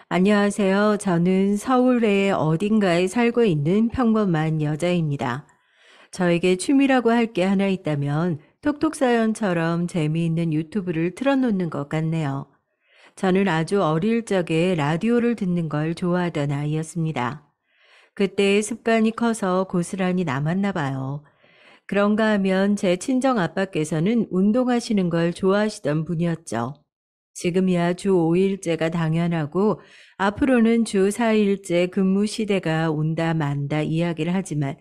안녕하세요. 저는 서울의 어딘가에 살고 있는 평범한 여자입니다. 저에게 취미라고 할 게 하나 있다면 톡톡 사연처럼 재미있는 유튜브를 틀어놓는 것 같네요. 저는 아주 어릴 적에 라디오를 듣는 걸 좋아하던 아이였습니다. 그때의 습관이 커서 고스란히 남았나 봐요. 그런가 하면 제 친정 아빠께서는 운동하시는 걸 좋아하시던 분이었죠. 지금이야 주 5일제가 당연하고 앞으로는 주 4일제 근무 시대가 온다 만다 이야기를 하지만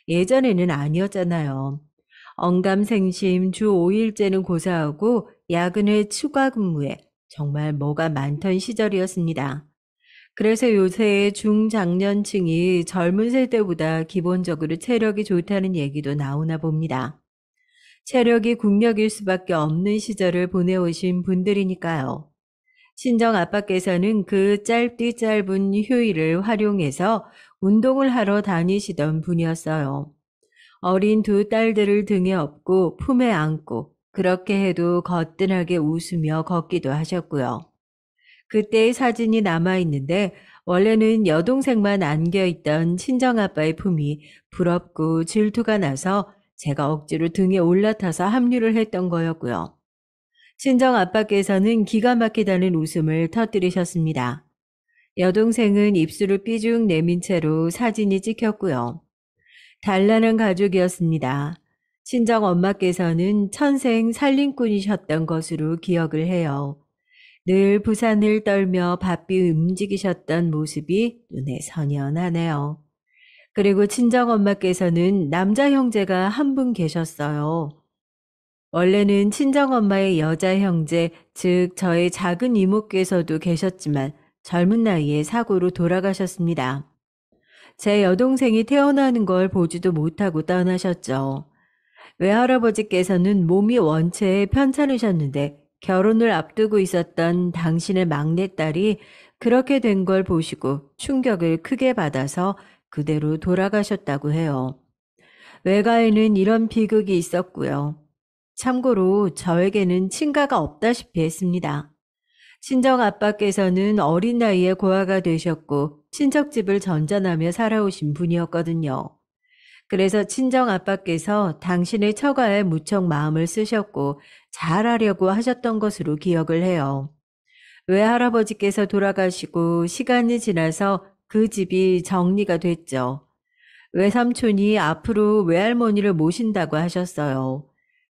예전에는 아니었잖아요. 언감생심 주 5일제는 고사하고 야근을 추가 근무에 정말 뭐가 많던 시절이었습니다. 그래서 요새 중장년층이 젊은 세대보다 기본적으로 체력이 좋다는 얘기도 나오나 봅니다. 체력이 국력일 수밖에 없는 시절을 보내오신 분들이니까요. 친정 아빠께서는 그 짧디 짧은 휴일을 활용해서 운동을 하러 다니시던 분이었어요. 어린 두 딸들을 등에 업고 품에 안고 그렇게 해도 거뜬하게 웃으며 걷기도 하셨고요. 그때의 사진이 남아있는데 원래는 여동생만 안겨있던 친정아빠의 품이 부럽고 질투가 나서 제가 억지로 등에 올라타서 합류를 했던 거였고요. 친정아빠께서는 기가 막히다는 웃음을 터뜨리셨습니다. 여동생은 입술을 삐죽 내민 채로 사진이 찍혔고요. 단란한 가족이었습니다. 친정 엄마께서는 천생 살림꾼이셨던 것으로 기억을 해요. 늘 부산을 떨며 바삐 움직이셨던 모습이 눈에 선연하네요. 그리고 친정 엄마께서는 남자 형제가 한 분 계셨어요. 원래는 친정엄마의 여자 형제, 즉 저의 작은 이모께서도 계셨지만 젊은 나이에 사고로 돌아가셨습니다. 제 여동생이 태어나는 걸 보지도 못하고 떠나셨죠. 외할아버지께서는 몸이 원체 편찮으셨는데 결혼을 앞두고 있었던 당신의 막내딸이 그렇게 된 걸 보시고 충격을 크게 받아서 그대로 돌아가셨다고 해요. 외가에는 이런 비극이 있었고요. 참고로 저에게는 친가가 없다시피 했습니다. 친정 아빠께서는 어린 나이에 고아가 되셨고 친척집을 전전하며 살아오신 분이었거든요. 그래서 친정 아빠께서 당신의 처가에 무척 마음을 쓰셨고 잘하려고 하셨던 것으로 기억을 해요. 외할아버지께서 돌아가시고 시간이 지나서 그 집이 정리가 됐죠. 외삼촌이 앞으로 외할머니를 모신다고 하셨어요.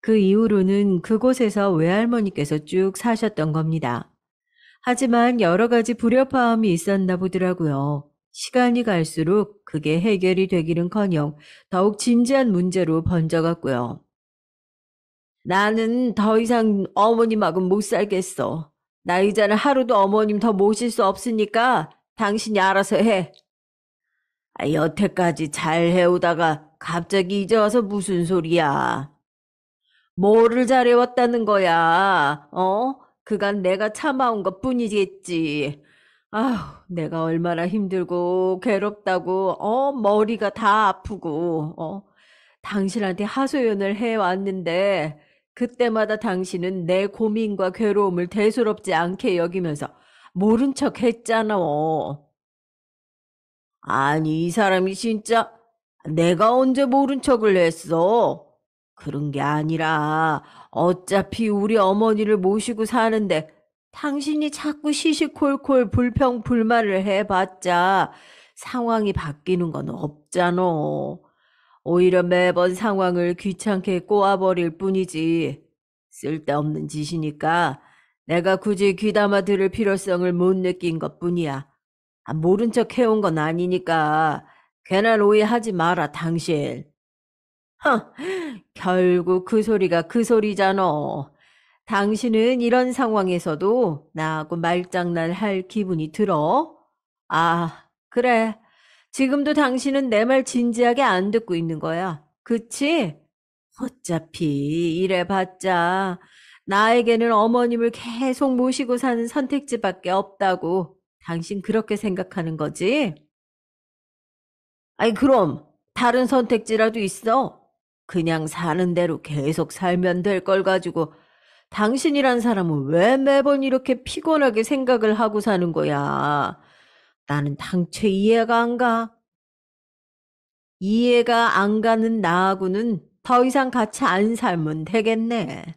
그 이후로는 그곳에서 외할머니께서 쭉 사셨던 겁니다. 하지만 여러 가지 불협화음이 있었나 보더라고요. 시간이 갈수록 그게 해결이 되기는커녕 더욱 진지한 문제로 번져갔고요. 나는 더 이상 어머님하고는 못 살겠어. 나 이제는 하루도 어머님 더 모실 수 없으니까 당신이 알아서 해. 여태까지 잘 해오다가 갑자기 이제 와서 무슨 소리야? 뭐를 잘해왔다는 거야? 그간 내가 참아온 것 뿐이겠지. 아휴, 내가 얼마나 힘들고 괴롭다고, 머리가 다 아프고, 당신한테 하소연을 해왔는데, 그때마다 당신은 내 고민과 괴로움을 대수롭지 않게 여기면서 모른 척 했잖아. 아니, 이 사람이 진짜 내가 언제 모른 척을 했어? 그런 게 아니라 어차피 우리 어머니를 모시고 사는데 당신이 자꾸 시시콜콜 불평불만을 해봤자 상황이 바뀌는 건 없잖아. 오히려 매번 상황을 귀찮게 꼬아버릴 뿐이지. 쓸데없는 짓이니까 내가 굳이 귀담아 들을 필요성을 못 느낀 것뿐이야. 모른 척 해온 건 아니니까 괜한 오해하지 마라, 당신. 허, 결국 그 소리가 그 소리잖아. 당신은 이런 상황에서도 나하고 말장난 할 기분이 들어? 그래. 지금도 당신은 내 말 진지하게 안 듣고 있는 거야. 그치? 어차피 이래봤자 나에게는 어머님을 계속 모시고 사는 선택지밖에 없다고 당신 그렇게 생각하는 거지? 아니 그럼 다른 선택지라도 있어? 그냥 사는 대로 계속 살면 될 걸 가지고 당신이란 사람은 왜 매번 이렇게 피곤하게 생각을 하고 사는 거야? 나는 당최 이해가 안 가. 이해가 안 가는 나하고는 더 이상 같이 안 살면 되겠네.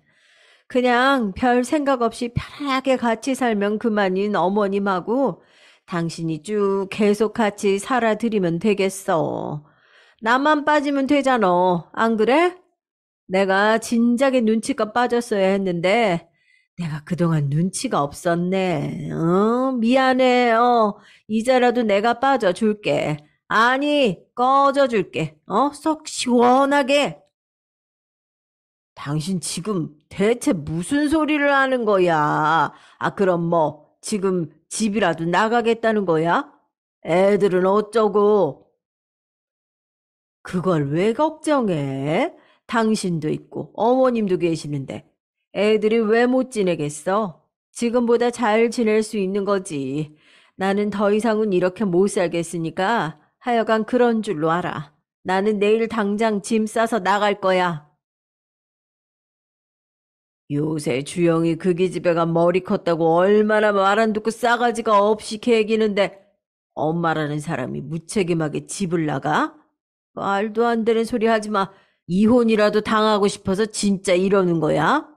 그냥 별 생각 없이 편하게 같이 살면 그만인 어머님하고 당신이 쭉 계속 같이 살아드리면 되겠어. 나만 빠지면 되잖아. 안 그래? 내가 진작에 눈치가 빠졌어야 했는데 내가 그동안 눈치가 없었네. 미안해. 이제라도 내가 빠져줄게. 아니, 꺼져줄게. 속 시원하게. 당신 지금 대체 무슨 소리를 하는 거야? 그럼 뭐, 지금 집이라도 나가겠다는 거야? 애들은 어쩌고? 그걸 왜 걱정해? 당신도 있고, 어머님도 계시는데, 애들이 왜 못 지내겠어? 지금보다 잘 지낼 수 있는 거지. 나는 더 이상은 이렇게 못 살겠으니까, 하여간 그런 줄로 알아. 나는 내일 당장 짐 싸서 나갈 거야. 요새 주영이 그 기집애가 머리 컸다고 얼마나 말 안 듣고 싸가지가 없이 개기는데 엄마라는 사람이 무책임하게 집을 나가? 말도 안 되는 소리 하지 마. 이혼이라도 당하고 싶어서 진짜 이러는 거야?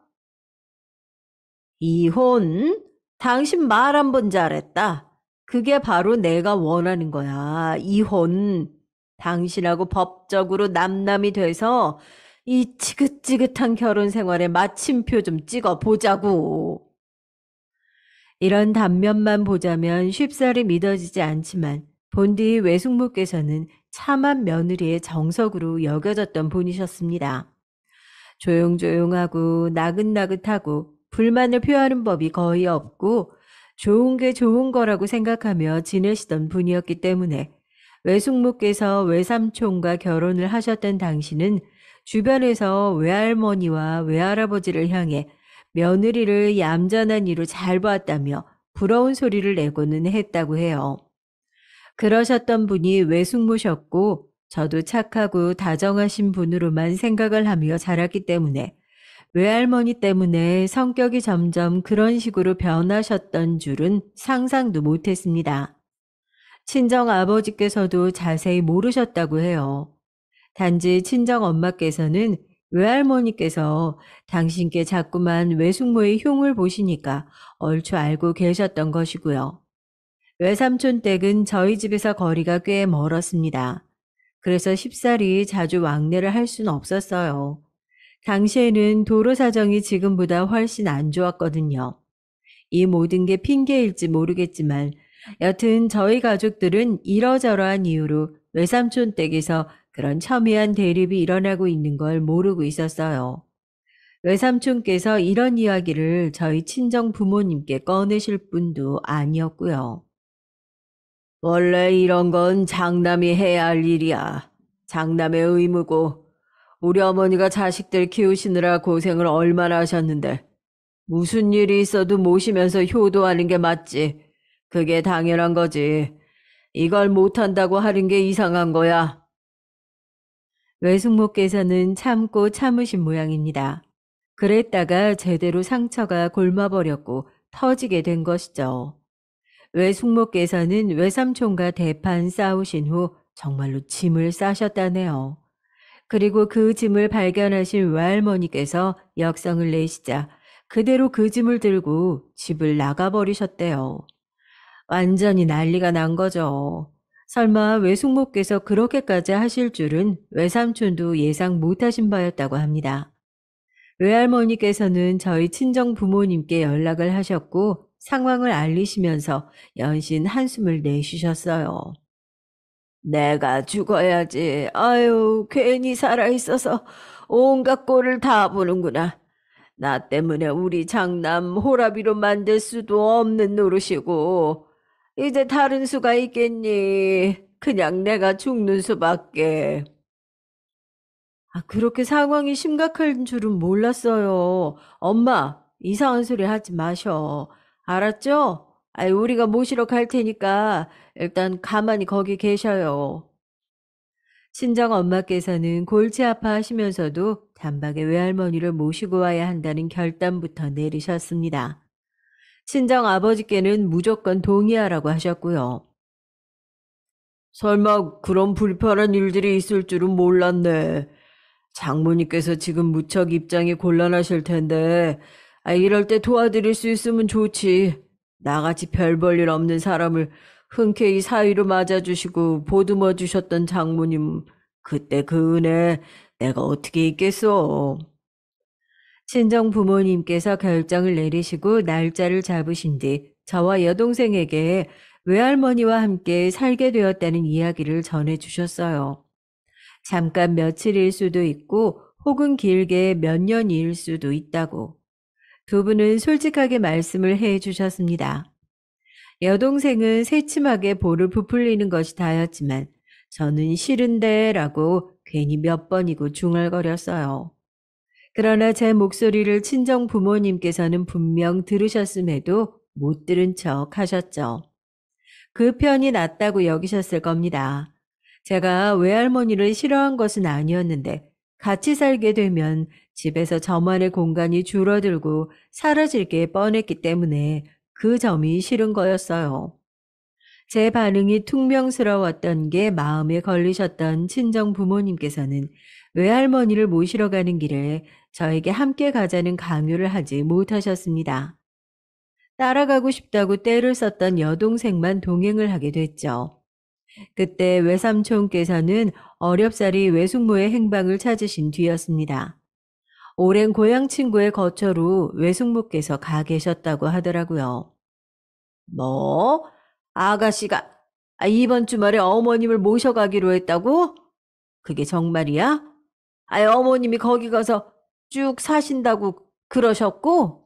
이혼? 당신 말 한 번 잘했다. 그게 바로 내가 원하는 거야. 이혼. 당신하고 법적으로 남남이 돼서 이 지긋지긋한 결혼 생활에 마침표 좀 찍어 보자고. 이런 단면만 보자면 쉽사리 믿어지지 않지만 본디 외숙모께서는 참한 며느리의 정석으로 여겨졌던 분이셨습니다. 조용조용하고 나긋나긋하고 불만을 표하는 법이 거의 없고 좋은 게 좋은 거라고 생각하며 지내시던 분이었기 때문에 외숙모께서 외삼촌과 결혼을 하셨던 당시는 주변에서 외할머니와 외할아버지를 향해 며느리를 얌전한 이로 잘 봤다며 부러운 소리를 내고는 했다고 해요. 그러셨던 분이 외숙모셨고 저도 착하고 다정하신 분으로만 생각을 하며 자랐기 때문에 외할머니 때문에 성격이 점점 그런 식으로 변하셨던 줄은 상상도 못했습니다. 친정 아버지께서도 자세히 모르셨다고 해요. 단지 친정 엄마께서는 외할머니께서 당신께 자꾸만 외숙모의 흉을 보시니까 얼추 알고 계셨던 것이고요. 외삼촌 댁은 저희 집에서 거리가 꽤 멀었습니다. 그래서 쉽사리 자주 왕래를 할 수는 없었어요. 당시에는 도로 사정이 지금보다 훨씬 안 좋았거든요. 이 모든 게 핑계일지 모르겠지만 여튼 저희 가족들은 이러저러한 이유로 외삼촌 댁에서 그런 첨예한 대립이 일어나고 있는 걸 모르고 있었어요. 외삼촌께서 이런 이야기를 저희 친정 부모님께 꺼내실 분도 아니었고요. 원래 이런 건 장남이 해야 할 일이야. 장남의 의무고 우리 어머니가 자식들 키우시느라 고생을 얼마나 하셨는데 무슨 일이 있어도 모시면서 효도하는 게 맞지. 그게 당연한 거지. 이걸 못한다고 하는 게 이상한 거야. 외숙모께서는 참고 참으신 모양입니다. 그랬다가 제대로 상처가 골마버렸고 터지게 된 것이죠. 외숙모께서는 외삼촌과 대판 싸우신 후 정말로 짐을 싸셨다네요. 그리고 그 짐을 발견하신 외할머니께서 역성을 내시자 그대로 그 짐을 들고 집을 나가버리셨대요. 완전히 난리가 난 거죠. 설마 외숙모께서 그렇게까지 하실 줄은 외삼촌도 예상 못하신 바였다고 합니다. 외할머니께서는 저희 친정 부모님께 연락을 하셨고 상황을 알리시면서 연신 한숨을 내쉬셨어요. 내가 죽어야지. 아유, 괜히 살아있어서 온갖 꼴을 다 보는구나. 나 때문에 우리 장남 호라비로 만들 수도 없는 노릇이고, 이제 다른 수가 있겠니? 그냥 내가 죽는 수밖에. 그렇게 상황이 심각한 줄은 몰랐어요. 엄마, 이상한 소리 하지 마셔. 알았죠? 우리가 모시러 갈 테니까 일단 가만히 거기 계셔요. 친정 엄마께서는 골치 아파하시면서도 단박에 외할머니를 모시고 와야 한다는 결단부터 내리셨습니다. 친정 아버지께는 무조건 동의하라고 하셨고요. 설마 그런 불편한 일들이 있을 줄은 몰랐네. 장모님께서 지금 무척 입장이 곤란하실 텐데, 이럴 때 도와드릴 수 있으면 좋지. 나같이 별 볼 일 없는 사람을 흔쾌히 사위로 맞아주시고 보듬어 주셨던 장모님, 그때 그 은혜 내가 어떻게 잊겠어. 친정 부모님께서 결정을 내리시고 날짜를 잡으신 뒤 저와 여동생에게 외할머니와 함께 살게 되었다는 이야기를 전해주셨어요. 잠깐 며칠일 수도 있고 혹은 길게 몇 년일 수도 있다고. 두 분은 솔직하게 말씀을 해 주셨습니다. 여동생은 새침하게 볼을 부풀리는 것이 다였지만 저는 싫은데 라고 괜히 몇 번이고 중얼거렸어요. 그러나 제 목소리를 친정 부모님께서는 분명 들으셨음에도 못 들은 척 하셨죠. 그 편이 낫다고 여기셨을 겁니다. 제가 외할머니를 싫어한 것은 아니었는데 같이 살게 되면 집에서 저만의 공간이 줄어들고 사라질 게 뻔했기 때문에 그 점이 싫은 거였어요. 제 반응이 퉁명스러웠던 게 마음에 걸리셨던 친정 부모님께서는 외할머니를 모시러 가는 길에 저에게 함께 가자는 강요를 하지 못하셨습니다. 따라가고 싶다고 떼를 썼던 여동생만 동행을 하게 됐죠. 그때 외삼촌께서는 어렵사리 외숙모의 행방을 찾으신 뒤였습니다. 오랜 고향 친구의 거처로 외숙모께서 가 계셨다고 하더라고요. 뭐? 아가씨가 이번 주말에 어머님을 모셔가기로 했다고? 그게 정말이야? 어머님이 거기 가서 쭉 사신다고 그러셨고?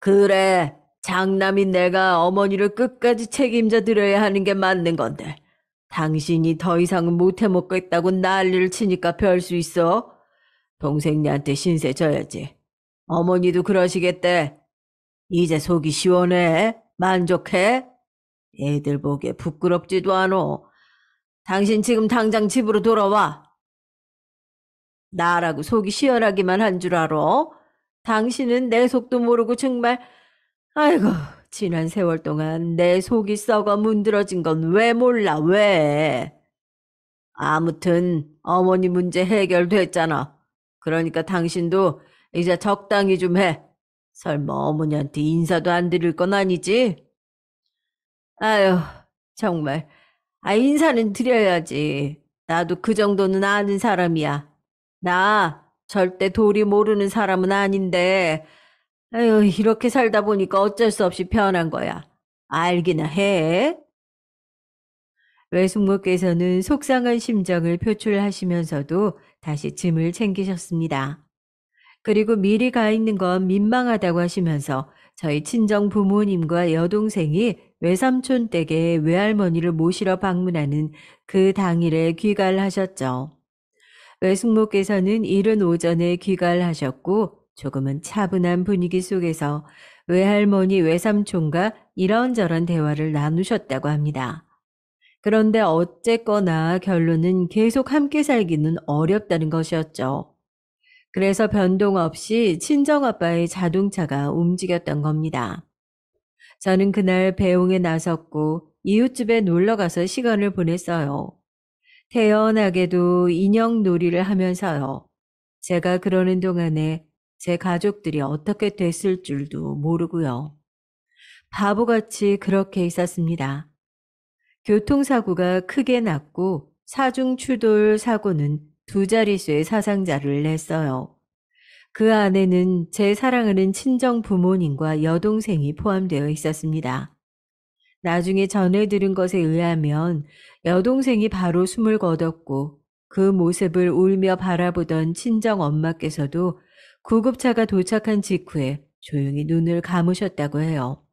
그래, 장남인 내가 어머니를 끝까지 책임져 드려야 하는 게 맞는 건데. 당신이 더 이상은 못해 먹겠다고 난리를 치니까 별 수 있어? 동생네한테 신세 져야지. 어머니도 그러시겠대. 이제 속이 시원해? 만족해? 애들 보기에 부끄럽지도 않어. 당신 지금 당장 집으로 돌아와. 나라고 속이 시원하기만 한 줄 알아? 당신은 내 속도 모르고 정말 아이고 지난 세월 동안 내 속이 썩어 문드러진 건 왜 몰라 왜? 아무튼 어머니 문제 해결됐잖아. 그러니까 당신도 이제 적당히 좀 해. 설마 어머니한테 인사도 안 드릴 건 아니지? 아유 정말 인사는 드려야지. 나도 그 정도는 아는 사람이야. 나 절대 도리 모르는 사람은 아닌데, 아유, 이렇게 살다 보니까 어쩔 수 없이 변한 거야. 알기나 해. 외숙모께서는 속상한 심정을 표출하시면서도 다시 짐을 챙기셨습니다. 그리고 미리 가 있는 건 민망하다고 하시면서 저희 친정 부모님과 여동생이 외삼촌 댁에 외할머니를 모시러 방문하는 그 당일에 귀가를 하셨죠. 외숙모께서는 이른 오전에 귀가를 하셨고 조금은 차분한 분위기 속에서 외할머니 외삼촌과 이런저런 대화를 나누셨다고 합니다. 그런데 어쨌거나 결론은 계속 함께 살기는 어렵다는 것이었죠. 그래서 변동 없이 친정아빠의 자동차가 움직였던 겁니다. 저는 그날 배웅에 나섰고 이웃집에 놀러가서 시간을 보냈어요. 태연하게도 인형 놀이를 하면서요. 제가 그러는 동안에 제 가족들이 어떻게 됐을 줄도 모르고요. 바보같이 그렇게 있었습니다. 교통사고가 크게 났고 사중추돌 사고는 두 자릿수의 사상자를 냈어요. 그 안에는 제 사랑하는 친정 부모님과 여동생이 포함되어 있었습니다. 나중에 전해 들은 것에 의하면 여동생이 바로 숨을 거뒀고 그 모습을 울며 바라보던 친정 엄마께서도 구급차가 도착한 직후에 조용히 눈을 감으셨다고 해요.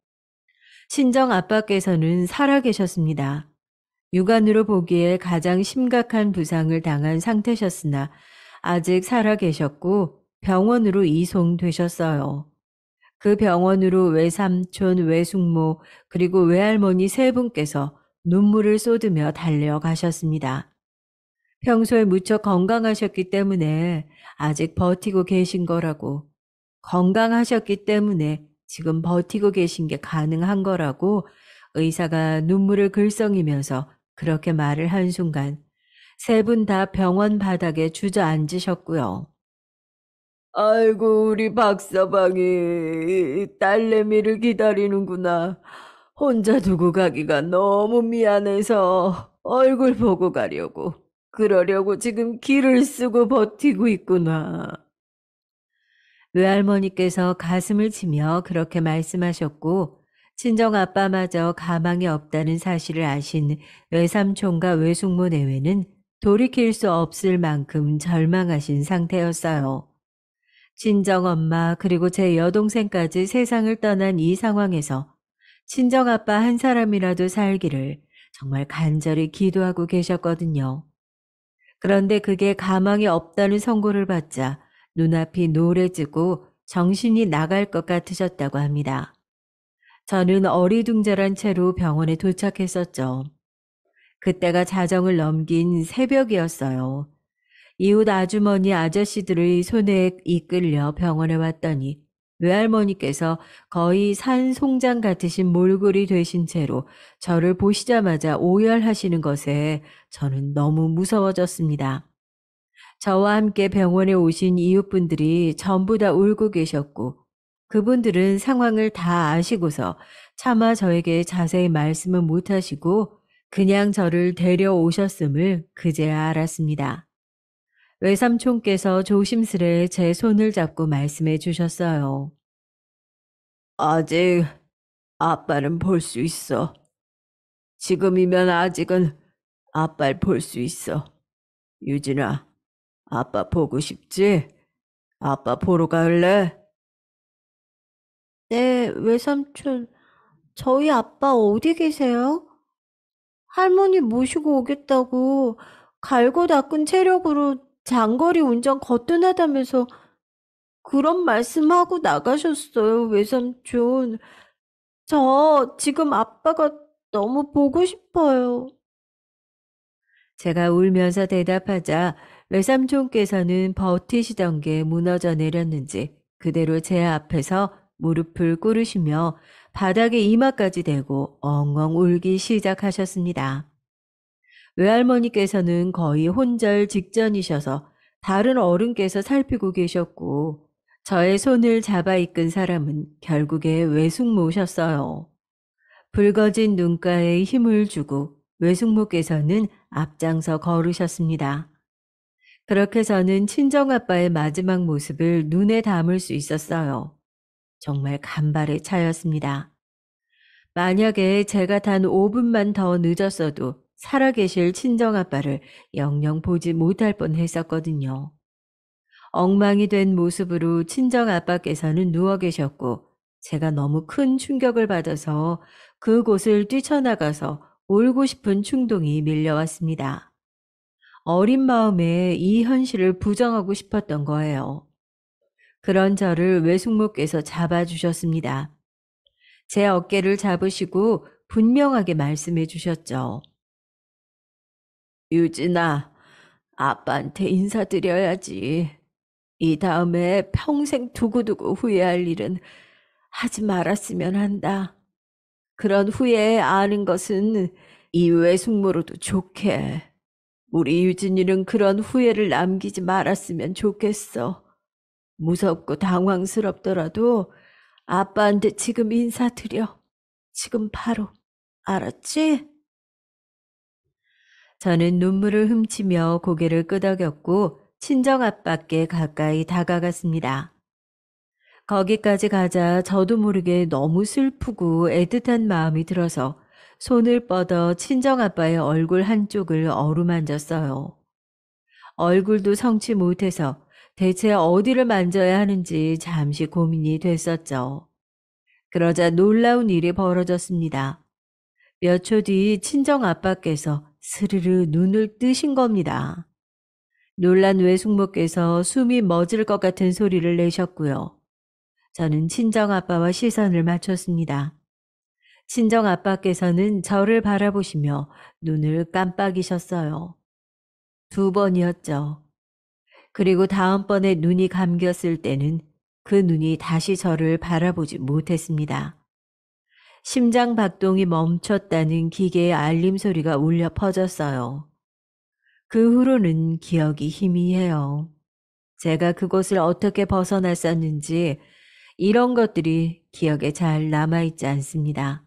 친정 아빠께서는 살아계셨습니다. 육안으로 보기에 가장 심각한 부상을 당한 상태셨으나 아직 살아계셨고 병원으로 이송되셨어요. 그 병원으로 외삼촌, 외숙모, 그리고 외할머니 세 분께서 눈물을 쏟으며 달려가셨습니다. 평소에 무척 건강하셨기 때문에 아직 버티고 계신 거라고. 건강하셨기 때문에 지금 버티고 계신 게 가능한 거라고 의사가 눈물을 글썽이면서 그렇게 말을 한 순간 세 분 다 병원 바닥에 주저앉으셨고요. 아이고, 우리 박서방이 딸내미를 기다리는구나. 혼자 두고 가기가 너무 미안해서 얼굴 보고 가려고. 그러려고 지금 기를 쓰고 버티고 있구나. 외할머니께서 가슴을 치며 그렇게 말씀하셨고, 친정아빠마저 가망이 없다는 사실을 아신 외삼촌과 외숙모 내외는 돌이킬 수 없을 만큼 절망하신 상태였어요. 친정엄마 그리고 제 여동생까지 세상을 떠난 이 상황에서 친정아빠 한 사람이라도 살기를 정말 간절히 기도하고 계셨거든요. 그런데 그게 가망이 없다는 선고를 받자 눈앞이 노래지고 정신이 나갈 것 같으셨다고 합니다. 저는 어리둥절한 채로 병원에 도착했었죠. 그때가 자정을 넘긴 새벽이었어요. 이웃 아주머니 아저씨들의 손에 이끌려 병원에 왔더니 외할머니께서 거의 산송장 같으신 몰골이 되신 채로 저를 보시자마자 오열하시는 것에 저는 너무 무서워졌습니다. 저와 함께 병원에 오신 이웃분들이 전부 다 울고 계셨고 그분들은 상황을 다 아시고서 차마 저에게 자세히 말씀은 못하시고 그냥 저를 데려오셨음을 그제야 알았습니다. 외삼촌께서 조심스레 제 손을 잡고 말씀해 주셨어요. 아직 아빠는 볼 수 있어. 지금이면 아직은 아빠를 볼 수 있어. 유진아, 아빠 보고 싶지? 아빠 보러 갈래? 네, 외삼촌. 저희 아빠 어디 계세요? 할머니 모시고 오겠다고 갈고 닦은 체력으로 장거리 운전 거뜬하다면서 그런 말씀하고 나가셨어요, 외삼촌. 저 지금 아빠가 너무 보고 싶어요. 제가 울면서 대답하자 외삼촌께서는 버티시던 게 무너져 내렸는지 그대로 제 앞에서 무릎을 꿇으시며 바닥에 이마까지 대고 엉엉 울기 시작하셨습니다. 외할머니께서는 거의 혼절 직전이셔서 다른 어른께서 살피고 계셨고 저의 손을 잡아 이끈 사람은 결국에 외숙모셨어요. 붉어진 눈가에 힘을 주고 외숙모께서는 앞장서 걸으셨습니다. 그렇게 저는 친정아빠의 마지막 모습을 눈에 담을 수 있었어요. 정말 간발의 차였습니다. 만약에 제가 단 5분만 더 늦었어도 살아계실 친정아빠를 영영 보지 못할 뻔 했었거든요. 엉망이 된 모습으로 친정아빠께서는 누워 계셨고 제가 너무 큰 충격을 받아서 그곳을 뛰쳐나가서 울고 싶은 충동이 밀려왔습니다. 어린 마음에 이 현실을 부정하고 싶었던 거예요. 그런 저를 외숙모께서 잡아주셨습니다. 제 어깨를 잡으시고 분명하게 말씀해 주셨죠. 유진아, 아빠한테 인사드려야지. 이 다음에 평생 두고두고 후회할 일은 하지 말았으면 한다. 그런 후회 아는 것은 이 외숙모로도 좋게. 우리 유진이는 그런 후회를 남기지 말았으면 좋겠어. 무섭고 당황스럽더라도 아빠한테 지금 인사드려. 지금 바로. 알았지? 저는 눈물을 훔치며 고개를 끄덕였고 친정아빠께 가까이 다가갔습니다. 거기까지 가자 저도 모르게 너무 슬프고 애틋한 마음이 들어서 손을 뻗어 친정아빠의 얼굴 한쪽을 어루만졌어요. 얼굴도 성치 못해서 대체 어디를 만져야 하는지 잠시 고민이 됐었죠. 그러자 놀라운 일이 벌어졌습니다. 몇 초 뒤 친정아빠께서 스르르 눈을 뜨신 겁니다. 놀란 외숙모께서 숨이 멎을 것 같은 소리를 내셨고요. 저는 친정아빠와 시선을 맞췄습니다. 친정아빠께서는 저를 바라보시며 눈을 깜빡이셨어요. 2번이었죠. 그리고 다음번에 눈이 감겼을 때는 그 눈이 다시 저를 바라보지 못했습니다. 심장 박동이 멈췄다는 기계의 알림 소리가 울려 퍼졌어요. 그 후로는 기억이 희미해요. 제가 그곳을 어떻게 벗어났었는지 이런 것들이 기억에 잘 남아있지 않습니다.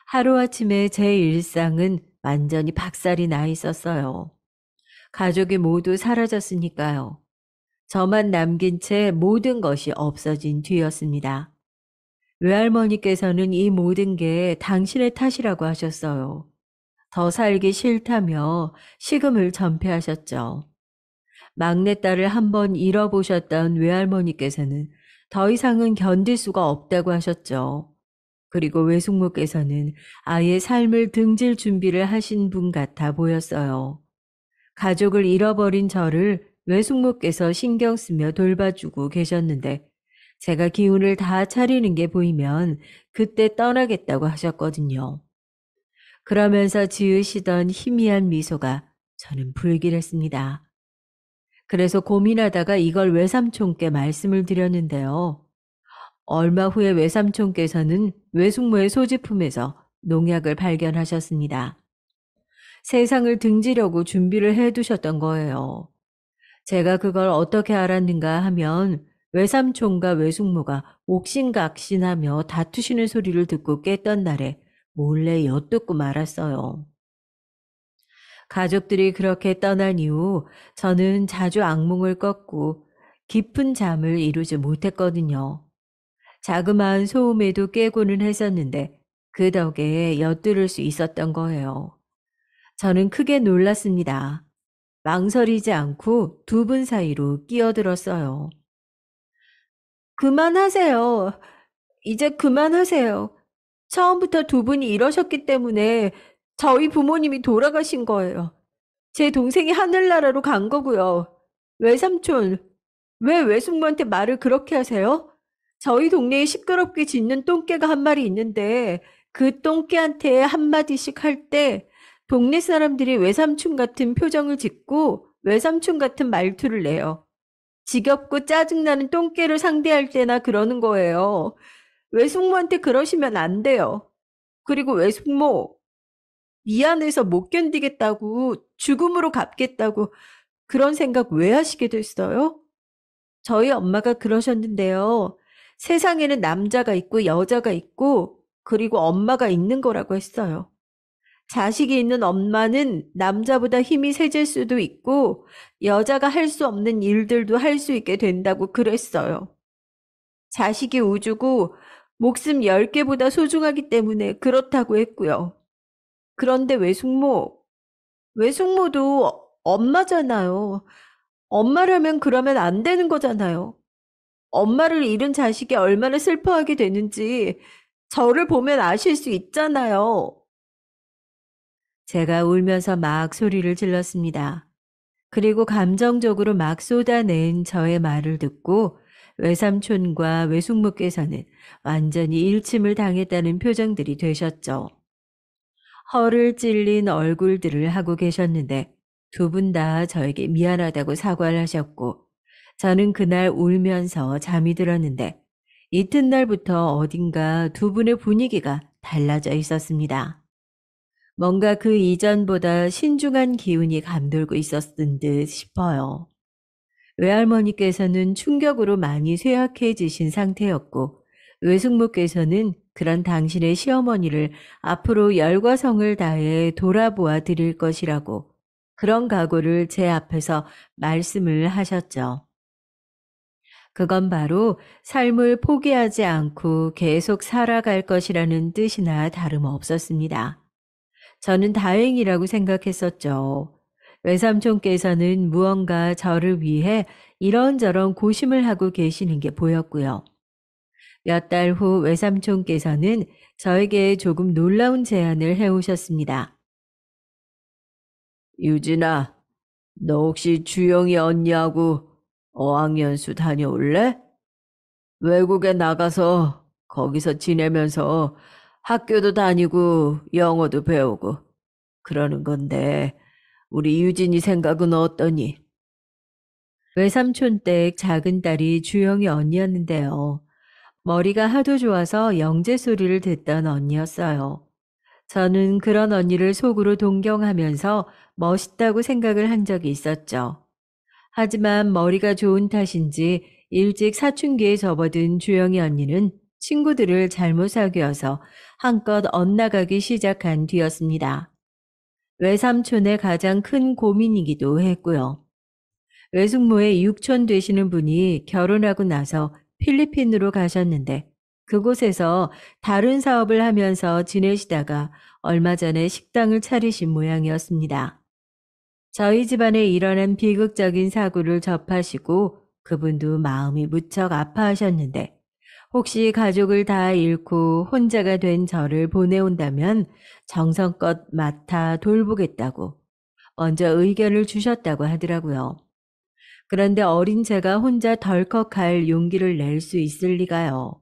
하루아침에 제 일상은 완전히 박살이 나 있었어요. 가족이 모두 사라졌으니까요. 저만 남긴 채 모든 것이 없어진 뒤였습니다. 외할머니께서는 이 모든 게 당신의 탓이라고 하셨어요. 더 살기 싫다며 식음을 전폐하셨죠. 막내딸을 한번 잃어보셨던 외할머니께서는 더 이상은 견딜 수가 없다고 하셨죠. 그리고 외숙모께서는 아예 삶을 등질 준비를 하신 분 같아 보였어요. 가족을 잃어버린 저를 외숙모께서 신경 쓰며 돌봐주고 계셨는데 제가 기운을 다 차리는 게 보이면 그때 떠나겠다고 하셨거든요. 그러면서 지으시던 희미한 미소가 저는 불길했습니다. 그래서 고민하다가 이걸 외삼촌께 말씀을 드렸는데요. 얼마 후에 외삼촌께서는 외숙모의 소지품에서 농약을 발견하셨습니다. 세상을 등지려고 준비를 해두셨던 거예요. 제가 그걸 어떻게 알았는가 하면 외삼촌과 외숙모가 옥신각신하며 다투시는 소리를 듣고 깼던 날에 몰래 엿듣고 말았어요. 가족들이 그렇게 떠난 이후 저는 자주 악몽을 꿨고 깊은 잠을 이루지 못했거든요. 자그마한 소음에도 깨고는 했었는데 그 덕에 엿들을 수 있었던 거예요. 저는 크게 놀랐습니다. 망설이지 않고 두 분 사이로 끼어들었어요. 그만하세요. 이제 그만하세요. 처음부터 두 분이 이러셨기 때문에 저희 부모님이 돌아가신 거예요. 제 동생이 하늘나라로 간 거고요. 외삼촌, 왜 외숙모한테 말을 그렇게 하세요? 저희 동네에 시끄럽게 짖는 똥개가 한 마리 있는데 그 똥개한테 한마디씩 할 때 동네 사람들이 외삼촌 같은 표정을 짓고 외삼촌 같은 말투를 내요. 지겹고 짜증나는 똥개를 상대할 때나 그러는 거예요. 외숙모한테 그러시면 안 돼요. 그리고 외숙모, 미안해서 못 견디겠다고, 죽음으로 갚겠다고 그런 생각 왜 하시게 됐어요? 저희 엄마가 그러셨는데요. 세상에는 남자가 있고 여자가 있고 그리고 엄마가 있는 거라고 했어요. 자식이 있는 엄마는 남자보다 힘이 세질 수도 있고 여자가 할 수 없는 일들도 할 수 있게 된다고 그랬어요. 자식이 우주고 목숨 10개보다 소중하기 때문에 그렇다고 했고요. 그런데 외숙모도 엄마잖아요. 엄마라면 그러면 안 되는 거잖아요. 엄마를 잃은 자식이 얼마나 슬퍼하게 되는지 저를 보면 아실 수 있잖아요. 제가 울면서 막 소리를 질렀습니다. 그리고 감정적으로 막 쏟아낸 저의 말을 듣고 외삼촌과 외숙모께서는 완전히 일침을 당했다는 표정들이 되셨죠. 허를 찔린 얼굴들을 하고 계셨는데 두 분 다 저에게 미안하다고 사과를 하셨고 저는 그날 울면서 잠이 들었는데 이튿날부터 어딘가 두 분의 분위기가 달라져 있었습니다. 뭔가 그 이전보다 신중한 기운이 감돌고 있었던 듯 싶어요. 외할머니께서는 충격으로 많이 쇠약해지신 상태였고 외숙모께서는 그런 당신의 시어머니를 앞으로 열과 성을 다해 돌아보아 드릴 것이라고 그런 각오를 제 앞에서 말씀을 하셨죠. 그건 바로 삶을 포기하지 않고 계속 살아갈 것이라는 뜻이나 다름없었습니다. 저는 다행이라고 생각했었죠. 외삼촌께서는 무언가 저를 위해 이런저런 고심을 하고 계시는 게 보였고요. 몇 달 후 외삼촌께서는 저에게 조금 놀라운 제안을 해오셨습니다. 유진아, 너 혹시 주영이 언니하고 어학연수 다녀올래? 외국에 나가서 거기서 지내면서 학교도 다니고 영어도 배우고 그러는 건데 우리 유진이 생각은 어떠니? 외삼촌 댁 작은 딸이 주영이 언니였는데요. 머리가 하도 좋아서 영재 소리를 듣던 언니였어요. 저는 그런 언니를 속으로 동경하면서 멋있다고 생각을 한 적이 있었죠. 하지만 머리가 좋은 탓인지 일찍 사춘기에 접어든 주영이 언니는 친구들을 잘못 사귀어서 한껏 엇나가기 시작한 뒤였습니다. 외삼촌의 가장 큰 고민이기도 했고요. 외숙모의 육촌 되시는 분이 결혼하고 나서 필리핀으로 가셨는데 그곳에서 다른 사업을 하면서 지내시다가 얼마 전에 식당을 차리신 모양이었습니다. 저희 집안에 일어난 비극적인 사고를 접하시고 그분도 마음이 무척 아파하셨는데 혹시 가족을 다 잃고 혼자가 된 저를 보내온다면 정성껏 맡아 돌보겠다고 먼저 의견을 주셨다고 하더라고요. 그런데 어린 제가 혼자 덜컥할 용기를 낼 수 있을 리가요.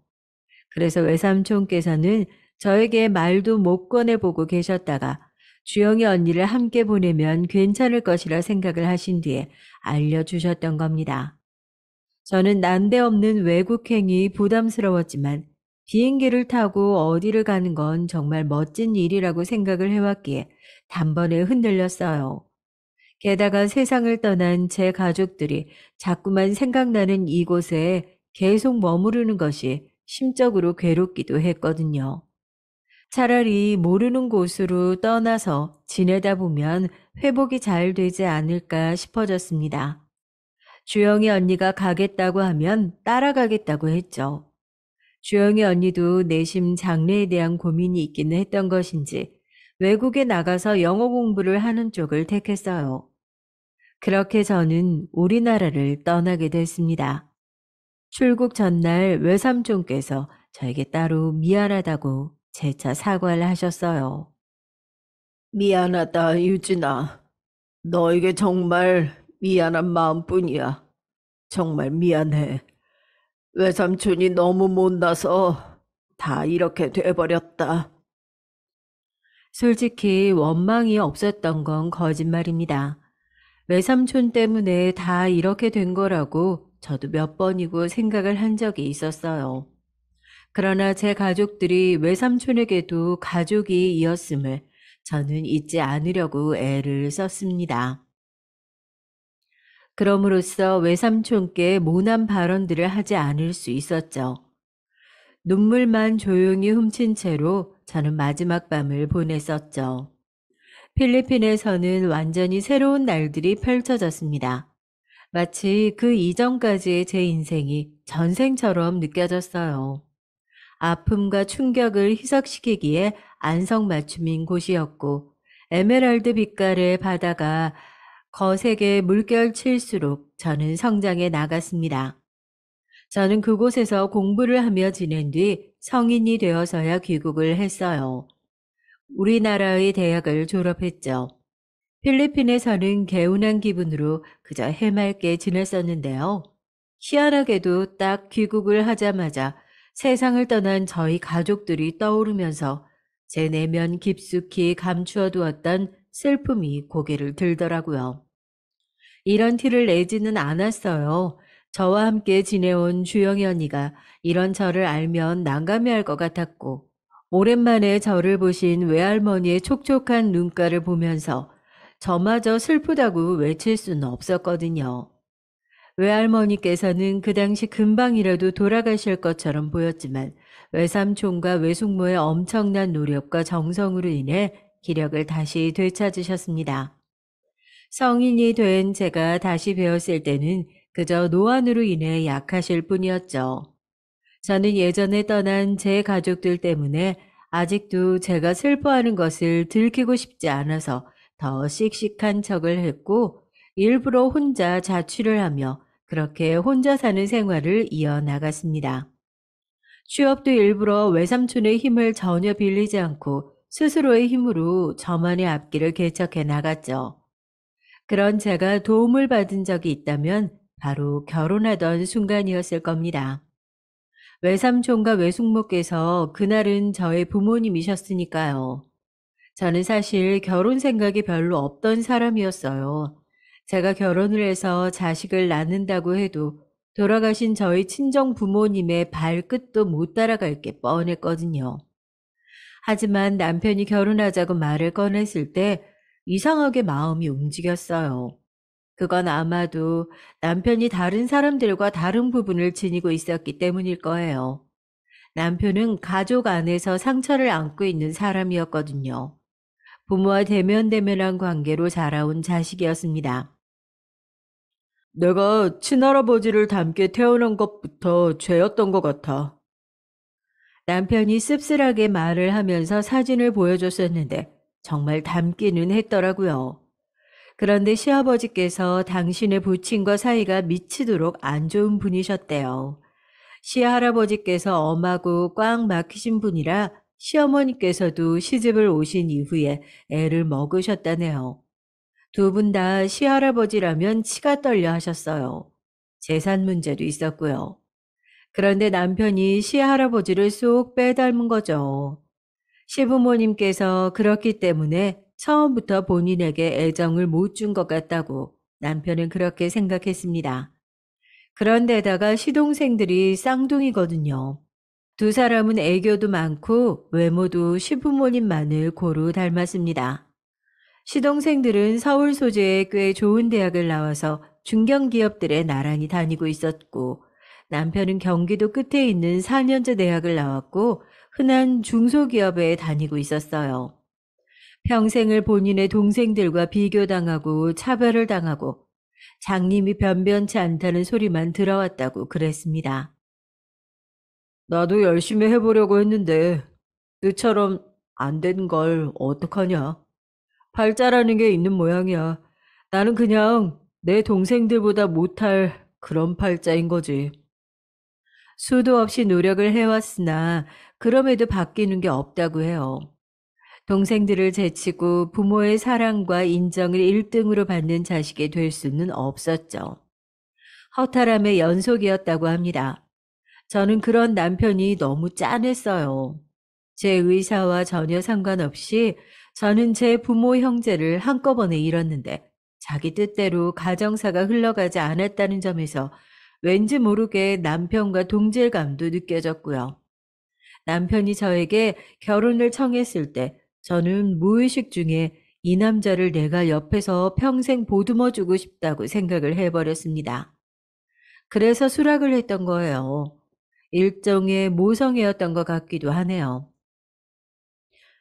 그래서 외삼촌께서는 저에게 말도 못 꺼내보고 계셨다가 주영이 언니를 함께 보내면 괜찮을 것이라 생각을 하신 뒤에 알려주셨던 겁니다. 저는 난데없는 외국행이 부담스러웠지만 비행기를 타고 어디를 가는 건 정말 멋진 일이라고 생각을 해왔기에 단번에 흔들렸어요. 게다가 세상을 떠난 제 가족들이 자꾸만 생각나는 이곳에 계속 머무르는 것이 심적으로 괴롭기도 했거든요. 차라리 모르는 곳으로 떠나서 지내다 보면 회복이 잘 되지 않을까 싶어졌습니다. 주영이 언니가 가겠다고 하면 따라가겠다고 했죠. 주영이 언니도 내심 장래에 대한 고민이 있기는 했던 것인지 외국에 나가서 영어 공부를 하는 쪽을 택했어요. 그렇게 저는 우리나라를 떠나게 됐습니다. 출국 전날 외삼촌께서 저에게 따로 미안하다고 재차 사과를 하셨어요. 미안하다, 유진아. 너에게 정말 미안한 마음뿐이야. 정말 미안해. 외삼촌이 너무 못나서 다 이렇게 돼버렸다. 솔직히 원망이 없었던 건 거짓말입니다. 외삼촌 때문에 다 이렇게 된 거라고 저도 몇 번이고 생각을 한 적이 있었어요. 그러나 제 가족들이 외삼촌에게도 가족이 이었음을 저는 잊지 않으려고 애를 썼습니다. 그럼으로써 외삼촌께 모난 발언들을 하지 않을 수 있었죠. 눈물만 조용히 훔친 채로 저는 마지막 밤을 보냈었죠. 필리핀에서는 완전히 새로운 날들이 펼쳐졌습니다. 마치 그 이전까지의 제 인생이 전생처럼 느껴졌어요. 아픔과 충격을 희석시키기에 안성맞춤인 곳이었고 에메랄드 빛깔의 바다가 거세게 물결칠수록 저는 성장해 나갔습니다. 저는 그곳에서 공부를 하며 지낸 뒤 성인이 되어서야 귀국을 했어요. 우리나라의 대학을 졸업했죠. 필리핀에서는 개운한 기분으로 그저 해맑게 지냈었는데요. 희한하게도 딱 귀국을 하자마자 세상을 떠난 저희 가족들이 떠오르면서 제 내면 깊숙이 감추어 두었던 슬픔이 고개를 들더라고요. 이런 티를 내지는 않았어요. 저와 함께 지내온 주영이 언니가 이런 저를 알면 난감해할 것 같았고 오랜만에 저를 보신 외할머니의 촉촉한 눈가를 보면서 저마저 슬프다고 외칠 수는 없었거든요. 외할머니께서는 그 당시 금방이라도 돌아가실 것처럼 보였지만 외삼촌과 외숙모의 엄청난 노력과 정성으로 인해 기력을 다시 되찾으셨습니다. 성인이 된 제가 다시 배웠을 때는 그저 노안으로 인해 약하실 뿐이었죠. 저는 예전에 떠난 제 가족들 때문에 아직도 제가 슬퍼하는 것을 들키고 싶지 않아서 더 씩씩한 척을 했고 일부러 혼자 자취를 하며 그렇게 혼자 사는 생활을 이어나갔습니다. 취업도 일부러 외삼촌의 힘을 전혀 빌리지 않고 스스로의 힘으로 저만의 앞길을 개척해 나갔죠. 그런 제가 도움을 받은 적이 있다면 바로 결혼하던 순간이었을 겁니다. 외삼촌과 외숙모께서 그날은 저의 부모님이셨으니까요. 저는 사실 결혼 생각이 별로 없던 사람이었어요. 제가 결혼을 해서 자식을 낳는다고 해도 돌아가신 저희 친정 부모님의 발끝도 못 따라갈 게 뻔했거든요. 하지만 남편이 결혼하자고 말을 꺼냈을 때 이상하게 마음이 움직였어요. 그건 아마도 남편이 다른 사람들과 다른 부분을 지니고 있었기 때문일 거예요. 남편은 가족 안에서 상처를 안고 있는 사람이었거든요. 부모와 대면대면한 관계로 자라온 자식이었습니다. 내가 친할아버지를 닮게 태어난 것부터 죄였던 것 같아. 남편이 씁쓸하게 말을 하면서 사진을 보여줬었는데 정말 닮기는 했더라고요. 그런데 시아버지께서 당신의 부친과 사이가 미치도록 안 좋은 분이셨대요. 시할아버지께서 엄하고 꽉 막히신 분이라 시어머니께서도 시집을 오신 이후에 애를 먹으셨다네요. 두 분 다 시할아버지라면 치가 떨려 하셨어요. 재산 문제도 있었고요. 그런데 남편이 시할아버지를 쏙 빼닮은 거죠. 시부모님께서 그렇기 때문에 처음부터 본인에게 애정을 못 준 것 같다고 남편은 그렇게 생각했습니다. 그런데다가 시동생들이 쌍둥이거든요. 두 사람은 애교도 많고 외모도 시부모님만을 고루 닮았습니다. 시동생들은 서울 소재의 꽤 좋은 대학을 나와서 중견기업들에 나란히 다니고 있었고, 남편은 경기도 끝에 있는 4년제 대학을 나왔고 흔한 중소기업에 다니고 있었어요. 평생을 본인의 동생들과 비교당하고 차별을 당하고 장님이 변변치 않다는 소리만 들어왔다고 그랬습니다. 나도 열심히 해보려고 했는데 너처럼 안 된 걸 어떡하냐. 팔자라는 게 있는 모양이야. 나는 그냥 내 동생들보다 못할 그런 팔자인 거지. 수도 없이 노력을 해왔으나 그럼에도 바뀌는 게 없다고 해요. 동생들을 제치고 부모의 사랑과 인정을 1등으로 받는 자식이 될 수는 없었죠. 허탈함의 연속이었다고 합니다. 저는 그런 남편이 너무 짠했어요. 제 의사와 전혀 상관없이 저는 제 부모 형제를 한꺼번에 잃었는데 자기 뜻대로 가정사가 흘러가지 않았다는 점에서 왠지 모르게 남편과 동질감도 느껴졌고요. 남편이 저에게 결혼을 청했을 때 저는 무의식 중에 이 남자를 내가 옆에서 평생 보듬어주고 싶다고 생각을 해버렸습니다. 그래서 수락을 했던 거예요. 일종의 모성애였던 것 같기도 하네요.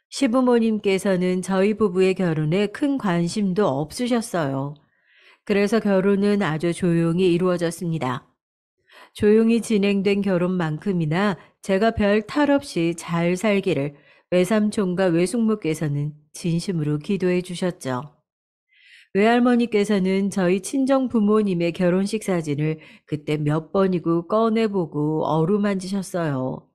시부모님께서는 저희 부부의 결혼에 큰 관심도 없으셨어요. 그래서 결혼은 아주 조용히 이루어졌습니다. 조용히 진행된 결혼만큼이나 제가 별 탈 없이 잘 살기를 외삼촌과 외숙모께서는 진심으로 기도해 주셨죠. 외할머니께서는 저희 친정 부모님의 결혼식 사진을 그때 몇 번이고 꺼내보고 어루만지셨어요.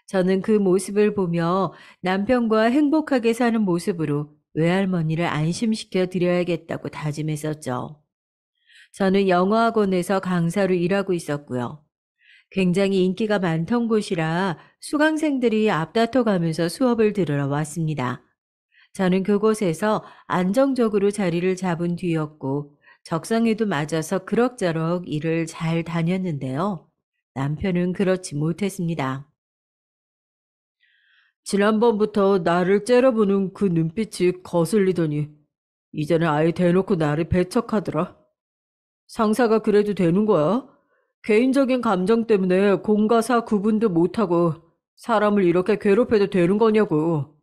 저는 그 모습을 보며 남편과 행복하게 사는 모습으로 외할머니를 안심시켜 드려야겠다고 다짐했었죠. 저는 영어학원에서 강사로 일하고 있었고요. 굉장히 인기가 많던 곳이라 수강생들이 앞다퉈 가면서 수업을 들으러 왔습니다. 저는 그곳에서 안정적으로 자리를 잡은 뒤였고 적성에도 맞아서 그럭저럭 일을 잘 다녔는데요. 남편은 그렇지 못했습니다. 지난번부터 나를 째려보는 그 눈빛이 거슬리더니 이제는 아예 대놓고 나를 배척하더라. 상사가 그래도 되는 거야? 개인적인 감정 때문에 공과 사 구분도 못하고 사람을 이렇게 괴롭혀도 되는 거냐고.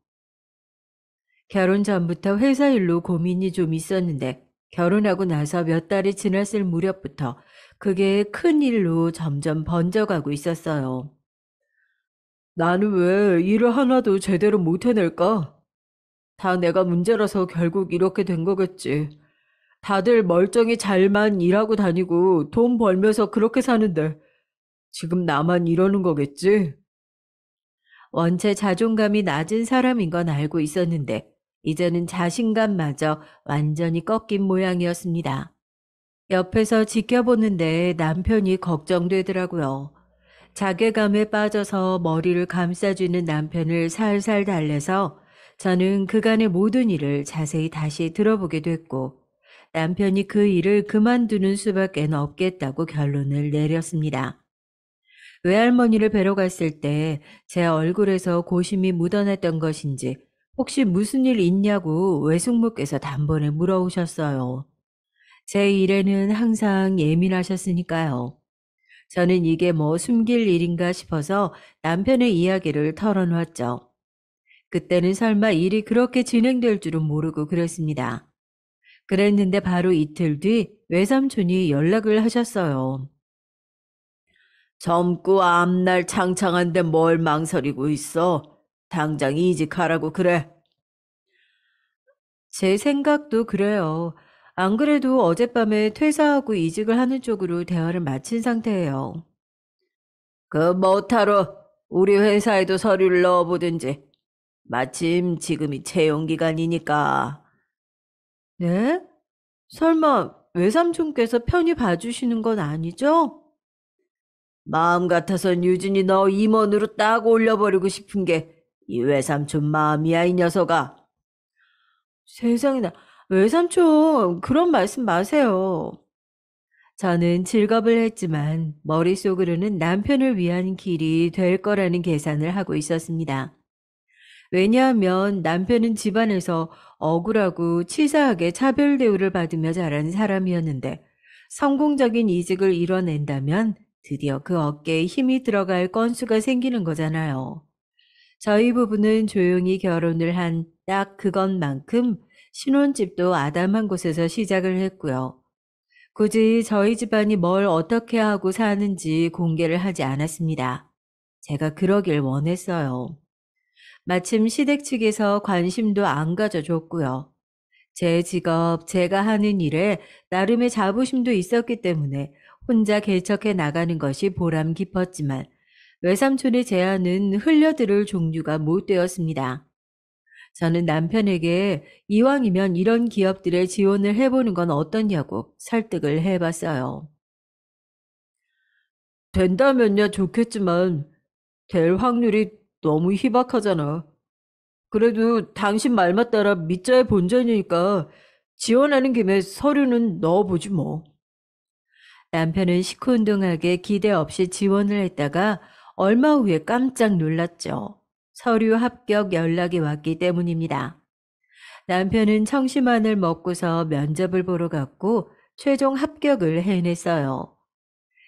결혼 전부터 회사 일로 고민이 좀 있었는데 결혼하고 나서 몇 달이 지났을 무렵부터 그게 큰 일로 점점 번져가고 있었어요. 나는 왜 일을 하나도 제대로 못 해낼까? 다 내가 문제라서 결국 이렇게 된 거겠지. 다들 멀쩡히 잘만 일하고 다니고 돈 벌면서 그렇게 사는데 지금 나만 이러는 거겠지? 원체 자존감이 낮은 사람인 건 알고 있었는데 이제는 자신감마저 완전히 꺾인 모양이었습니다. 옆에서 지켜보는데 남편이 걱정되더라고요. 자괴감에 빠져서 머리를 감싸주는 남편을 살살 달래서 저는 그간의 모든 일을 자세히 다시 들어보게 됐고 남편이 그 일을 그만두는 수밖에 없겠다고 결론을 내렸습니다. 외할머니를 뵈러 갔을 때 제 얼굴에서 고심이 묻어났던 것인지 혹시 무슨 일 있냐고 외숙모께서 단번에 물어오셨어요. 제 일에는 항상 예민하셨으니까요. 저는 이게 뭐 숨길 일인가 싶어서 남편의 이야기를 털어놓았죠. 그때는 설마 일이 그렇게 진행될 줄은 모르고 그랬습니다. 그랬는데 바로 이틀 뒤 외삼촌이 연락을 하셨어요. 젊고 앞날 창창한데 뭘 망설이고 있어? 당장 이직하라고 그래. 제 생각도 그래요. 안 그래도 어젯밤에 퇴사하고 이직을 하는 쪽으로 대화를 마친 상태예요. 그 못하러 우리 회사에도 서류를 넣어보든지. 마침 지금이 채용 기간이니까. 네? 설마 외삼촌께서 편히 봐주시는 건 아니죠? 마음 같아선 유진이 너 임원으로 딱 올려버리고 싶은 게 이 외삼촌 마음이야, 이 녀석아. 세상에나, 외삼촌, 그런 말씀 마세요. 저는 즐겁을 했지만 머릿속으로는 남편을 위한 길이 될 거라는 계산을 하고 있었습니다. 왜냐하면 남편은 집안에서 억울하고 치사하게 차별 대우를 받으며 자란 사람이었는데 성공적인 이직을 이뤄낸다면 드디어 그 어깨에 힘이 들어갈 건수가 생기는 거잖아요. 저희 부부는 조용히 결혼을 한 딱 그것만큼 신혼집도 아담한 곳에서 시작을 했고요. 굳이 저희 집안이 뭘 어떻게 하고 사는지 공개를 하지 않았습니다. 제가 그러길 원했어요. 마침 시댁 측에서 관심도 안 가져줬고요. 제 직업, 제가 하는 일에 나름의 자부심도 있었기 때문에 혼자 개척해 나가는 것이 보람 깊었지만 외삼촌의 제안은 흘려들을 종류가 못 되었습니다. 저는 남편에게 이왕이면 이런 기업들에 지원을 해보는 건 어떠냐고 설득을 해봤어요. 된다면야 좋겠지만 될 확률이 너무 희박하잖아. 그래도 당신 말만 따라 밑자의 본전이니까 지원하는 김에 서류는 넣어보지 뭐. 남편은 시큰둥하게 기대 없이 지원을 했다가 얼마 후에 깜짝 놀랐죠. 서류 합격 연락이 왔기 때문입니다. 남편은 청심환을 먹고서 면접을 보러 갔고 최종 합격을 해냈어요.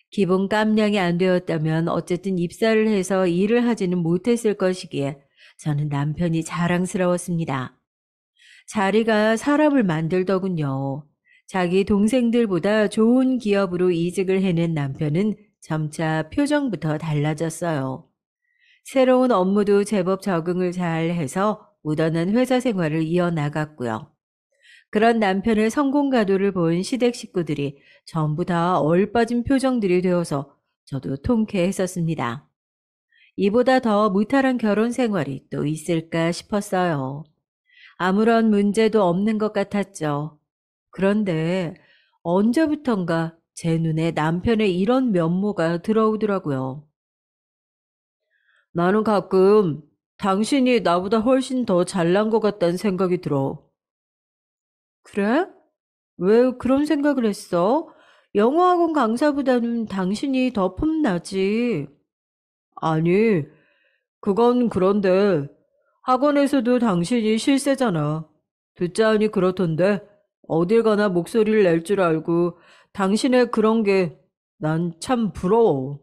기본 깜냥이 안 되었다면 어쨌든 입사를 해서 일을 하지는 못했을 것이기에 저는 남편이 자랑스러웠습니다. 자리가 사람을 만들더군요. 자기 동생들보다 좋은 기업으로 이직을 해낸 남편은 점차 표정부터 달라졌어요. 새로운 업무도 제법 적응을 잘 해서 무던한 회사 생활을 이어나갔고요. 그런 남편의 성공 가도를 본 시댁 식구들이 전부 다 얼빠진 표정들이 되어서 저도 통쾌했었습니다. 이보다 더 무탈한 결혼 생활이 또 있을까 싶었어요. 아무런 문제도 없는 것 같았죠. 그런데 언제부턴가 제 눈에 남편의 이런 면모가 들어오더라고요. 나는 가끔 당신이 나보다 훨씬 더 잘난 것 같다는 생각이 들어. 그래? 왜 그런 생각을 했어? 영어학원 강사보다는 당신이 더 폼나지. 아니, 그건 그런데 학원에서도 당신이 실세잖아. 듣자하니 그렇던데 어딜 가나 목소리를 낼 줄 알고 당신의 그런 게 난 참 부러워.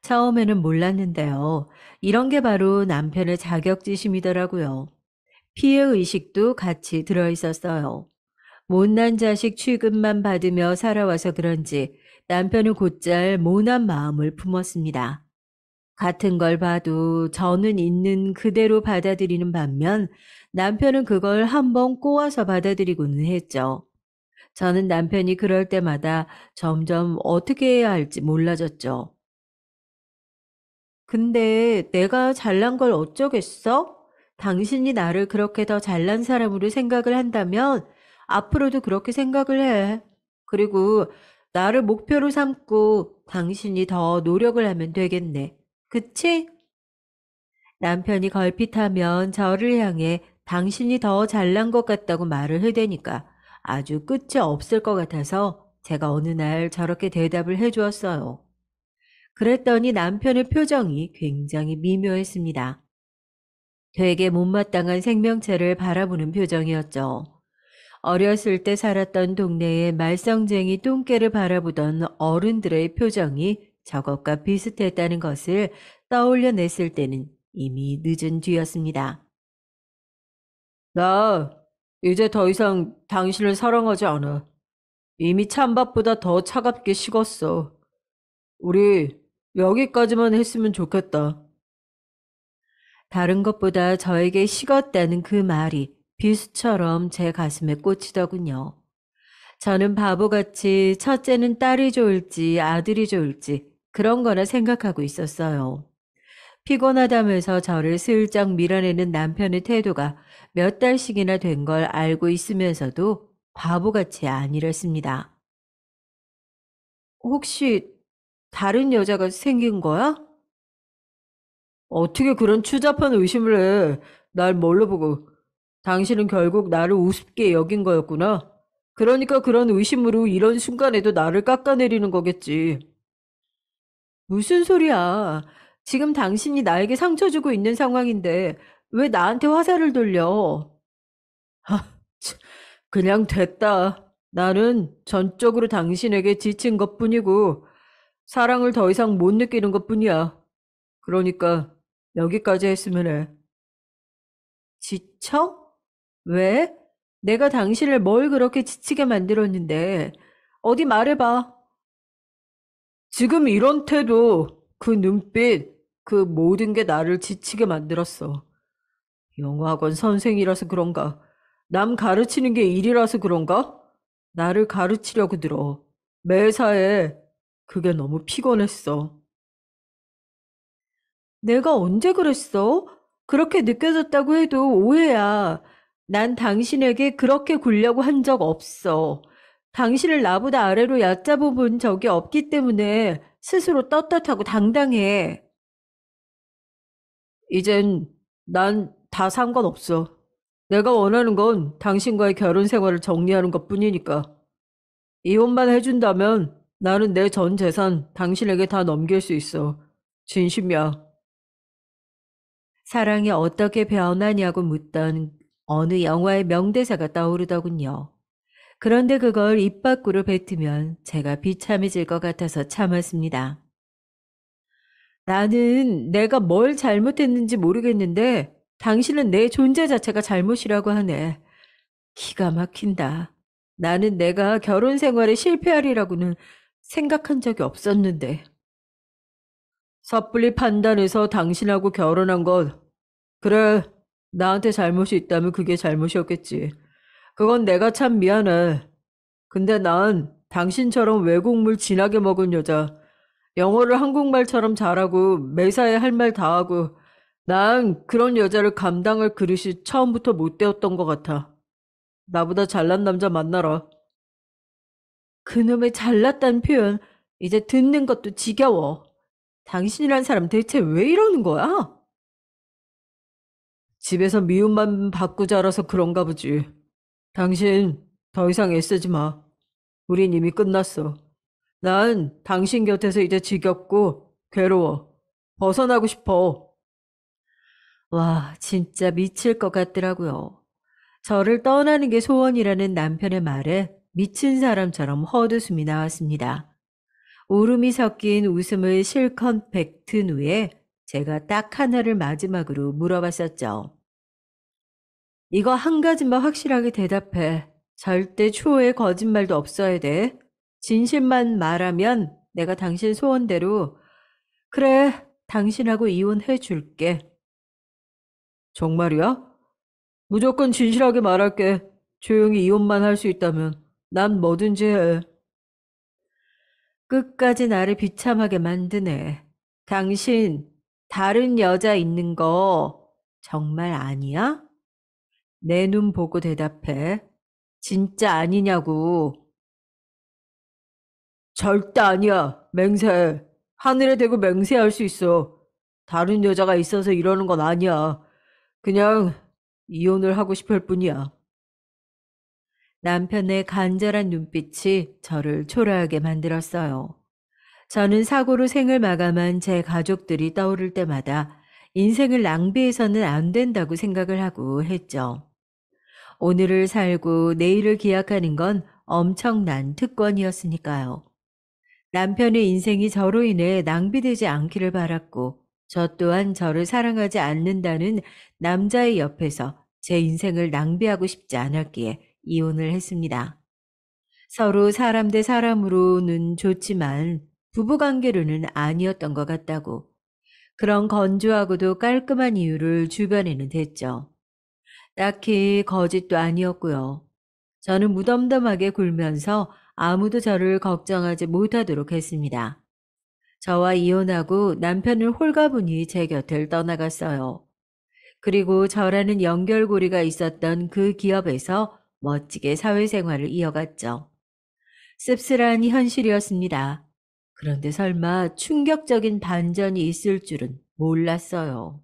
처음에는 몰랐는데요. 이런 게 바로 남편의 자격지심이더라고요. 피해의식도 같이 들어있었어요. 못난 자식 취급만 받으며 살아와서 그런지 남편은 곧잘 모난 마음을 품었습니다. 같은 걸 봐도 저는 있는 그대로 받아들이는 반면 남편은 그걸 한번 꼬아서 받아들이고는 했죠. 저는 남편이 그럴 때마다 점점 어떻게 해야 할지 몰라졌죠. 근데 내가 잘난 걸 어쩌겠어? 당신이 나를 그렇게 더 잘난 사람으로 생각을 한다면 앞으로도 그렇게 생각을 해. 그리고 나를 목표로 삼고 당신이 더 노력을 하면 되겠네. 그치? 남편이 걸핏하면 저를 향해 당신이 더 잘난 것 같다고 말을 해대니까 아주 끝이 없을 것 같아서 제가 어느 날 저렇게 대답을 해주었어요. 그랬더니 남편의 표정이 굉장히 미묘했습니다. 되게 못마땅한 생명체를 바라보는 표정이었죠. 어렸을 때 살았던 동네의 말썽쟁이 똥개를 바라보던 어른들의 표정이 저것과 비슷했다는 것을 떠올려냈을 때는 이미 늦은 뒤였습니다. 나 이제 더 이상 당신을 사랑하지 않아. 이미 찬밥보다 더 차갑게 식었어. 우리 여기까지만 했으면 좋겠다. 다른 것보다 저에게 식었다는 그 말이 비수처럼 제 가슴에 꽂히더군요. 저는 바보같이 첫째는 딸이 좋을지 아들이 좋을지 그런 거나 생각하고 있었어요. 피곤하다면서 저를 슬쩍 밀어내는 남편의 태도가 몇 달씩이나 된 걸 알고 있으면서도 바보같이 아니랬습니다. 혹시 다른 여자가 생긴 거야? 어떻게 그런 추잡한 의심을 해? 날 뭘로 보고. 당신은 결국 나를 우습게 여긴 거였구나. 그러니까 그런 의심으로 이런 순간에도 나를 깎아내리는 거겠지. 무슨 소리야. 지금 당신이 나에게 상처 주고 있는 상황인데 왜 나한테 화살을 돌려? 참, 그냥 됐다. 나는 전적으로 당신에게 지친 것뿐이고 사랑을 더 이상 못 느끼는 것뿐이야. 그러니까 여기까지 했으면 해. 지쳐? 왜? 내가 당신을 뭘 그렇게 지치게 만들었는데 어디 말해봐. 지금 이런 태도, 그 눈빛, 그 모든 게 나를 지치게 만들었어. 영어학원 선생이라서 그런가? 남 가르치는 게 일이라서 그런가? 나를 가르치려고 들어. 매사에 그게 너무 피곤했어. 내가 언제 그랬어? 그렇게 느껴졌다고 해도 오해야. 난 당신에게 그렇게 굴려고 한 적 없어. 당신을 나보다 아래로 얕잡아 본 적이 없기 때문에 스스로 떳떳하고 당당해. 이젠 난 다 상관없어. 내가 원하는 건 당신과의 결혼 생활을 정리하는 것뿐이니까. 이혼만 해준다면 나는 내 전 재산 당신에게 다 넘길 수 있어. 진심이야. 사랑이 어떻게 변하냐고 묻던 어느 영화의 명대사가 떠오르더군요. 그런데 그걸 입 밖으로 뱉으면 제가 비참해질 것 같아서 참았습니다. 나는 내가 뭘 잘못했는지 모르겠는데 당신은 내 존재 자체가 잘못이라고 하네. 기가 막힌다. 나는 내가 결혼 생활에 실패하리라고는 생각한 적이 없었는데. 섣불리 판단해서 당신하고 결혼한 것, 그래, 나한테 잘못이 있다면 그게 잘못이었겠지. 그건 내가 참 미안해. 근데 난 당신처럼 외국물 진하게 먹은 여자, 영어를 한국말처럼 잘하고 매사에 할 말 다 하고, 난 그런 여자를 감당할 그릇이 처음부터 못 되었던 것 같아. 나보다 잘난 남자 만나라. 그놈의 잘났다는 표현, 이제 듣는 것도 지겨워. 당신이란 사람 대체 왜 이러는 거야? 집에서 미움만 받고 자라서 그런가 보지. 당신 더 이상 애쓰지 마. 우린 이미 끝났어. 난 당신 곁에서 이제 지겹고 괴로워. 벗어나고 싶어. 와, 진짜 미칠 것 같더라고요. 저를 떠나는 게 소원이라는 남편의 말에 미친 사람처럼 헛웃음이 나왔습니다. 울음이 섞인 웃음을 실컷 뱉은 후에 제가 딱 하나를 마지막으로 물어봤었죠. 이거 한 가지만 확실하게 대답해. 절대 추호의 거짓말도 없어야 돼. 진실만 말하면 내가 당신 소원대로 그래, 당신하고 이혼해 줄게. 정말이야? 무조건 진실하게 말할게. 조용히 이혼만 할 수 있다면 난 뭐든지 해. 끝까지 나를 비참하게 만드네. 당신 다른 여자 있는 거 정말 아니야? 내 눈 보고 대답해. 진짜 아니냐고. 절대 아니야. 맹세. 하늘에 대고 맹세할 수 있어. 다른 여자가 있어서 이러는 건 아니야. 그냥 이혼을 하고 싶을 뿐이야. 남편의 간절한 눈빛이 저를 초라하게 만들었어요. 저는 사고로 생을 마감한 제 가족들이 떠오를 때마다 인생을 낭비해서는 안 된다고 생각을 하고 했죠. 오늘을 살고 내일을 기약하는 건 엄청난 특권이었으니까요. 남편의 인생이 저로 인해 낭비되지 않기를 바랐고, 저 또한 저를 사랑하지 않는다는 남자의 옆에서 제 인생을 낭비하고 싶지 않았기에 이혼을 했습니다. 서로 사람 대 사람으로는 좋지만 부부관계로는 아니었던 것 같다고, 그런 건조하고도 깔끔한 이유를 주변에는 댔죠. 딱히 거짓도 아니었고요. 저는 무덤덤하게 굴면서 아무도 저를 걱정하지 못하도록 했습니다. 저와 이혼하고 남편은 홀가분히 제 곁을 떠나갔어요. 그리고 저라는 연결고리가 있었던 그 기업에서 멋지게 사회생활을 이어갔죠. 씁쓸한 현실이었습니다. 그런데 설마 충격적인 반전이 있을 줄은 몰랐어요.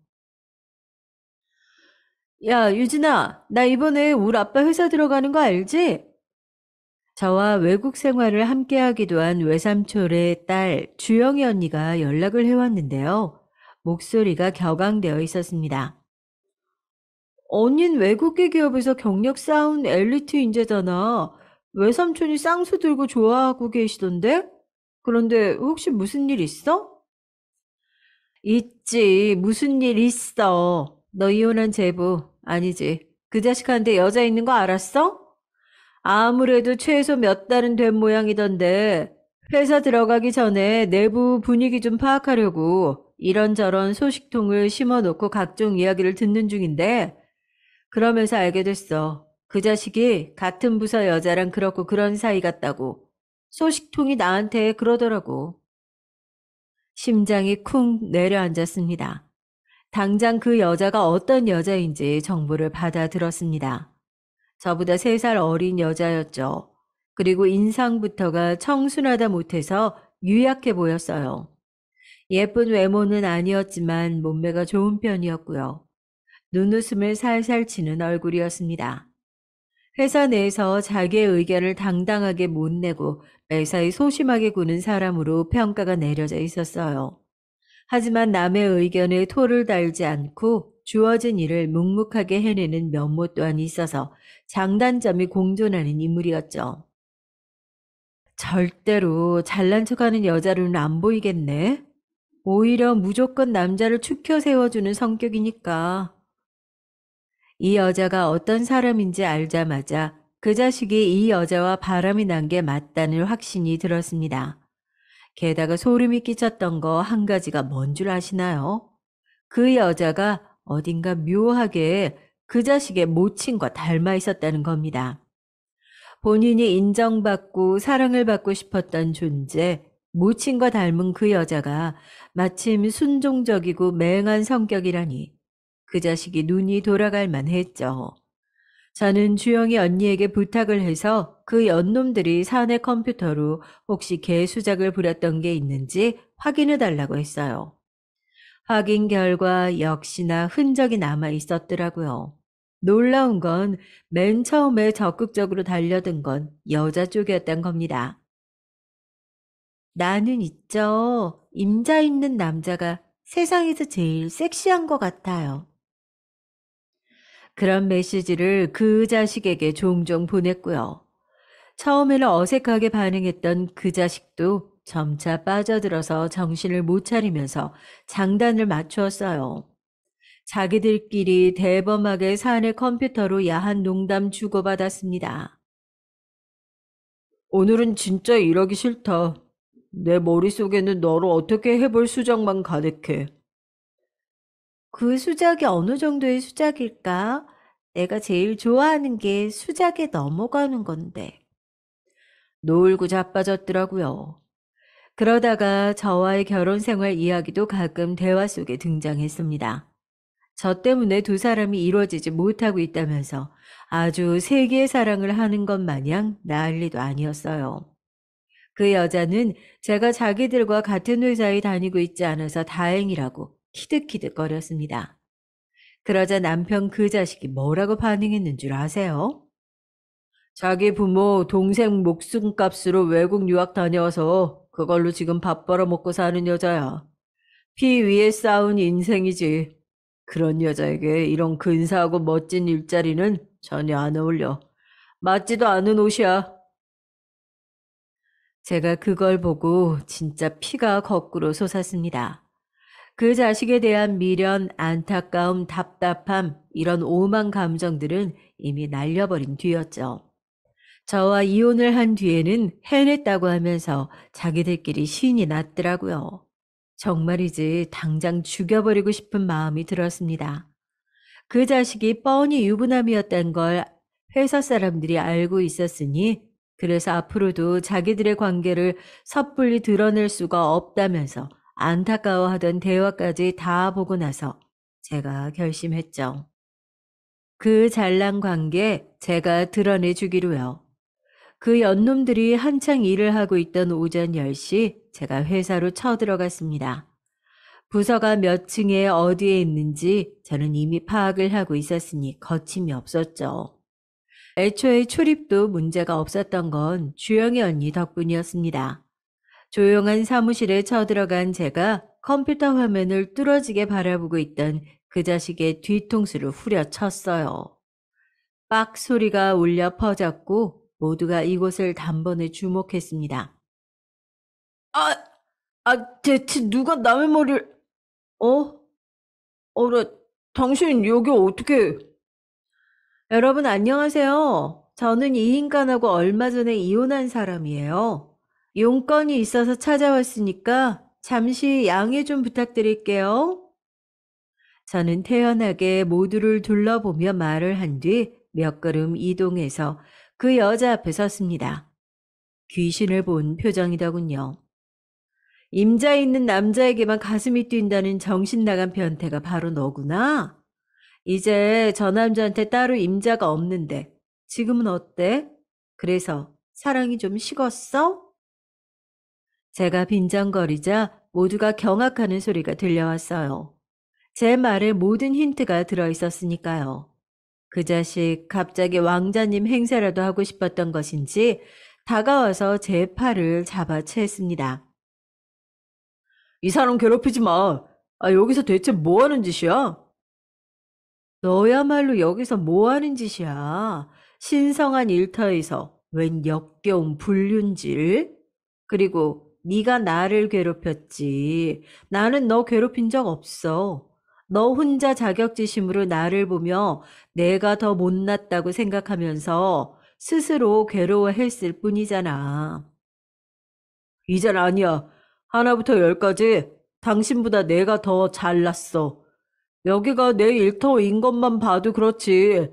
야, 유진아, 나 이번에 우리 아빠 회사 들어가는 거 알지? 저와 외국 생활을 함께 하기도 한 외삼촌의 딸 주영이 언니가 연락을 해왔는데요. 목소리가 격앙되어 있었습니다. 언닌 외국계 기업에서 경력 쌓은 엘리트 인재잖아. 외삼촌이 쌍수 들고 좋아하고 계시던데? 그런데 혹시 무슨 일 있어? 있지. 무슨 일 있어. 너 이혼한 제부 아니지. 그 자식한테 여자 있는 거 알았어? 아무래도 최소 몇 달은 된 모양이던데 회사 들어가기 전에 내부 분위기 좀 파악하려고 이런저런 소식통을 심어놓고 각종 이야기를 듣는 중인데 그러면서 알게 됐어. 그 자식이 같은 부서 여자랑 그렇고 그런 사이 같다고. 소식통이 나한테 그러더라고. 심장이 쿵 내려앉았습니다. 당장 그 여자가 어떤 여자인지 정보를 받아들었습니다. 저보다 3살 어린 여자였죠. 그리고 인상부터가 청순하다 못해서 유약해 보였어요. 예쁜 외모는 아니었지만 몸매가 좋은 편이었고요. 눈웃음을 살살 치는 얼굴이었습니다. 회사 내에서 자기의 의견을 당당하게 못 내고 매사에 소심하게 구는 사람으로 평가가 내려져 있었어요. 하지만 남의 의견에 토를 달지 않고 주어진 일을 묵묵하게 해내는 면모 또한 있어서 장단점이 공존하는 인물이었죠. 절대로 잘난 척하는 여자로는 안 보이겠네. 오히려 무조건 남자를 추켜 세워주는 성격이니까. 이 여자가 어떤 사람인지 알자마자 그 자식이 이 여자와 바람이 난 게 맞다는 확신이 들었습니다. 게다가 소름이 끼쳤던 거 한 가지가 뭔 줄 아시나요? 그 여자가 어딘가 묘하게 그 자식의 모친과 닮아 있었다는 겁니다. 본인이 인정받고 사랑을 받고 싶었던 존재, 모친과 닮은 그 여자가 마침 순종적이고 맹한 성격이라니 그 자식이 눈이 돌아갈 만했죠. 저는 주영이 언니에게 부탁을 해서 그 연놈들이 사내 컴퓨터로 혹시 개 수작을 부렸던 게 있는지 확인해 달라고 했어요. 확인 결과 역시나 흔적이 남아 있었더라고요. 놀라운 건 맨 처음에 적극적으로 달려든 건 여자 쪽이었던 겁니다. 나는 있죠. 임자 있는 남자가 세상에서 제일 섹시한 것 같아요. 그런 메시지를 그 자식에게 종종 보냈고요. 처음에는 어색하게 반응했던 그 자식도 점차 빠져들어서 정신을 못 차리면서 장단을 맞추었어요. 자기들끼리 대범하게 사내 컴퓨터로 야한 농담 주고받았습니다. 오늘은 진짜 일하기 싫다. 내 머릿속에는 너를 어떻게 해볼 수작만 가득해. 그 수작이 어느 정도의 수작일까? 내가 제일 좋아하는 게 수작에 넘어가는 건데. 놀고 자빠졌더라고요. 그러다가 저와의 결혼 생활 이야기도 가끔 대화 속에 등장했습니다. 저 때문에 두 사람이 이루어지지 못하고 있다면서 아주 세기의 사랑을 하는 것 마냥 난리도 아니었어요. 그 여자는 제가 자기들과 같은 회사에 다니고 있지 않아서 다행이라고 키득키득거렸습니다. 그러자 남편 그 자식이 뭐라고 반응했는 줄 아세요? 자기 부모 동생 목숨값으로 외국 유학 다녀와서 그걸로 지금 밥 벌어먹고 사는 여자야. 피 위에 쌓은 인생이지. 그런 여자에게 이런 근사하고 멋진 일자리는 전혀 안 어울려. 맞지도 않은 옷이야. 제가 그걸 보고 진짜 피가 거꾸로 솟았습니다. 그 자식에 대한 미련, 안타까움, 답답함, 이런 오만 감정들은 이미 날려버린 뒤였죠. 저와 이혼을 한 뒤에는 해냈다고 하면서 자기들끼리 신이 났더라고요. 정말이지 당장 죽여버리고 싶은 마음이 들었습니다. 그 자식이 뻔히 유부남이었다는 걸 회사 사람들이 알고 있었으니 그래서 앞으로도 자기들의 관계를 섣불리 드러낼 수가 없다면서 안타까워하던 대화까지 다 보고 나서 제가 결심했죠. 그 잘난 관계 제가 드러내 주기로요. 그 연놈들이 한창 일을 하고 있던 오전 10시 제가 회사로 쳐들어갔습니다. 부서가 몇 층에 어디에 있는지 저는 이미 파악을 하고 있었으니 거침이 없었죠. 애초에 출입도 문제가 없었던 건 주영이 언니 덕분이었습니다. 조용한 사무실에 쳐들어간 제가 컴퓨터 화면을 뚫어지게 바라보고 있던 그 자식의 뒤통수를 후려쳤어요. 빡 소리가 울려 퍼졌고 모두가 이곳을 단번에 주목했습니다. 아, 대체 누가 남의 머리를... 어? 나 당신 여기 어떻게... 여러분 안녕하세요. 저는 이 인간하고 얼마 전에 이혼한 사람이에요. 용건이 있어서 찾아왔으니까 잠시 양해 좀 부탁드릴게요. 저는 태연하게 모두를 둘러보며 말을 한 뒤 몇 걸음 이동해서 그 여자 앞에 섰습니다. 귀신을 본 표정이더군요. 임자 있는 남자에게만 가슴이 뛴다는 정신 나간 변태가 바로 너구나. 이제 저 남자한테 따로 임자가 없는데 지금은 어때? 그래서 사랑이 좀 식었어? 제가 빈정거리자 모두가 경악하는 소리가 들려왔어요. 제 말에 모든 힌트가 들어있었으니까요. 그 자식 갑자기 왕자님 행세라도 하고 싶었던 것인지 다가와서 제 팔을 잡아챘습니다. 이 사람 괴롭히지 마. 여기서 대체 뭐 하는 짓이야? 너야말로 여기서 뭐 하는 짓이야? 신성한 일터에서 웬 역겨운 불륜질? 그리고 네가 나를 괴롭혔지. 나는 너 괴롭힌 적 없어. 너 혼자 자격지심으로 나를 보며 내가 더 못났다고 생각하면서 스스로 괴로워했을 뿐이잖아. 이젠 아니야. 하나부터 열까지 당신보다 내가 더 잘났어. 여기가 내 일터인 것만 봐도 그렇지.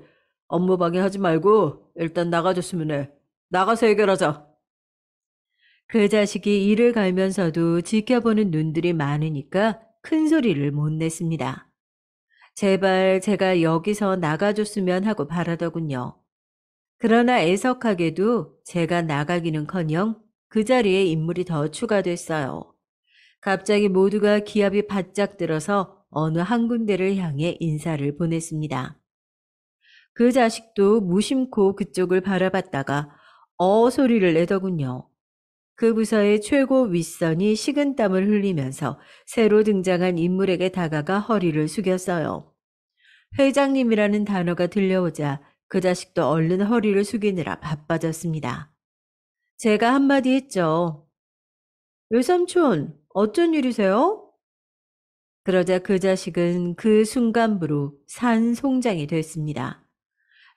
업무 방해하지 말고 일단 나가줬으면 해. 나가서 해결하자. 그 자식이 이를 갈면서도 지켜보는 눈들이 많으니까 큰 소리를 못 냈습니다. 제발 제가 여기서 나가줬으면 하고 바라더군요. 그러나 애석하게도 제가 나가기는커녕 그 자리에 인물이 더 추가됐어요. 갑자기 모두가 기압이 바짝 들어서 어느 한 군데를 향해 인사를 보냈습니다. 그 자식도 무심코 그쪽을 바라봤다가 소리를 내더군요. 그 부서의 최고 윗선이 식은땀을 흘리면서 새로 등장한 인물에게 다가가 허리를 숙였어요. 회장님이라는 단어가 들려오자 그 자식도 얼른 허리를 숙이느라 바빠졌습니다. 제가 한마디 했죠. 외삼촌, 어쩐 일이세요? 그러자 그 자식은 그 순간부로 산송장이 됐습니다.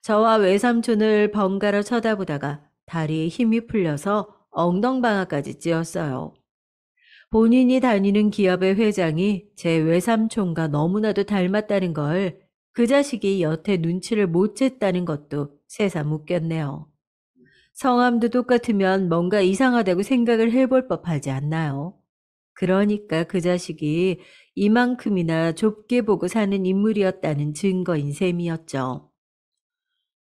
저와 외삼촌을 번갈아 쳐다보다가 다리에 힘이 풀려서 엉덩방아까지 찧었어요. 본인이 다니는 기업의 회장이 제 외삼촌과 너무나도 닮았다는 걸 그 자식이 여태 눈치를 못 챘다는 것도 새삼 웃겼네요. 성함도 똑같으면 뭔가 이상하다고 생각을 해볼 법하지 않나요? 그러니까 그 자식이 이만큼이나 좁게 보고 사는 인물이었다는 증거인 셈이었죠.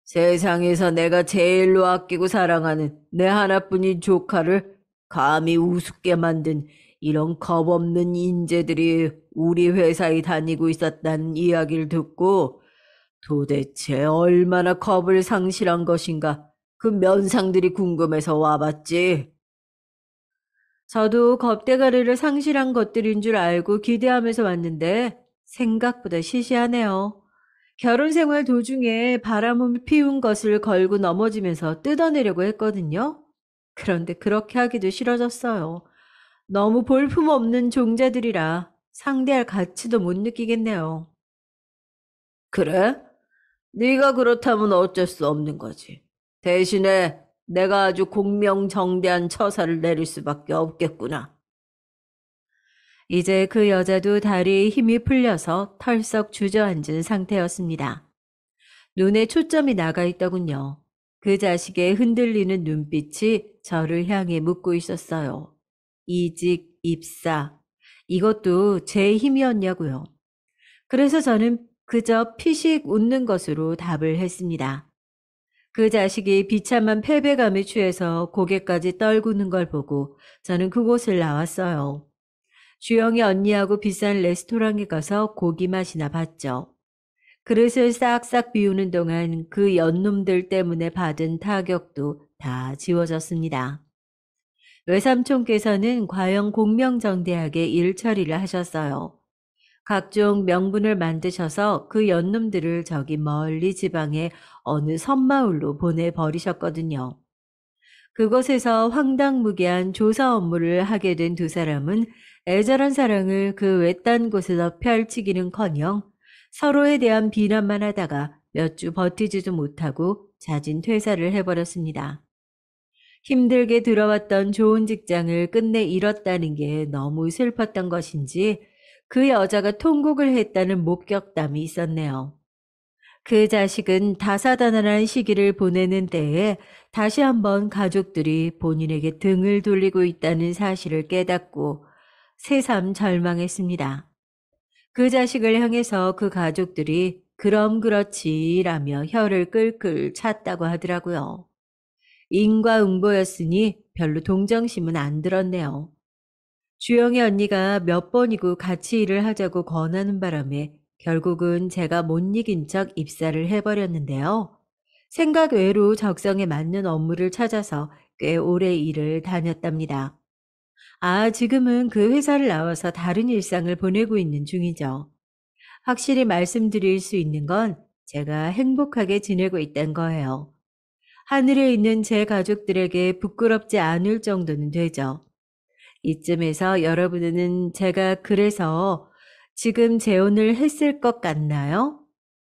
세상에서 내가 제일로 아끼고 사랑하는 내 하나뿐인 조카를 감히 우습게 만든 이런 겁없는 인재들이 우리 회사에 다니고 있었다는 이야기를 듣고 도대체 얼마나 겁을 상실한 것인가 그 면상들이 궁금해서 와봤지. 저도 겁대가리를 상실한 것들인 줄 알고 기대하면서 왔는데 생각보다 시시하네요. 결혼 생활 도중에 바람을 피운 것을 걸고 넘어지면서 뜯어내려고 했거든요. 그런데 그렇게 하기도 싫어졌어요. 너무 볼품없는 종자들이라 상대할 가치도 못 느끼겠네요. 그래? 네가 그렇다면 어쩔 수 없는 거지. 대신에 내가 아주 공명정대한 처사를 내릴 수밖에 없겠구나. 이제 그 여자도 다리에 힘이 풀려서 털썩 주저앉은 상태였습니다. 눈에 초점이 나가 있더군요. 그 자식의 흔들리는 눈빛이 저를 향해 묻고 있었어요. 이직, 입사, 이것도 제 힘이었냐고요. 그래서 저는 그저 피식 웃는 것으로 답을 했습니다. 그 자식이 비참한 패배감에 취해서 고개까지 떨구는 걸 보고 저는 그곳을 나왔어요. 주영이 언니하고 비싼 레스토랑에 가서 고기 맛이나 봤죠. 그릇을 싹싹 비우는 동안 그 연놈들 때문에 받은 타격도 다 지워졌습니다. 외삼촌께서는 과연 공명정대하게 일 처리를 하셨어요. 각종 명분을 만드셔서 그 연놈들을 저기 멀리 지방의 어느 섬마을로 보내버리셨거든요. 그곳에서 황당무계한 조사 업무를 하게 된 두 사람은 애절한 사랑을 그 외딴 곳에서 펼치기는커녕 서로에 대한 비난만 하다가 몇 주 버티지도 못하고 자진 퇴사를 해버렸습니다. 힘들게 들어왔던 좋은 직장을 끝내 잃었다는 게 너무 슬펐던 것인지 그 여자가 통곡을 했다는 목격담이 있었네요. 그 자식은 다사다난한 시기를 보내는 때에 다시 한번 가족들이 본인에게 등을 돌리고 있다는 사실을 깨닫고 새삼 절망했습니다. 그 자식을 향해서 그 가족들이 그럼 그렇지라며 혀를 끌끌 찼다고 하더라고요. 인과응보였으니 별로 동정심은 안 들었네요. 주영이 언니가 몇 번이고 같이 일을 하자고 권하는 바람에 결국은 제가 못 이긴 척 입사를 해버렸는데요. 생각 외로 적성에 맞는 업무를 찾아서 꽤 오래 일을 다녔답니다. 지금은 그 회사를 나와서 다른 일상을 보내고 있는 중이죠. 확실히 말씀드릴 수 있는 건 제가 행복하게 지내고 있다는 거예요. 하늘에 있는 제 가족들에게 부끄럽지 않을 정도는 되죠. 이쯤에서 여러분은 제가 그래서 지금 재혼을 했을 것 같나요?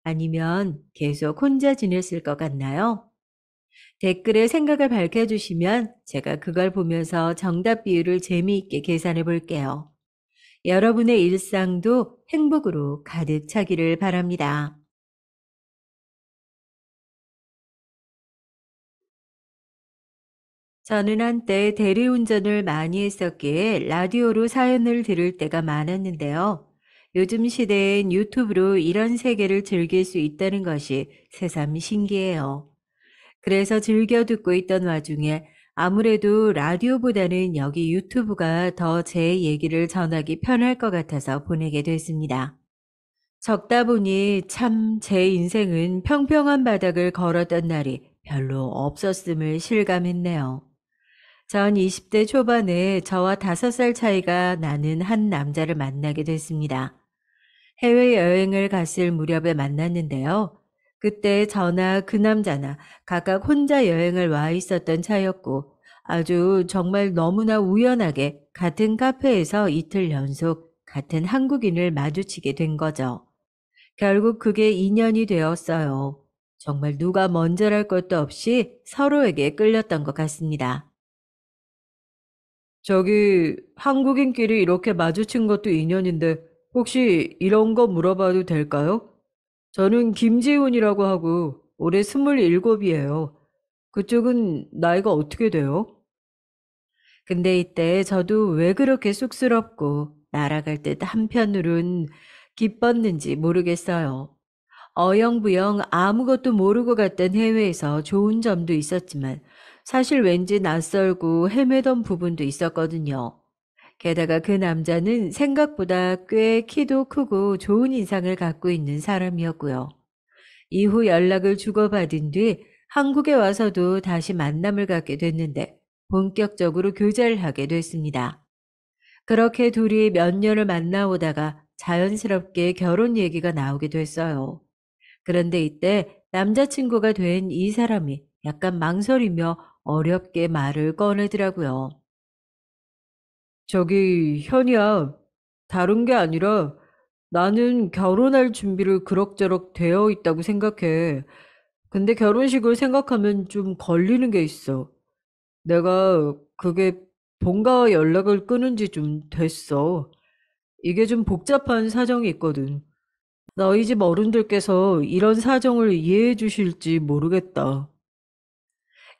아니면 계속 혼자 지냈을 것 같나요? 댓글에 생각을 밝혀주시면 제가 그걸 보면서 정답 비율을 재미있게 계산해 볼게요. 여러분의 일상도 행복으로 가득 차기를 바랍니다. 저는 한때 대리운전을 많이 했었기에 라디오로 사연을 들을 때가 많았는데요. 요즘 시대엔 유튜브로 이런 세계를 즐길 수 있다는 것이 새삼 신기해요. 그래서 즐겨 듣고 있던 와중에 아무래도 라디오보다는 여기 유튜브가 더 제 얘기를 전하기 편할 것 같아서 보내게 됐습니다. 적다 보니 참 제 인생은 평평한 바닥을 걸었던 날이 별로 없었음을 실감했네요. 전 20대 초반에 저와 5살 차이가 나는 한 남자를 만나게 됐습니다. 해외여행을 갔을 무렵에 만났는데요. 그때 저나 그 남자나 각각 혼자 여행을 와 있었던 차였고 아주 정말 너무나 우연하게 같은 카페에서 이틀 연속 같은 한국인을 마주치게 된 거죠. 결국 그게 인연이 되었어요. 정말 누가 먼저랄 것도 없이 서로에게 끌렸던 것 같습니다. 저기 한국인끼리 이렇게 마주친 것도 인연인데 혹시 이런 거 물어봐도 될까요? 저는 김지훈이라고 하고 올해 27이에요. 그쪽은 나이가 어떻게 돼요? 근데 이때 저도 왜 그렇게 쑥스럽고 날아갈 듯 한편으론 기뻤는지 모르겠어요. 어영부영 아무것도 모르고 갔던 해외에서 좋은 점도 있었지만 사실 왠지 낯설고 헤매던 부분도 있었거든요. 게다가 그 남자는 생각보다 꽤 키도 크고 좋은 인상을 갖고 있는 사람이었고요. 이후 연락을 주고받은 뒤 한국에 와서도 다시 만남을 갖게 됐는데 본격적으로 교제를 하게 됐습니다. 그렇게 둘이 몇 년을 만나오다가 자연스럽게 결혼 얘기가 나오게 됐어요. 그런데 이때 남자친구가 된 이 사람이 약간 망설이며 어렵게 말을 꺼내더라고요. 저기, 현이야. 다른 게 아니라 나는 결혼할 준비를 그럭저럭 되어 있다고 생각해. 근데 결혼식을 생각하면 좀 걸리는 게 있어. 내가 그게 본가와 연락을 끊은 지 좀 됐어. 이게 좀 복잡한 사정이 있거든. 너희 집 어른들께서 이런 사정을 이해해 주실지 모르겠다.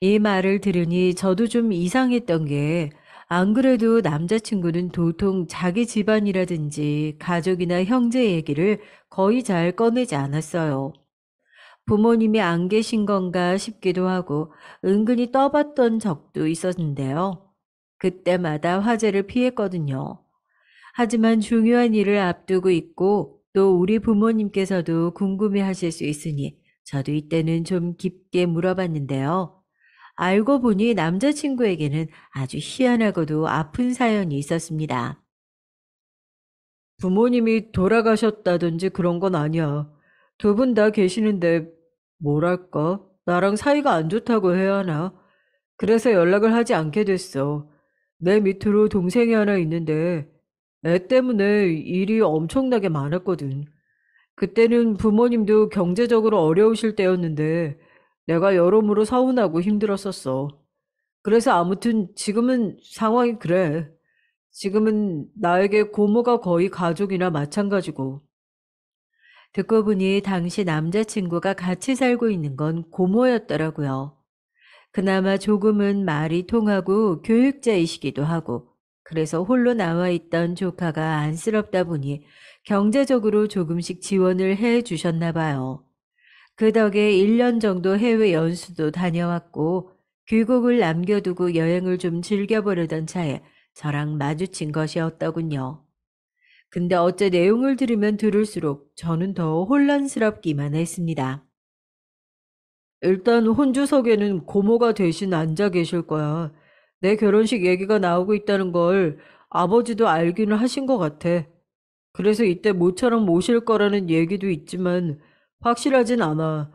이 말을 들으니 저도 좀 이상했던 게, 안 그래도 남자친구는 도통 자기 집안이라든지 가족이나 형제 얘기를 거의 잘 꺼내지 않았어요. 부모님이 안 계신 건가 싶기도 하고 은근히 떠봤던 적도 있었는데요. 그때마다 화제를 피했거든요. 하지만 중요한 일을 앞두고 있고 또 우리 부모님께서도 궁금해 하실 수 있으니 저도 이때는 좀 깊게 물어봤는데요. 알고 보니 남자친구에게는 아주 희한하고도 아픈 사연이 있었습니다. 부모님이 돌아가셨다든지 그런 건 아니야. 두 분 다 계시는데, 뭐랄까, 나랑 사이가 안 좋다고 해야 하나? 그래서 연락을 하지 않게 됐어. 내 밑으로 동생이 하나 있는데, 애 때문에 일이 엄청나게 많았거든. 그때는 부모님도 경제적으로 어려우실 때였는데, 내가 여러모로 서운하고 힘들었었어. 그래서 아무튼 지금은 상황이 그래. 지금은 나에게 고모가 거의 가족이나 마찬가지고. 듣고 보니 당시 남자친구가 같이 살고 있는 건 고모였더라고요. 그나마 조금은 말이 통하고 교육자이시기도 하고, 그래서 홀로 나와 있던 조카가 안쓰럽다 보니 경제적으로 조금씩 지원을 해 주셨나 봐요. 그 덕에 1년 정도 해외 연수도 다녀왔고, 귀국을 남겨두고 여행을 좀 즐겨보려던 차에 저랑 마주친 것이었더군요. 근데 어째 내용을 들으면 들을수록 저는 더 혼란스럽기만 했습니다. 일단 혼주석에는 고모가 대신 앉아 계실 거야. 내 결혼식 얘기가 나오고 있다는 걸 아버지도 알기는 하신 것 같아. 그래서 이때 모처럼 모실 거라는 얘기도 있지만 확실하진 않아.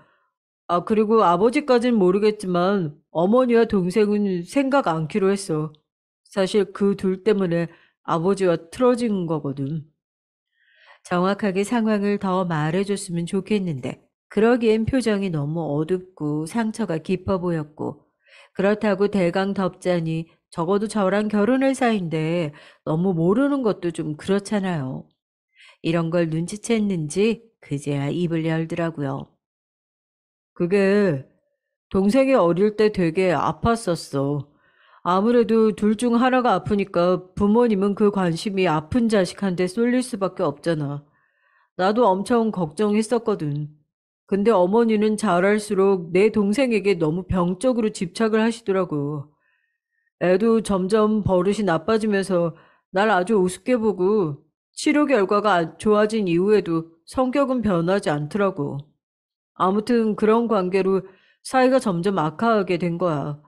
아, 그리고 아버지까진 모르겠지만 어머니와 동생은 생각 않기로 했어. 사실 그 둘 때문에 아버지와 틀어진 거거든. 정확하게 상황을 더 말해줬으면 좋겠는데, 그러기엔 표정이 너무 어둡고 상처가 깊어 보였고, 그렇다고 대강 덮자니 적어도 저랑 결혼할 사이인데 너무 모르는 것도 좀 그렇잖아요. 이런 걸 눈치챘는지 그제야 입을 열더라고요. 그게 동생이 어릴 때 되게 아팠었어. 아무래도 둘 중 하나가 아프니까 부모님은 그 관심이 아픈 자식한테 쏠릴 수밖에 없잖아. 나도 엄청 걱정했었거든. 근데 어머니는 잘할수록 내 동생에게 너무 병적으로 집착을 하시더라고. 애도 점점 버릇이 나빠지면서 날 아주 우습게 보고 치료 결과가 좋아진 이후에도 성격은 변하지 않더라고. 아무튼 그런 관계로 사이가 점점 악화하게 된 거야.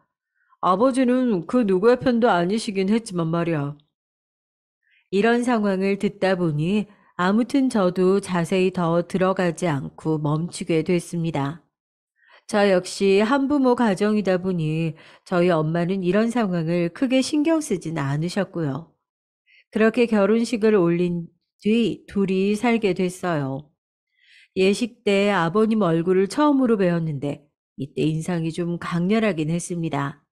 아버지는 그 누구의 편도 아니시긴 했지만 말이야. 이런 상황을 듣다 보니 아무튼 저도 자세히 더 들어가지 않고 멈추게 됐습니다. 저 역시 한부모 가정이다 보니 저희 엄마는 이런 상황을 크게 신경 쓰진 않으셨고요. 그렇게 결혼식을 올린 뒤 둘이 살게 됐어요. 예식 때 아버님 얼굴을 처음으로 배웠는데 이때 인상이 좀 강렬하긴 했습니다.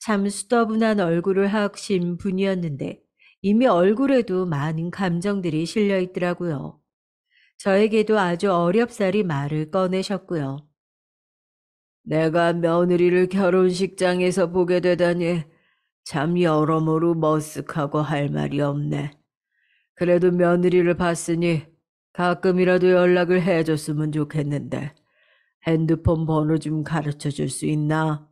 참 수더분한 얼굴을 하신 분이었는데 이미 얼굴에도 많은 감정들이 실려 있더라고요. 저에게도 아주 어렵사리 말을 꺼내셨고요. 내가 며느리를 결혼식장에서 보게 되다니 참 여러모로 머쓱하고 할 말이 없네. 그래도 며느리를 봤으니 가끔이라도 연락을 해줬으면 좋겠는데 핸드폰 번호 좀 가르쳐 줄 수 있나?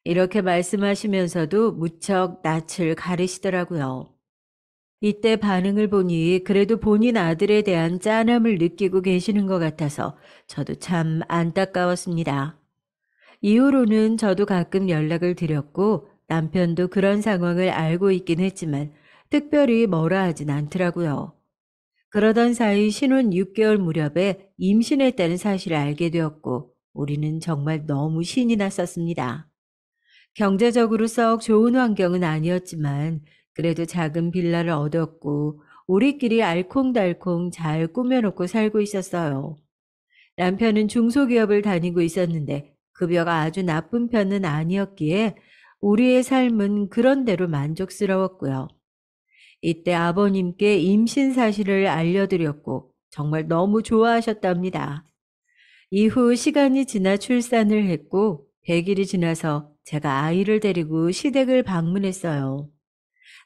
이렇게 말씀하시면서도 무척 낯을 가리시더라고요. 이때 반응을 보니 그래도 본인 아들에 대한 짠함을 느끼고 계시는 것 같아서 저도 참 안타까웠습니다. 이후로는 저도 가끔 연락을 드렸고 남편도 그런 상황을 알고 있긴 했지만 특별히 뭐라 하진 않더라고요. 그러던 사이 신혼 6개월 무렵에 임신했다는 사실을 알게 되었고 우리는 정말 너무 신이 났었습니다. 경제적으로 썩 좋은 환경은 아니었지만 그래도 작은 빌라를 얻었고 우리끼리 알콩달콩 잘 꾸며놓고 살고 있었어요. 남편은 중소기업을 다니고 있었는데 급여가 아주 나쁜 편은 아니었기에 우리의 삶은 그런대로 만족스러웠고요. 이때 아버님께 임신 사실을 알려드렸고 정말 너무 좋아하셨답니다. 이후 시간이 지나 출산을 했고 100일이 지나서 제가 아이를 데리고 시댁을 방문했어요.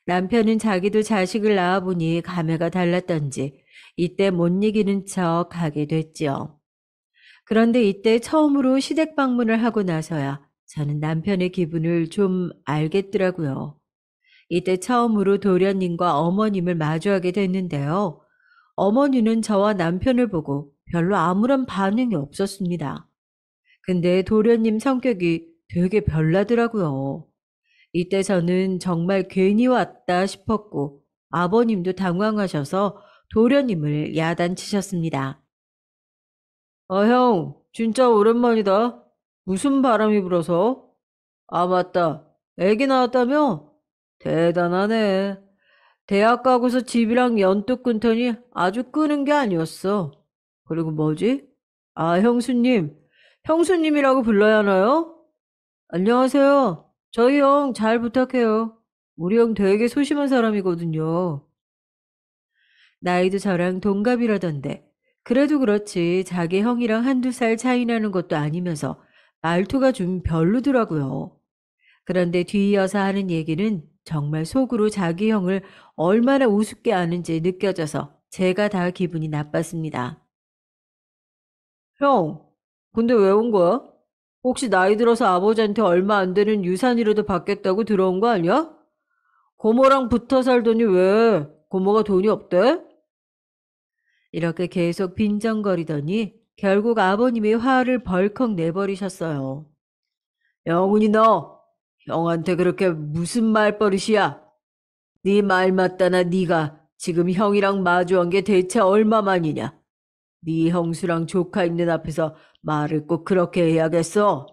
남편은 자기도 자식을 낳아보니 감회가 달랐던지 이때 못 이기는 척 하게 됐지요. 그런데 이때 처음으로 시댁 방문을 하고 나서야 저는 남편의 기분을 좀 알겠더라고요. 이때 처음으로 도련님과 어머님을 마주하게 됐는데요. 어머니는 저와 남편을 보고 별로 아무런 반응이 없었습니다. 근데 도련님 성격이 되게 별나더라고요. 이때 저는 정말 괜히 왔다 싶었고 아버님도 당황하셔서 도련님을 야단치셨습니다. 형, 진짜 오랜만이다. 무슨 바람이 불어서? 아, 맞다. 애기 나왔다며? 대단하네. 대학 가고서 집이랑 연뚝 끊더니 아주 끄는 게 아니었어. 그리고 뭐지? 아, 형수님. 형수님이라고 불러야 하나요? 안녕하세요. 저희 형 잘 부탁해요. 우리 형 되게 소심한 사람이거든요. 나이도 저랑 동갑이라던데. 그래도 그렇지 자기 형이랑 한두 살 차이 나는 것도 아니면서 말투가 좀 별로더라고요. 그런데 뒤이어서 하는 얘기는 정말 속으로 자기 형을 얼마나 우습게 아는지 느껴져서 제가 다 기분이 나빴습니다. 형, 근데 왜 온 거야? 혹시 나이 들어서 아버지한테 얼마 안 되는 유산이라도 받겠다고 들어온 거 아니야? 고모랑 붙어 살더니 왜 고모가 돈이 없대? 이렇게 계속 빈정거리더니 결국 아버님이 화를 벌컥 내버리셨어요. 영훈이 너 형한테 그렇게 무슨 말버릇이야? 네 말 맞다나 네가 지금 형이랑 마주한 게 대체 얼마만이냐? 네 형수랑 조카 있는 앞에서 말을 꼭 그렇게 해야겠어?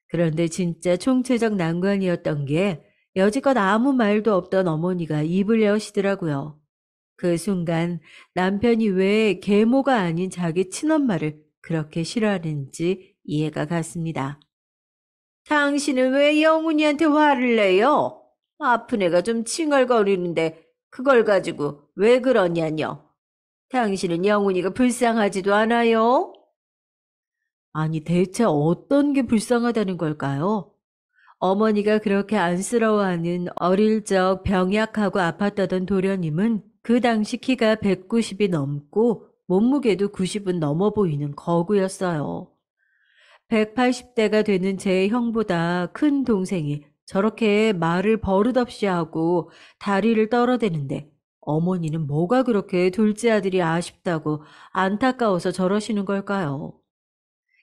그런데 진짜 총체적 난관이었던 게 여지껏 아무 말도 없던 어머니가 입을 여시더라고요. 그 순간 남편이 왜 계모가 아닌 자기 친엄마를 그렇게 싫어하는지 이해가 갔습니다. 당신은 왜 영훈이한테 화를 내요? 아픈 애가 좀 칭얼거리는데 그걸 가지고 왜 그러냐뇨? 당신은 영훈이가 불쌍하지도 않아요? 아니 대체 어떤 게 불쌍하다는 걸까요? 어머니가 그렇게 안쓰러워하는 어릴 적 병약하고 아팠다던 도련님은 그 당시 키가 190이 넘고 몸무게도 90은 넘어 보이는 거구였어요. 180대가 되는 제 형보다 큰 동생이 저렇게 말을 버릇없이 하고 다리를 떨어대는데 어머니는 뭐가 그렇게 둘째 아들이 아쉽다고 안타까워서 저러시는 걸까요?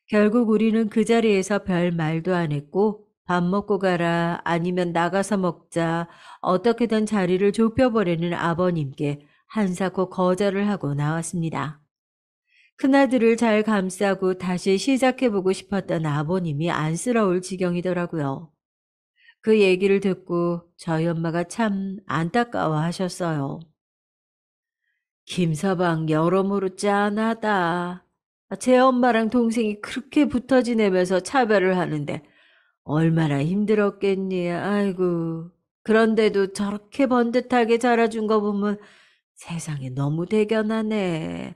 결국 우리는 그 자리에서 별 말도 안 했고 밥 먹고 가라 아니면 나가서 먹자 어떻게든 자리를 좁혀버리는 아버님께 한사코 거절을 하고 나왔습니다. 큰아들을 잘 감싸고 다시 시작해보고 싶었던 아버님이 안쓰러울 지경이더라고요. 그 얘기를 듣고 저희 엄마가 참 안타까워 하셨어요. 김서방 여러모로 짠하다. 제 엄마랑 동생이 그렇게 붙어 지내면서 차별을 하는데 얼마나 힘들었겠니. 아이고. 그런데도 저렇게 번듯하게 자라준 거 보면 세상에 너무 대견하네.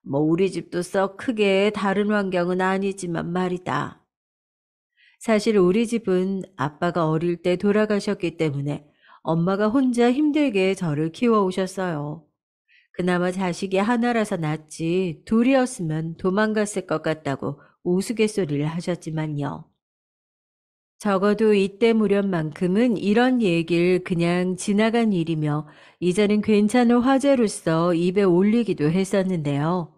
뭐 우리 집도 썩 크게 다른 환경은 아니지만 말이다. 사실 우리 집은 아빠가 어릴 때 돌아가셨기 때문에 엄마가 혼자 힘들게 저를 키워오셨어요. 그나마 자식이 하나라서 낫지 둘이었으면 도망갔을 것 같다고 우스갯소리를 하셨지만요. 적어도 이때 무렵만큼은 이런 얘기를 그냥 지나간 일이며 이제는 괜찮은 화제로서 입에 올리기도 했었는데요.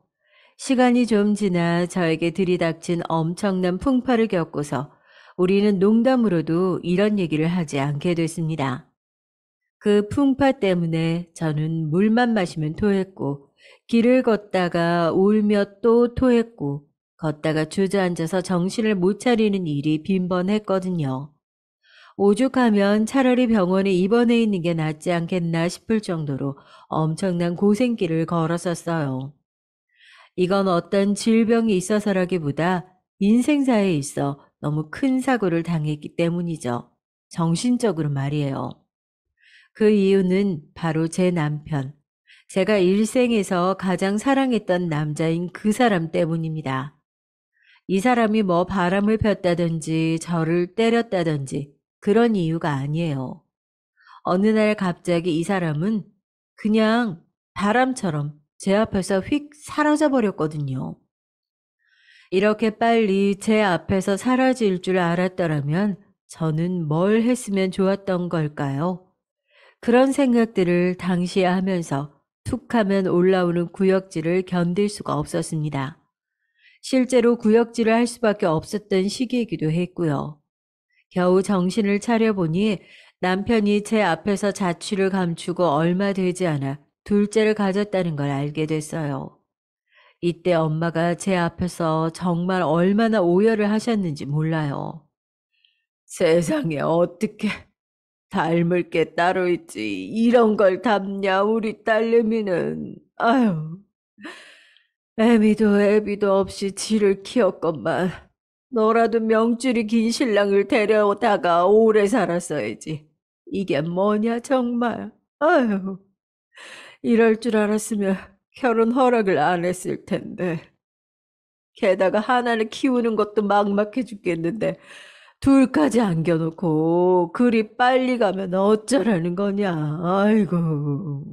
시간이 좀 지나 저에게 들이닥친 엄청난 풍파를 겪고서 우리는 농담으로도 이런 얘기를 하지 않게 됐습니다. 그 풍파 때문에 저는 물만 마시면 토했고, 길을 걷다가 울며 또 토했고, 걷다가 주저앉아서 정신을 못 차리는 일이 빈번했거든요. 오죽하면 차라리 병원에 입원해 있는 게 낫지 않겠나 싶을 정도로 엄청난 고생길을 걸었었어요. 이건 어떤 질병이 있어서라기보다 인생사에 있어 너무 큰 사고를 당했기 때문이죠. 정신적으로 말이에요. 그 이유는 바로 제 남편, 제가 일생에서 가장 사랑했던 남자인 그 사람 때문입니다. 이 사람이 뭐 바람을 폈다든지 저를 때렸다든지 그런 이유가 아니에요. 어느 날 갑자기 이 사람은 그냥 바람처럼 제 앞에서 휙 사라져 버렸거든요. 이렇게 빨리 제 앞에서 사라질 줄 알았더라면 저는 뭘 했으면 좋았던 걸까요? 그런 생각들을 당시에 하면서 툭 하면 올라오는 구역질을 견딜 수가 없었습니다. 실제로 구역질을 할 수밖에 없었던 시기이기도 했고요. 겨우 정신을 차려보니 남편이 제 앞에서 자취를 감추고 얼마 되지 않아 둘째를 가졌다는 걸 알게 됐어요. 이때 엄마가 제 앞에서 정말 얼마나 오열을 하셨는지 몰라요. 세상에 어떻게 닮을 게 따로 있지. 이런 걸 닮냐, 우리 딸내미는. 아유, 애미도 애비도 없이 지를 키웠건만. 너라도 명줄이 긴 신랑을 데려다가 오래 살았어야지. 이게 뭐냐, 정말. 아유, 이럴 줄 알았으면 결혼 허락을 안 했을 텐데. 게다가 하나를 키우는 것도 막막해 죽겠는데 둘까지 안겨놓고 그리 빨리 가면 어쩌라는 거냐. 아이고.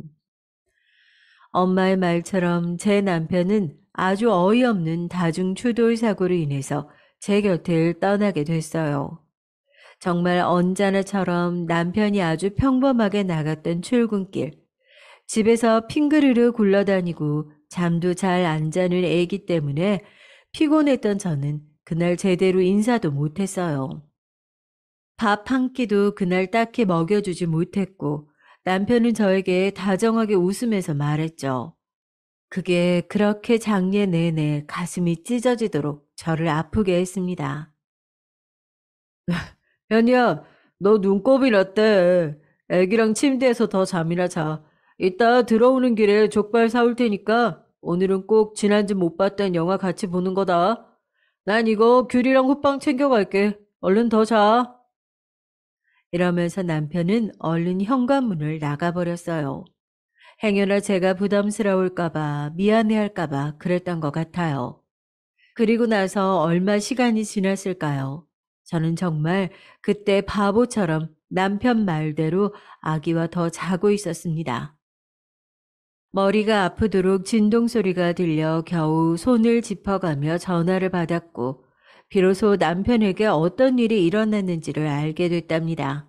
엄마의 말처럼 제 남편은 아주 어이없는 다중 추돌 사고로 인해서 제 곁을 떠나게 됐어요. 정말 언짢아처럼 남편이 아주 평범하게 나갔던 출근길, 집에서 핑그르르 굴러다니고 잠도 잘 안 자는 애기 때문에 피곤했던 저는 그날 제대로 인사도 못했어요. 밥 한 끼도 그날 딱히 먹여주지 못했고 남편은 저에게 다정하게 웃으면서 말했죠. 그게 그렇게 장례 내내 가슴이 찢어지도록 저를 아프게 했습니다. 현이야, 너 눈곱이 났대. 애기랑 침대에서 더 잠이나 자. 이따 들어오는 길에 족발 사올 테니까 오늘은 꼭 지난주 못 봤던 영화 같이 보는 거다. 난 이거 귤이랑 호빵 챙겨갈게. 얼른 더 자. 이러면서 남편은 얼른 현관문을 나가버렸어요. 행여나 제가 부담스러울까봐 미안해할까봐 그랬던 것 같아요. 그리고 나서 얼마 시간이 지났을까요? 저는 정말 그때 바보처럼 남편 말대로 아기와 더 자고 있었습니다. 머리가 아프도록 진동 소리가 들려 겨우 손을 짚어가며 전화를 받았고 비로소 남편에게 어떤 일이 일어났는지를 알게 됐답니다.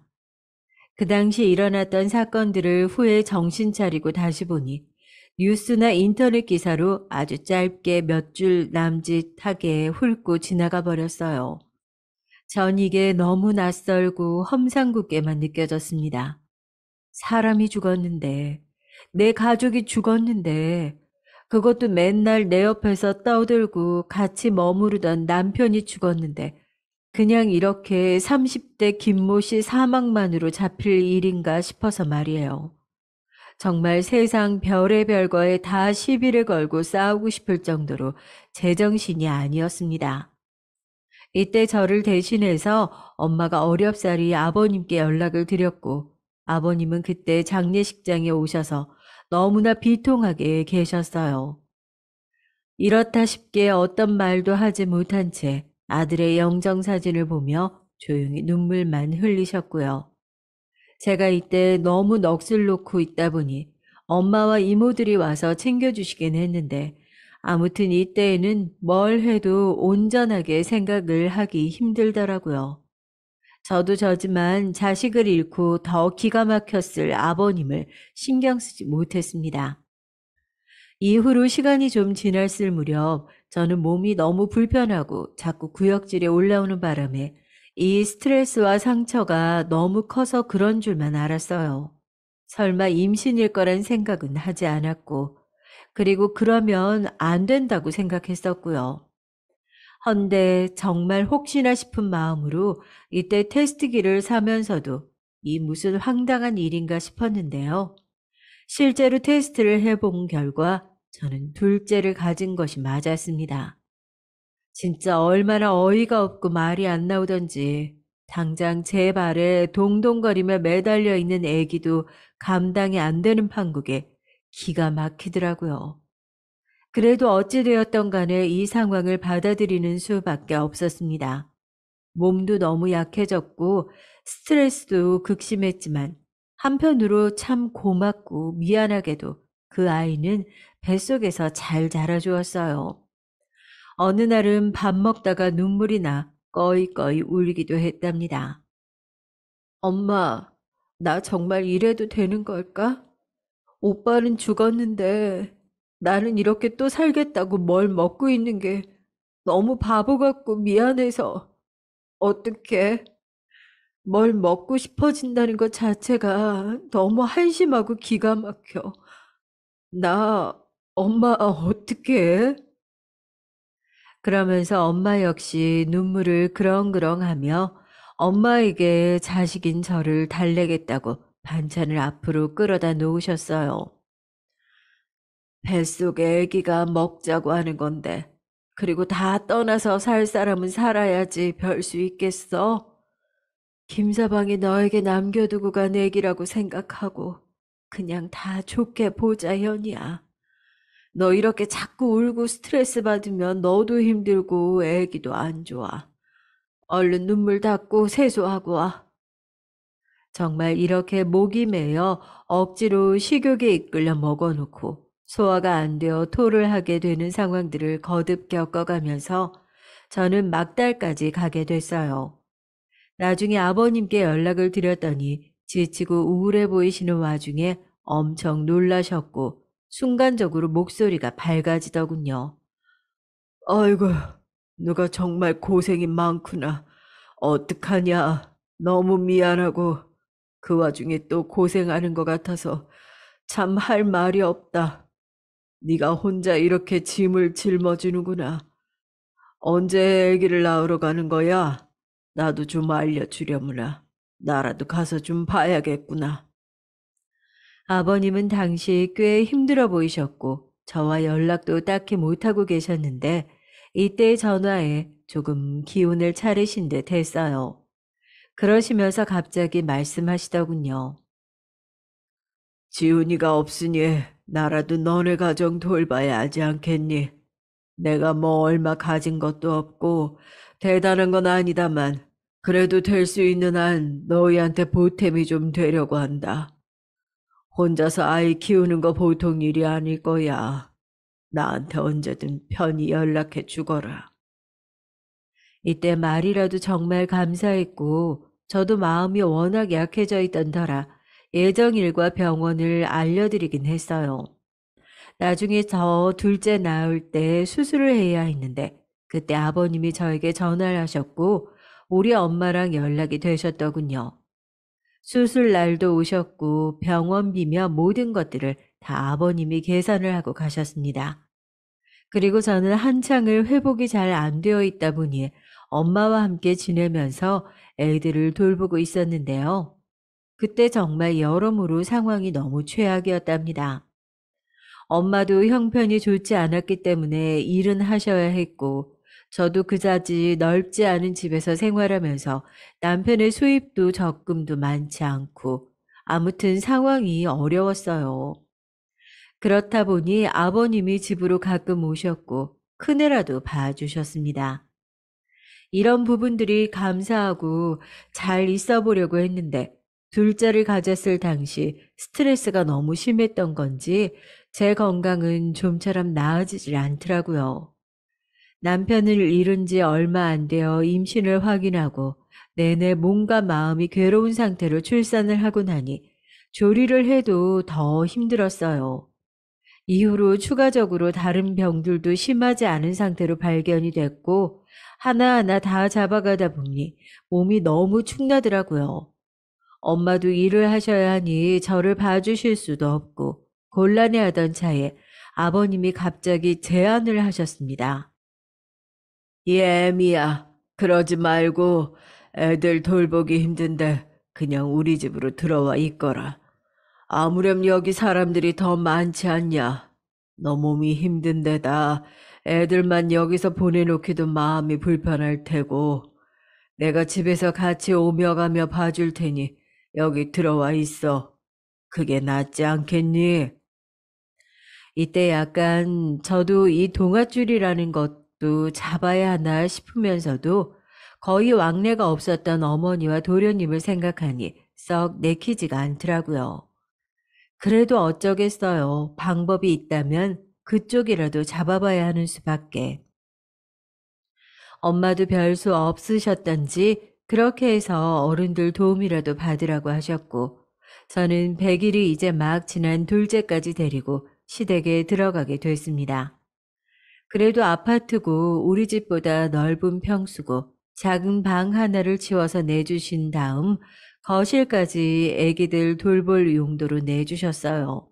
그 당시 일어났던 사건들을 후에 정신 차리고 다시 보니 뉴스나 인터넷 기사로 아주 짧게 몇 줄 남짓하게 훑고 지나가 버렸어요. 전 이게 너무 낯설고 험상궂게만 느껴졌습니다. 사람이 죽었는데, 내 가족이 죽었는데, 그것도 맨날 내 옆에서 떠들고 같이 머무르던 남편이 죽었는데, 그냥 이렇게 30대 김모 씨 사망만으로 잡힐 일인가 싶어서 말이에요. 정말 세상 별의별 거에 다 시비를 걸고 싸우고 싶을 정도로 제정신이 아니었습니다. 이때 저를 대신해서 엄마가 어렵사리 아버님께 연락을 드렸고 아버님은 그때 장례식장에 오셔서 너무나 비통하게 계셨어요. 이렇다 싶게 어떤 말도 하지 못한 채 아들의 영정사진을 보며 조용히 눈물만 흘리셨고요. 제가 이때 너무 넋을 놓고 있다 보니 엄마와 이모들이 와서 챙겨주시긴 했는데 아무튼 이때에는 뭘 해도 온전하게 생각을 하기 힘들더라고요. 저도 저지만 자식을 잃고 더 기가 막혔을 아버님을 신경 쓰지 못했습니다. 이후로 시간이 좀 지났을 무렵 저는 몸이 너무 불편하고 자꾸 구역질이 올라오는 바람에 이 스트레스와 상처가 너무 커서 그런 줄만 알았어요. 설마 임신일 거란 생각은 하지 않았고, 그리고 그러면 안 된다고 생각했었고요. 헌데 정말 혹시나 싶은 마음으로 이때 테스트기를 사면서도 이 무슨 황당한 일인가 싶었는데요. 실제로 테스트를 해본 결과 저는 둘째를 가진 것이 맞았습니다. 진짜 얼마나 어이가 없고 말이 안 나오던지 당장 제 발에 동동거리며 매달려 있는 애기도 감당이 안 되는 판국에 기가 막히더라고요. 그래도 어찌되었던 간에 이 상황을 받아들이는 수밖에 없었습니다. 몸도 너무 약해졌고 스트레스도 극심했지만 한편으로 참 고맙고 미안하게도 그 아이는 뱃속에서 잘 자라주었어요. 어느 날은 밥 먹다가 눈물이 나 꺼이꺼이 울기도 했답니다. 엄마, 나 정말 이래도 되는 걸까? 오빠는 죽었는데 나는 이렇게 또 살겠다고 뭘 먹고 있는 게 너무 바보 같고 미안해서 어떡해? 뭘 먹고 싶어진다는 것 자체가 너무 한심하고 기가 막혀. 나 엄마 어떡해? 그러면서 엄마 역시 눈물을 그렁그렁하며 엄마에게 자식인 저를 달래겠다고 반찬을 앞으로 끌어다 놓으셨어요. 뱃속에 아기가 먹자고 하는 건데, 그리고 다 떠나서 살 사람은 살아야지 별 수 있겠어? 김서방이 너에게 남겨두고 간 애기라고 생각하고 그냥 다 좋게 보자, 현이야. 너 이렇게 자꾸 울고 스트레스 받으면 너도 힘들고 애기도 안 좋아. 얼른 눈물 닦고 세수하고 와. 정말 이렇게 목이 메어 억지로 식욕에 이끌려 먹어놓고 소화가 안 되어 토를 하게 되는 상황들을 거듭 겪어가면서 저는 막달까지 가게 됐어요. 나중에 아버님께 연락을 드렸더니 지치고 우울해 보이시는 와중에 엄청 놀라셨고 순간적으로 목소리가 밝아지더군요. 아이고, 누가 정말 고생이 많구나. 어떡하냐. 너무 미안하고 그 와중에 또 고생하는 것 같아서 참 할 말이 없다. 네가 혼자 이렇게 짐을 짊어지는구나. 언제 아기를 낳으러 가는 거야? 나도 좀 알려주려무나. 나라도 가서 좀 봐야겠구나. 아버님은 당시 꽤 힘들어 보이셨고 저와 연락도 딱히 못하고 계셨는데 이때 전화에 조금 기운을 차리신 듯 했어요. 그러시면서 갑자기 말씀하시더군요. 지훈이가 없으니 나라도 너네 가정 돌봐야 하지 않겠니? 내가 뭐 얼마 가진 것도 없고 대단한 건 아니다만 그래도 될 수 있는 한 너희한테 보탬이 좀 되려고 한다. 혼자서 아이 키우는 거 보통 일이 아닐 거야. 나한테 언제든 편히 연락해 주거라. 이때 말이라도 정말 감사했고 저도 마음이 워낙 약해져 있던 터라 예정일과 병원을 알려드리긴 했어요. 나중에 저 둘째 낳을 때 수술을 해야 했는데 그때 아버님이 저에게 전화를 하셨고 우리 엄마랑 연락이 되셨더군요. 수술 날도 오셨고 병원비며 모든 것들을 다 아버님이 계산을 하고 가셨습니다. 그리고 저는 한창을 회복이 잘 안 되어 있다 보니 엄마와 함께 지내면서 애들을 돌보고 있었는데요. 그때 정말 여러모로 상황이 너무 최악이었답니다. 엄마도 형편이 좋지 않았기 때문에 일은 하셔야 했고, 저도 그다지 넓지 않은 집에서 생활하면서 남편의 수입도 적금도 많지 않고, 아무튼 상황이 어려웠어요. 그렇다 보니 아버님이 집으로 가끔 오셨고, 큰애라도 봐주셨습니다. 이런 부분들이 감사하고 잘 있어 보려고 했는데, 둘째를 가졌을 당시 스트레스가 너무 심했던 건지 제 건강은 좀처럼 나아지질 않더라고요. 남편을 잃은 지 얼마 안 되어 임신을 확인하고 내내 몸과 마음이 괴로운 상태로 출산을 하고 나니 조리를 해도 더 힘들었어요. 이후로 추가적으로 다른 병들도 심하지 않은 상태로 발견이 됐고 하나하나 다 잡아가다 보니 몸이 너무 축나더라고요. 엄마도 일을 하셔야 하니 저를 봐주실 수도 없고 곤란해하던 차에 아버님이 갑자기 제안을 하셨습니다. 예미야, 그러지 말고 애들 돌보기 힘든데 그냥 우리 집으로 들어와 있거라. 아무렴 여기 사람들이 더 많지 않냐. 너 몸이 힘든데다 애들만 여기서 보내놓기도 마음이 불편할 테고 내가 집에서 같이 오며 가며 봐줄 테니 여기 들어와 있어. 그게 낫지 않겠니? 이때 약간 저도 이 동아줄이라는 것도 잡아야 하나 싶으면서도 거의 왕래가 없었던 어머니와 도련님을 생각하니 썩 내키지가 않더라고요. 그래도 어쩌겠어요. 방법이 있다면 그쪽이라도 잡아봐야 하는 수밖에. 엄마도 별 수 없으셨던지 그렇게 해서 어른들 도움이라도 받으라고 하셨고 저는 100일이 이제 막 지난 둘째까지 데리고 시댁에 들어가게 됐습니다. 그래도 아파트고 우리 집보다 넓은 평수고 작은 방 하나를 치워서 내주신 다음 거실까지 애기들 돌볼 용도로 내주셨어요.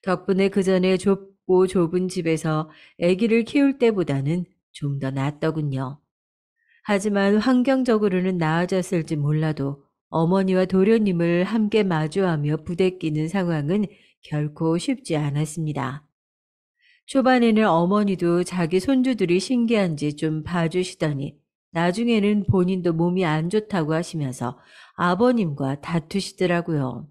덕분에 그 전에 좁고 좁은 집에서 애기를 키울 때보다는 좀 더 낫더군요. 하지만 환경적으로는 나아졌을지 몰라도 어머니와 도련님을 함께 마주하며 부대끼는 상황은 결코 쉽지 않았습니다. 초반에는 어머니도 자기 손주들이 신기한지 좀 봐주시더니 나중에는 본인도 몸이 안 좋다고 하시면서 아버님과 다투시더라고요.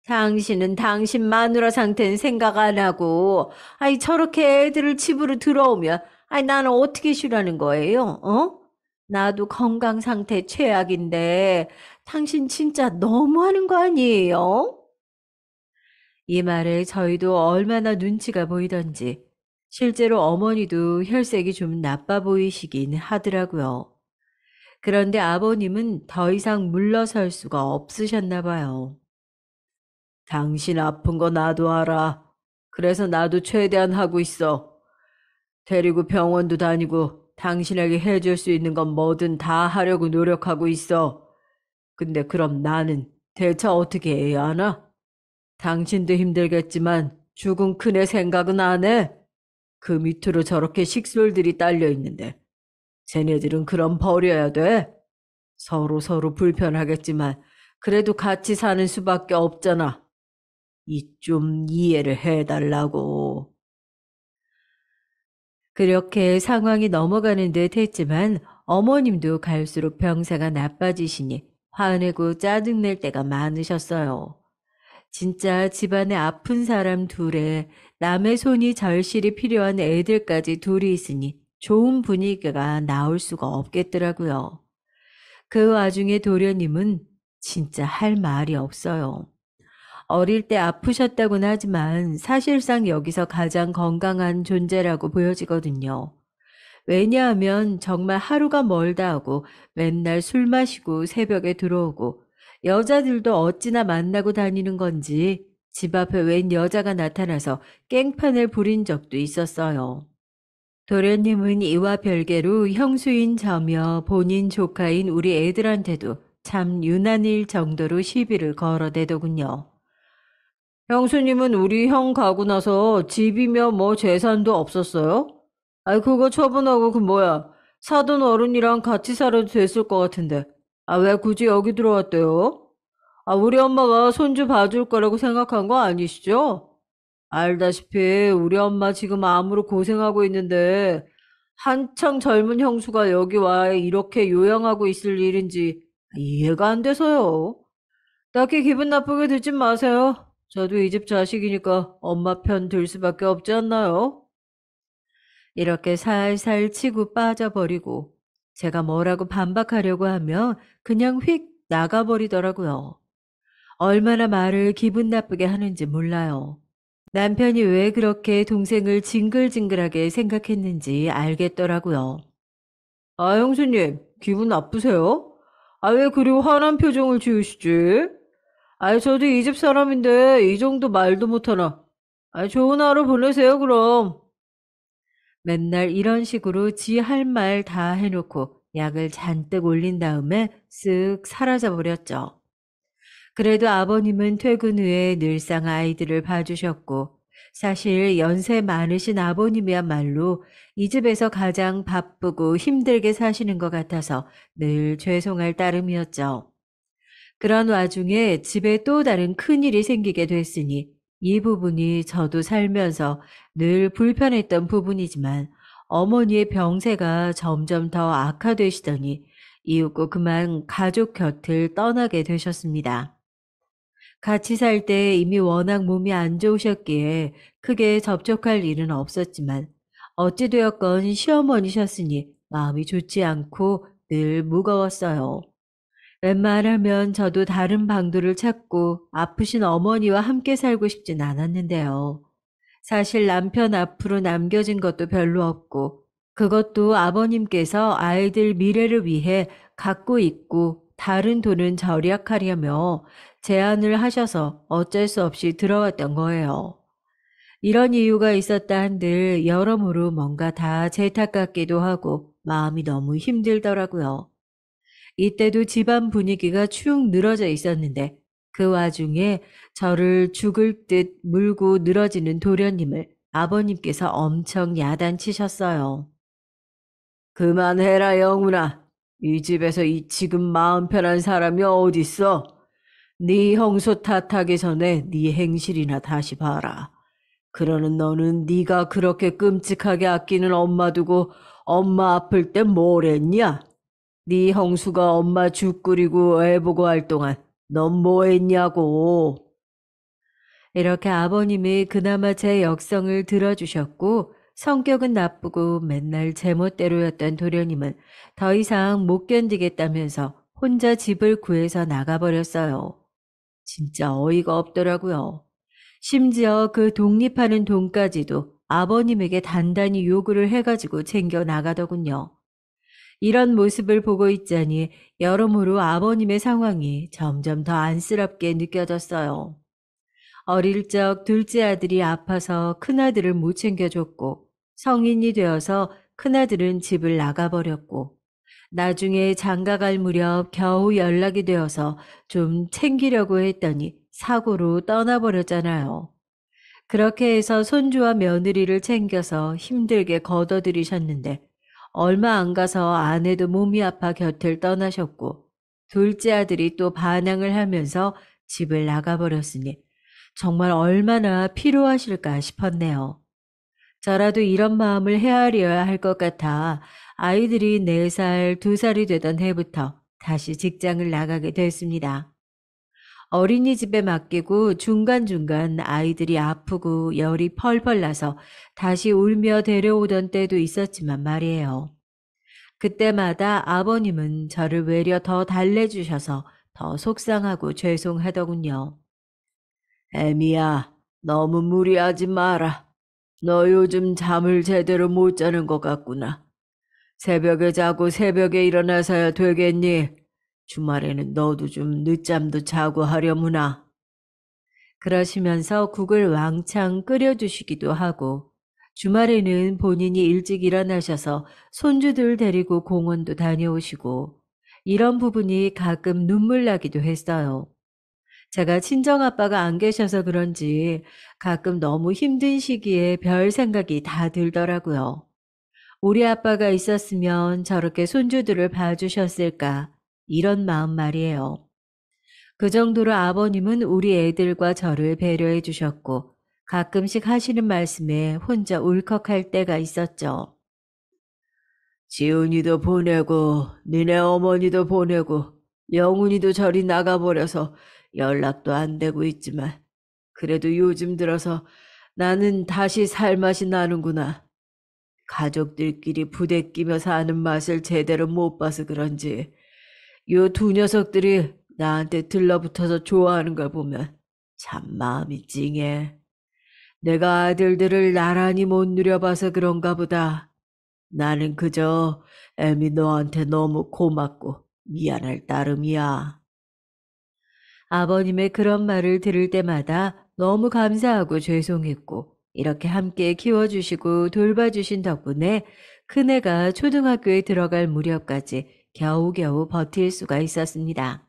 당신은 당신 마누라 상태는 생각 안 하고, 아이, 저렇게 애들을 집으로 들어오면, 아이, 나는 어떻게 쉬라는 거예요? 어? 나도 건강 상태 최악인데, 당신 진짜 너무하는 거 아니에요? 이 말에 저희도 얼마나 눈치가 보이던지 실제로 어머니도 혈색이 좀 나빠 보이시긴 하더라고요. 그런데 아버님은 더 이상 물러설 수가 없으셨나 봐요. 당신 아픈 거 나도 알아. 그래서 나도 최대한 하고 있어. 데리고 병원도 다니고, 당신에게 해줄 수 있는 건 뭐든 다 하려고 노력하고 있어. 근데 그럼 나는 대체 어떻게 해야 하나? 당신도 힘들겠지만 죽은 큰애 생각은 안 해? 그 밑으로 저렇게 식솔들이 딸려 있는데 쟤네들은 그럼 버려야 돼? 서로 불편하겠지만 그래도 같이 사는 수밖에 없잖아. 이 좀 이해를 해달라고. 그렇게 상황이 넘어가는 듯 했지만 어머님도 갈수록 병사가 나빠지시니 화내고 짜증낼 때가 많으셨어요. 진짜 집안에 아픈 사람 둘에 남의 손이 절실히 필요한 애들까지 둘이 있으니 좋은 분위기가 나올 수가 없겠더라고요. 그 와중에 도련님은 진짜 할 말이 없어요. 어릴 때 아프셨다고는 하지만 사실상 여기서 가장 건강한 존재라고 보여지거든요. 왜냐하면 정말 하루가 멀다 하고 맨날 술 마시고 새벽에 들어오고 여자들도 어찌나 만나고 다니는 건지 집 앞에 웬 여자가 나타나서 깽판을 부린 적도 있었어요. 도련님은 이와 별개로 형수인 저며 본인 조카인 우리 애들한테도 참 유난일 정도로 시비를 걸어대더군요. 형수님은 우리 형 가고 나서 집이며 뭐 재산도 없었어요? 아이, 그거 처분하고 그 뭐야, 사돈 어른이랑 같이 살아도 됐을 것 같은데. 아, 왜 굳이 여기 들어왔대요? 아, 우리 엄마가 손주 봐줄 거라고 생각한 거 아니시죠? 알다시피 우리 엄마 지금 암으로 고생하고 있는데 한창 젊은 형수가 여기 와 이렇게 요양하고 있을 일인지 이해가 안 돼서요. 딱히 기분 나쁘게 듣진 마세요. 저도 이 집 자식이니까 엄마 편 들 수밖에 없지 않나요? 이렇게 살살 치고 빠져버리고 제가 뭐라고 반박하려고 하면 그냥 휙 나가버리더라고요. 얼마나 말을 기분 나쁘게 하는지 몰라요. 남편이 왜 그렇게 동생을 징글징글하게 생각했는지 알겠더라고요. 아, 형수님, 기분 나쁘세요? 아, 왜 그리 화난 표정을 지으시지? 저도 이 집 사람인데 이 정도 말도 못하나. 좋은 하루 보내세요, 그럼. 맨날 이런 식으로 지 할 말 다 해놓고 약을 잔뜩 올린 다음에 쓱 사라져 버렸죠. 그래도 아버님은 퇴근 후에 늘상 아이들을 봐주셨고, 사실 연세 많으신 아버님이야말로 이 집에서 가장 바쁘고 힘들게 사시는 것 같아서 늘 죄송할 따름이었죠. 그런 와중에 집에 또 다른 큰일이 생기게 됐으니 이 부분이 저도 살면서 늘 불편했던 부분이지만 어머니의 병세가 점점 더 악화되시더니 이윽고 그만 가족 곁을 떠나게 되셨습니다. 같이 살 때 이미 워낙 몸이 안 좋으셨기에 크게 접촉할 일은 없었지만 어찌되었건 시어머니셨으니 마음이 좋지 않고 늘 무거웠어요. 웬만하면 저도 다른 방도를 찾고 아프신 어머니와 함께 살고 싶진 않았는데요. 사실 남편 앞으로 남겨진 것도 별로 없고 그것도 아버님께서 아이들 미래를 위해 갖고 있고 다른 돈은 절약하려며 제안을 하셔서 어쩔 수 없이 들어왔던 거예요. 이런 이유가 있었다 한들 여러모로 뭔가 다 제 탓 같기도 하고 마음이 너무 힘들더라고요. 이때도 집안 분위기가 축 늘어져 있었는데 그 와중에 저를 죽을 듯 물고 늘어지는 도련님을 아버님께서 엄청 야단치셨어요. 그만해라, 영훈아. 이 집에서 이 지금 마음 편한 사람이 어딨어? 네 형수 탓하기 전에 네 행실이나 다시 봐라. 그러는 너는 네가 그렇게 끔찍하게 아끼는 엄마 두고 엄마 아플 때 뭘 했냐? 네 형수가 엄마 죽 끓이고 애 보고 할 동안 넌 뭐 했냐고. 이렇게 아버님이 그나마 제 역성을 들어주셨고 성격은 나쁘고 맨날 제멋대로였던 도련님은 더 이상 못 견디겠다면서 혼자 집을 구해서 나가버렸어요. 진짜 어이가 없더라고요. 심지어 그 독립하는 돈까지도 아버님에게 단단히 요구를 해가지고 챙겨 나가더군요. 이런 모습을 보고 있자니 여러모로 아버님의 상황이 점점 더 안쓰럽게 느껴졌어요. 어릴 적 둘째 아들이 아파서 큰아들을 못 챙겨줬고 성인이 되어서 큰아들은 집을 나가버렸고 나중에 장가갈 무렵 겨우 연락이 되어서 좀 챙기려고 했더니 사고로 떠나버렸잖아요. 그렇게 해서 손주와 며느리를 챙겨서 힘들게 거둬들이셨는데 얼마 안 가서 아내도 몸이 아파 곁을 떠나셨고 둘째 아들이 또 반항을 하면서 집을 나가버렸으니 정말 얼마나 필요하실까 싶었네요. 저라도 이런 마음을 헤아려야 할 것 같아 아이들이 4살, 2살이 되던 해부터 다시 직장을 나가게 됐습니다. 어린이집에 맡기고 중간중간 아이들이 아프고 열이 펄펄 나서 다시 울며 데려오던 때도 있었지만 말이에요. 그때마다 아버님은 저를 외려 더 달래주셔서 더 속상하고 죄송하더군요. 애미야, 너무 무리하지 마라. 너 요즘 잠을 제대로 못 자는 것 같구나. 새벽에 자고 새벽에 일어나서야 되겠니? 주말에는 너도 좀 늦잠도 자고 하려무나. 그러시면서 국을 왕창 끓여주시기도 하고 주말에는 본인이 일찍 일어나셔서 손주들 데리고 공원도 다녀오시고 이런 부분이 가끔 눈물 나기도 했어요. 제가 친정아빠가 안 계셔서 그런지 가끔 너무 힘든 시기에 별 생각이 다 들더라고요. 우리 아빠가 있었으면 저렇게 손주들을 봐주셨을까 이런 마음 말이에요. 그 정도로 아버님은 우리 애들과 저를 배려해 주셨고 가끔씩 하시는 말씀에 혼자 울컥할 때가 있었죠. 지훈이도 보내고, 니네 어머니도 보내고, 영훈이도 저리 나가버려서 연락도 안 되고 있지만, 그래도 요즘 들어서 나는 다시 살 맛이 나는구나. 가족들끼리 부대끼며 사는 맛을 제대로 못 봐서 그런지, 요 두 녀석들이 나한테 들러붙어서 좋아하는 걸 보면 참 마음이 찡해. 내가 아들들을 나란히 못 누려봐서 그런가 보다. 나는 그저 애미 너한테 너무 고맙고 미안할 따름이야. 아버님의 그런 말을 들을 때마다 너무 감사하고 죄송했고, 이렇게 함께 키워주시고 돌봐주신 덕분에 큰애가 초등학교에 들어갈 무렵까지 겨우겨우 버틸 수가 있었습니다.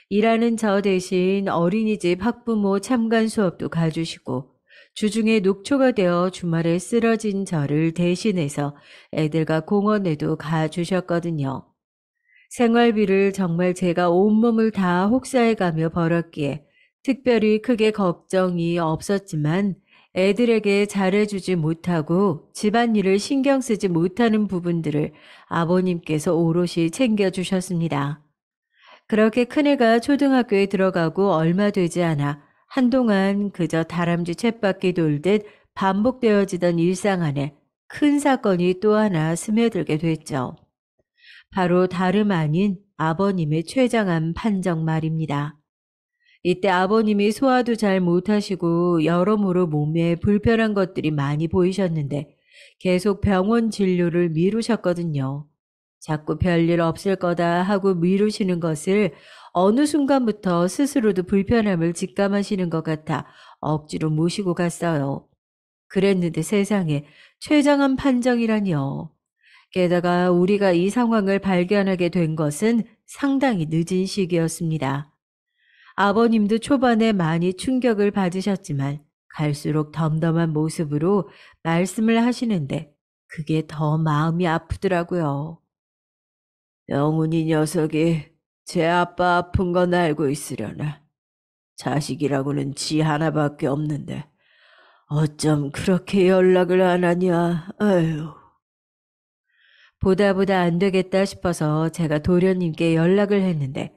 일하는 저 대신 어린이집 학부모 참관 수업도 가주시고, 주중에 녹초가 되어 주말에 쓰러진 저를 대신해서 애들과 공원에도 가주셨거든요. 생활비를 정말 제가 온몸을 다 혹사해가며 벌었기에 특별히 크게 걱정이 없었지만 애들에게 잘해주지 못하고 집안일을 신경 쓰지 못하는 부분들을 아버님께서 오롯이 챙겨주셨습니다. 그렇게 큰애가 초등학교에 들어가고 얼마 되지 않아 한동안 그저 다람쥐 쳇바퀴 돌듯 반복되어지던 일상 안에 큰 사건이 또 하나 스며들게 됐죠. 바로 다름 아닌 아버님의 췌장암 판정 말입니다. 이때 아버님이 소화도 잘 못하시고 여러모로 몸에 불편한 것들이 많이 보이셨는데 계속 병원 진료를 미루셨거든요. 자꾸 별일 없을 거다 하고 미루시는 것을 어느 순간부터 스스로도 불편함을 직감하시는 것 같아 억지로 모시고 갔어요. 그랬는데 세상에 췌장암 판정이라니요. 게다가 우리가 이 상황을 발견하게 된 것은 상당히 늦은 시기였습니다. 아버님도 초반에 많이 충격을 받으셨지만 갈수록 덤덤한 모습으로 말씀을 하시는데 그게 더 마음이 아프더라고요. 영훈이 녀석이 제 아빠 아픈 건 알고 있으려나. 자식이라고는 지 하나밖에 없는데 어쩜 그렇게 연락을 안 하냐. 아유. 보다 안 되겠다 싶어서 제가 도련님께 연락을 했는데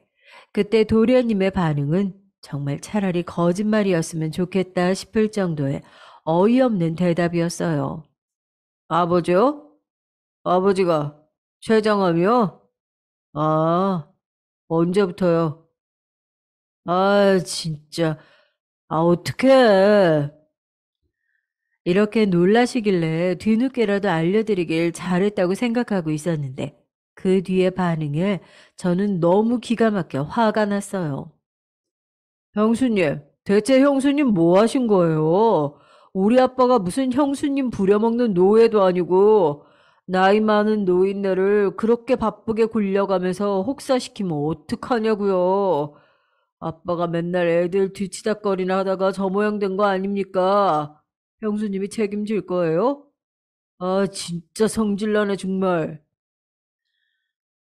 그때 도련님의 반응은 정말 차라리 거짓말이었으면 좋겠다 싶을 정도의 어이없는 대답이었어요. 아버지요? 아버지가 췌장암이요? 아, 언제부터요? 아, 진짜. 아, 어떡해. 이렇게 놀라시길래 뒤늦게라도 알려드리길 잘했다고 생각하고 있었는데 그 뒤의 반응에 저는 너무 기가 막혀 화가 났어요. 형수님, 대체 형수님 뭐 하신 거예요? 우리 아빠가 무슨 형수님 부려먹는 노예도 아니고 나이 많은 노인네를 그렇게 바쁘게 굴려가면서 혹사시키면 어떡하냐고요. 아빠가 맨날 애들 뒤치다꺼리나 하다가 저 모양 된 거 아닙니까? 형수님이 책임질 거예요? 아, 진짜 성질나네, 정말.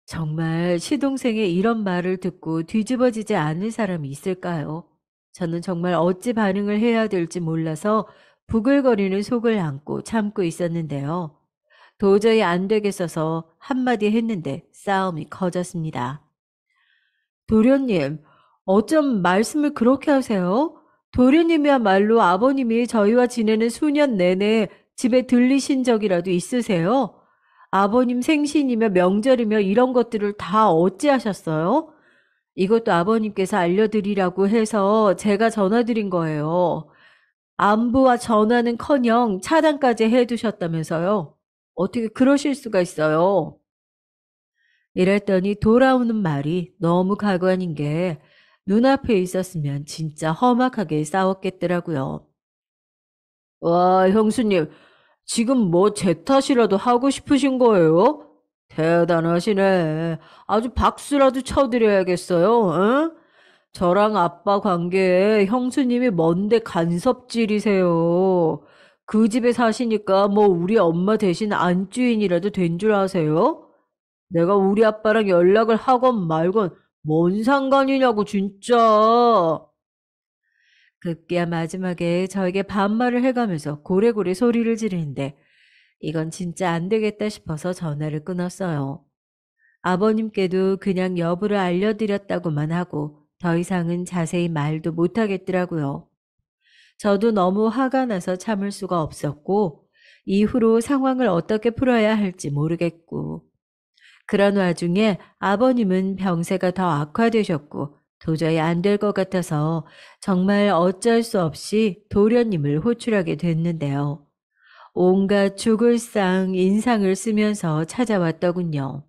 정말 시동생의 이런 말을 듣고 뒤집어지지 않을 사람이 있을까요? 저는 정말 어찌 반응을 해야 될지 몰라서 부글거리는 속을 안고 참고 있었는데요. 도저히 안 되겠어서 한마디 했는데 싸움이 커졌습니다. 도련님, 어쩜 말씀을 그렇게 하세요? 도련님이야말로 아버님이 저희와 지내는 수년 내내 집에 들리신 적이라도 있으세요? 아버님 생신이며 명절이며 이런 것들을 다 어찌하셨어요? 이것도 아버님께서 알려드리라고 해서 제가 전화드린 거예요. 안부와 전화는커녕 차단까지 해두셨다면서요. 어떻게 그러실 수가 있어요? 이랬더니 돌아오는 말이 너무 가관인 게 눈앞에 있었으면 진짜 험악하게 싸웠겠더라고요. 와, 형수님, 지금 뭐 제 탓이라도 하고 싶으신 거예요? 대단하시네. 아주 박수라도 쳐드려야겠어요, 응? 저랑 아빠 관계에 형수님이 뭔데 간섭질이세요. 그 집에 사시니까 뭐 우리 엄마 대신 안주인이라도 된 줄 아세요? 내가 우리 아빠랑 연락을 하건 말건 뭔 상관이냐고 진짜. 급기야 마지막에 저에게 반말을 해가면서 고래고래 소리를 지르는데 이건 진짜 안 되겠다 싶어서 전화를 끊었어요. 아버님께도 그냥 여부를 알려드렸다고만 하고 더 이상은 자세히 말도 못하겠더라고요. 저도 너무 화가 나서 참을 수가 없었고 이후로 상황을 어떻게 풀어야 할지 모르겠고 그런 와중에 아버님은 병세가 더 악화되셨고 도저히 안 될 것 같아서 정말 어쩔 수 없이 도련님을 호출하게 됐는데요. 온갖 죽을 상 인상을 쓰면서 찾아왔더군요.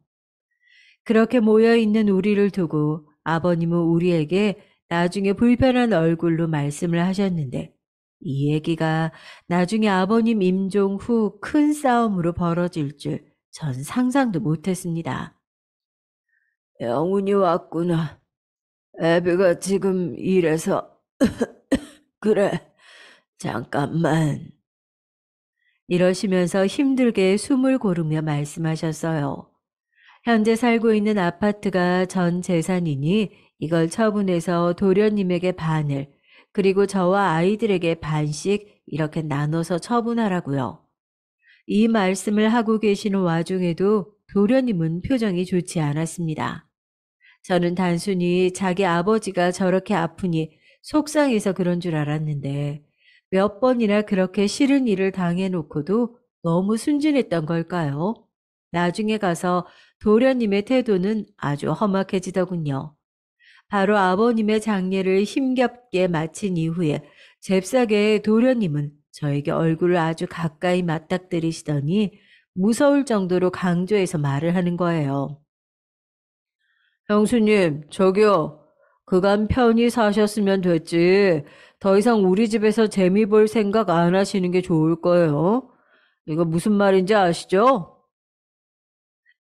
그렇게 모여있는 우리를 두고 아버님은 우리에게 나중에 불편한 얼굴로 말씀을 하셨는데 이 얘기가 나중에 아버님 임종 후 큰 싸움으로 벌어질 줄 전 상상도 못했습니다. 영훈이 왔구나. 애비가 지금 일해서 그래. 잠깐만. 이러시면서 힘들게 숨을 고르며 말씀하셨어요. 현재 살고 있는 아파트가 전 재산이니 이걸 처분해서 도련님에게 반을, 그리고 저와 아이들에게 반씩 이렇게 나눠서 처분하라고요. 이 말씀을 하고 계시는 와중에도 도련님은 표정이 좋지 않았습니다. 저는 단순히 자기 아버지가 저렇게 아프니 속상해서 그런 줄 알았는데 몇 번이나 그렇게 싫은 일을 당해놓고도 너무 순진했던 걸까요? 나중에 가서 도련님의 태도는 아주 험악해지더군요. 바로 아버님의 장례를 힘겹게 마친 이후에 잽싸게 도련님은 저에게 얼굴을 아주 가까이 맞닥뜨리시더니 무서울 정도로 강조해서 말을 하는 거예요. 형수님, 저기요. 그간 편히 사셨으면 됐지. 더 이상 우리 집에서 재미 볼 생각 안 하시는 게 좋을 거예요. 이거 무슨 말인지 아시죠?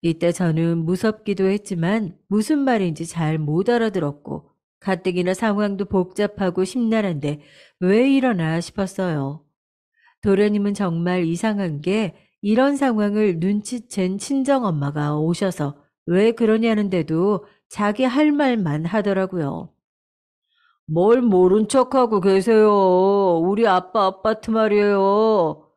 이때 저는 무섭기도 했지만 무슨 말인지 잘 못 알아들었고 가뜩이나 상황도 복잡하고 심란한데 왜 이러나 싶었어요. 도련님은 정말 이상한 게 이런 상황을 눈치챈 친정엄마가 오셔서 왜 그러냐는데도 자기 할 말만 하더라고요. 뭘 모른 척하고 계세요. 우리 아빠 아파트 말이에요.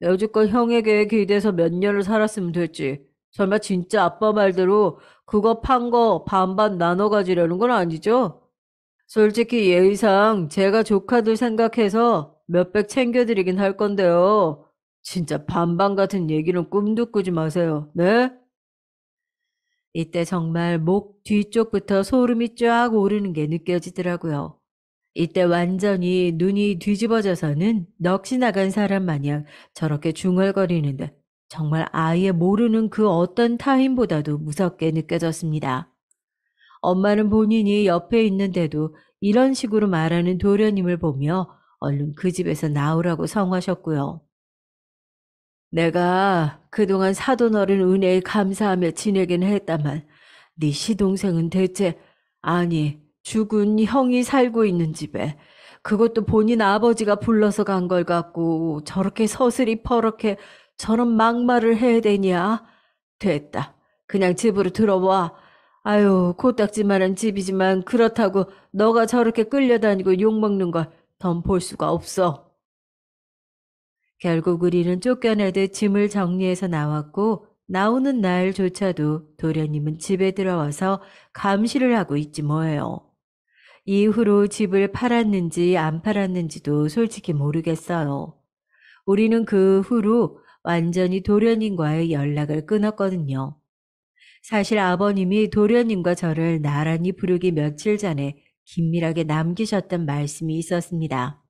여지껏 형에게 기대서 몇 년을 살았으면 됐지. 설마 진짜 아빠 말대로 그거 판 거 반반 나눠 가지려는 건 아니죠? 솔직히 예의상 제가 조카들 생각해서 몇백 챙겨드리긴 할 건데요. 진짜 반반 같은 얘기는 꿈도 꾸지 마세요. 네? 이때 정말 목 뒤쪽부터 소름이 쫙 오르는 게 느껴지더라고요. 이때 완전히 눈이 뒤집어져서는 넋이 나간 사람 마냥 저렇게 중얼거리는데 정말 아예 모르는 그 어떤 타인보다도 무섭게 느껴졌습니다. 엄마는 본인이 옆에 있는데도 이런 식으로 말하는 도련님을 보며 얼른 그 집에서 나오라고 성하셨고요. 내가 그동안 사돈 어른 은혜에 감사하며 지내긴 했다만 네 시동생은 대체 아니 죽은 형이 살고 있는 집에 그것도 본인 아버지가 불러서 간 걸 갖고 저렇게 서슬이 퍼렇게 저런 막말을 해야 되냐? 됐다. 그냥 집으로 들어와. 아유 코딱지만한 집이지만 그렇다고 너가 저렇게 끌려다니고 욕먹는 걸 덤 볼 수가 없어. 결국 우리는 쫓겨나듯 짐을 정리해서 나왔고 나오는 날조차도 도련님은 집에 들어와서 감시를 하고 있지 뭐예요. 이후로 집을 팔았는지 안 팔았는지도 솔직히 모르겠어요. 우리는 그 후로 완전히 도련님과의 연락을 끊었거든요. 사실 아버님이 도련님과 저를 나란히 부르기 며칠 전에 긴밀하게 남기셨던 말씀이 있었습니다.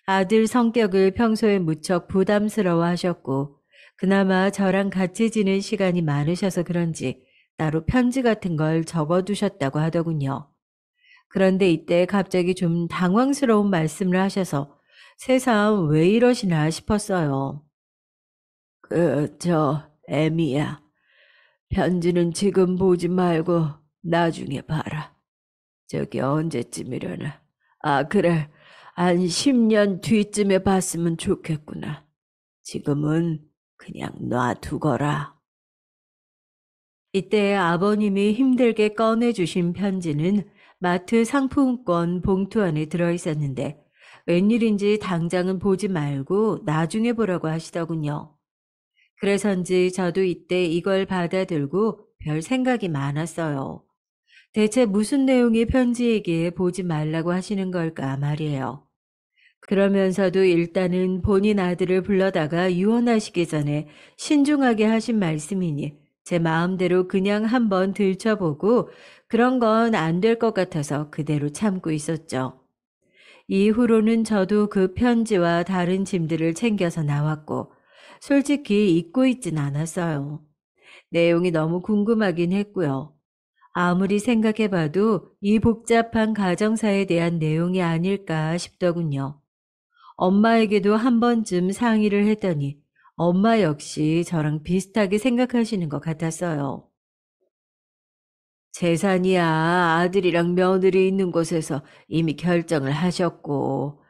아들 성격을 평소에 무척 부담스러워 하셨고, 그나마 저랑 같이 지낸 시간이 많으셔서 그런지 따로 편지 같은 걸 적어두셨다고 하더군요. 그런데 이때 갑자기 좀 당황스러운 말씀을 하셔서 세상 왜 이러시나 싶었어요. 애미야. 편지는 지금 보지 말고 나중에 봐라. 저기 언제쯤이려나. 아, 그래. 한 10년 뒤쯤에 봤으면 좋겠구나. 지금은 그냥 놔두거라. 이때 아버님이 힘들게 꺼내주신 편지는 마트 상품권 봉투 안에 들어있었는데 웬일인지 당장은 보지 말고 나중에 보라고 하시더군요. 그래서인지 저도 이때 이걸 받아들고 별 생각이 많았어요. 대체 무슨 내용의 편지이기에 보지 말라고 하시는 걸까 말이에요. 그러면서도 일단은 본인 아들을 불러다가 유언하시기 전에 신중하게 하신 말씀이니 제 마음대로 그냥 한번 들춰보고 그런 건 안 될 것 같아서 그대로 참고 있었죠. 이후로는 저도 그 편지와 다른 짐들을 챙겨서 나왔고, 솔직히 잊고 있진 않았어요. 내용이 너무 궁금하긴 했고요. 아무리 생각해봐도 이 복잡한 가정사에 대한 내용이 아닐까 싶더군요. 엄마에게도 한 번쯤 상의를 했더니 엄마 역시 저랑 비슷하게 생각하시는 것 같았어요. 재산이야 아들이랑 며느리 있는 곳에서 이미 결정을 하셨고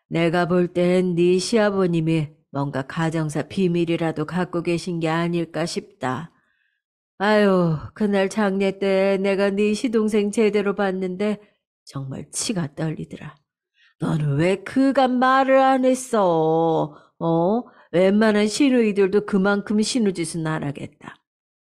내가 볼 땐 네 시아버님이 뭔가 가정사 비밀이라도 갖고 계신 게 아닐까 싶다. 아유, 그날 장례 때 내가 네 시동생 제대로 봤는데 정말 치가 떨리더라. 너는 왜 그간 말을 안 했어? 웬만한 시누이들도 그만큼 시누짓은 안 하겠다.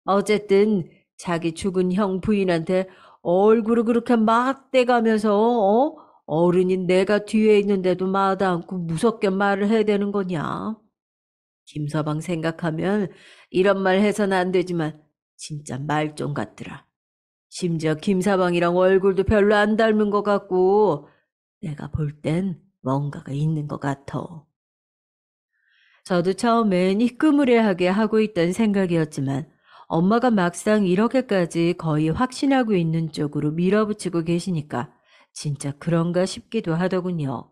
어쨌든 자기 죽은 형 부인한테 얼굴을 그렇게 막 대가면서 어른인 내가 뒤에 있는데도 마다 않고 무섭게 말을 해야 되는 거냐? 김서방 생각하면 이런 말 해서는 안 되지만 진짜 말종 같더라. 심지어 김서방이랑 얼굴도 별로 안 닮은 것 같고 내가 볼 땐 뭔가가 있는 것 같아. 저도 처음엔 희끄무레하게 하고 있던 생각이었지만 엄마가 막상 이렇게까지 거의 확신하고 있는 쪽으로 밀어붙이고 계시니까 진짜 그런가 싶기도 하더군요.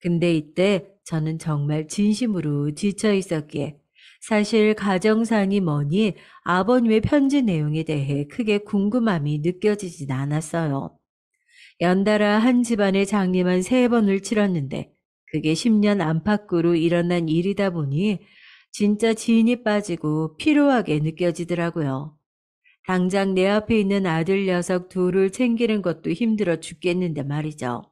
근데 이때 저는 정말 진심으로 지쳐 있었기에 사실 가정상이 뭐니 아버님의 편지 내용에 대해 크게 궁금함이 느껴지진 않았어요. 연달아 한 집안의 장례만 3번을 치렀는데 그게 10년 안팎으로 일어난 일이다 보니 진짜 진이 빠지고 피로하게 느껴지더라고요. 당장 내 앞에 있는 아들 녀석 둘을 챙기는 것도 힘들어 죽겠는데 말이죠.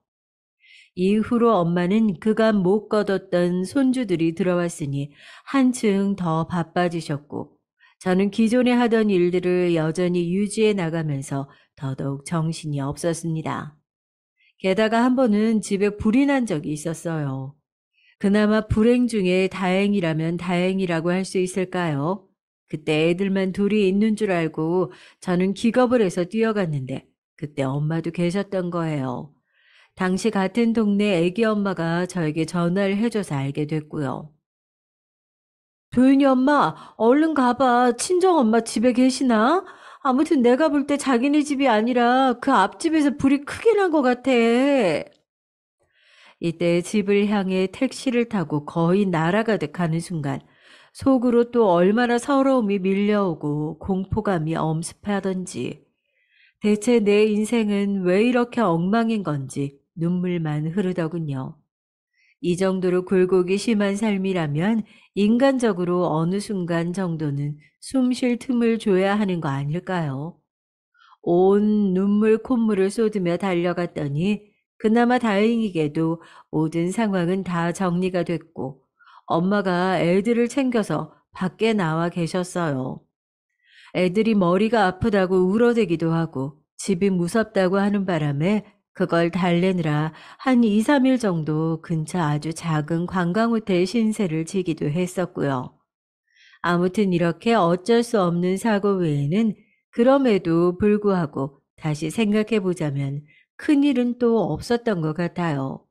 이후로 엄마는 그간 못 거뒀던 손주들이 들어왔으니 한층 더 바빠지셨고 저는 기존에 하던 일들을 여전히 유지해 나가면서 더더욱 정신이 없었습니다. 게다가 한 번은 집에 불이 난 적이 있었어요. 그나마 불행 중에 다행이라면 다행이라고 할 수 있을까요? 그때 애들만 둘이 있는 줄 알고 저는 기겁을 해서 뛰어갔는데 그때 엄마도 계셨던 거예요. 당시 같은 동네 애기 엄마가 저에게 전화를 해줘서 알게 됐고요. 도윤이 엄마, 얼른 가봐. 친정엄마 집에 계시나? 아무튼 내가 볼 때 자기네 집이 아니라 그 앞집에서 불이 크게 난 것 같아. 이때 집을 향해 택시를 타고 거의 날아가듯 가는 순간 속으로 또 얼마나 서러움이 밀려오고 공포감이 엄습하던지 대체 내 인생은 왜 이렇게 엉망인 건지 눈물만 흐르더군요. 이 정도로 굴곡이 심한 삶이라면 인간적으로 어느 순간 정도는 숨쉴 틈을 줘야 하는 거 아닐까요? 온 눈물 콧물을 쏟으며 달려갔더니 그나마 다행히게도 모든 상황은 다 정리가 됐고 엄마가 애들을 챙겨서 밖에 나와 계셨어요. 애들이 머리가 아프다고 울어대기도 하고 집이 무섭다고 하는 바람에 그걸 달래느라 한 2, 3일 정도 근처 아주 작은 관광호텔 신세를 지기도 했었고요. 아무튼 이렇게 어쩔 수 없는 사고 외에는 그럼에도 불구하고 다시 생각해 보자면 큰일은 또 없었던 것 같아요.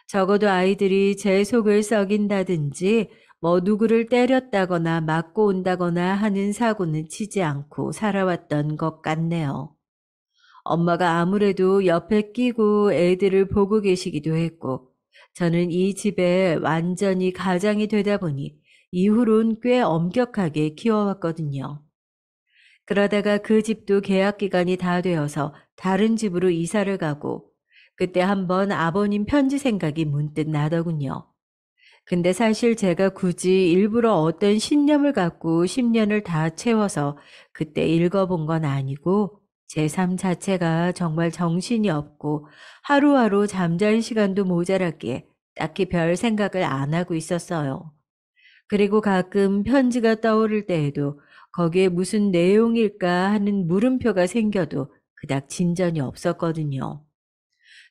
적어도 아이들이 제 속을 썩인다든지 뭐 누구를 때렸다거나 맞고 온다거나 하는 사고는 치지 않고 살아왔던 것 같네요. 엄마가 아무래도 옆에 끼고 애들을 보고 계시기도 했고, 저는 이 집에 완전히 가장이 되다 보니 이후론 꽤 엄격하게 키워왔거든요. 그러다가 그 집도 계약 기간이 다 되어서 다른 집으로 이사를 가고, 그때 한번 아버님 편지 생각이 문득 나더군요. 근데 사실 제가 굳이 일부러 어떤 신념을 갖고 10년을 다 채워서 그때 읽어본 건 아니고 제 삶 자체가 정말 정신이 없고 하루하루 잠잘 시간도 모자랐기에 딱히 별 생각을 안 하고 있었어요. 그리고 가끔 편지가 떠오를 때에도 거기에 무슨 내용일까 하는 물음표가 생겨도 그닥 진전이 없었거든요.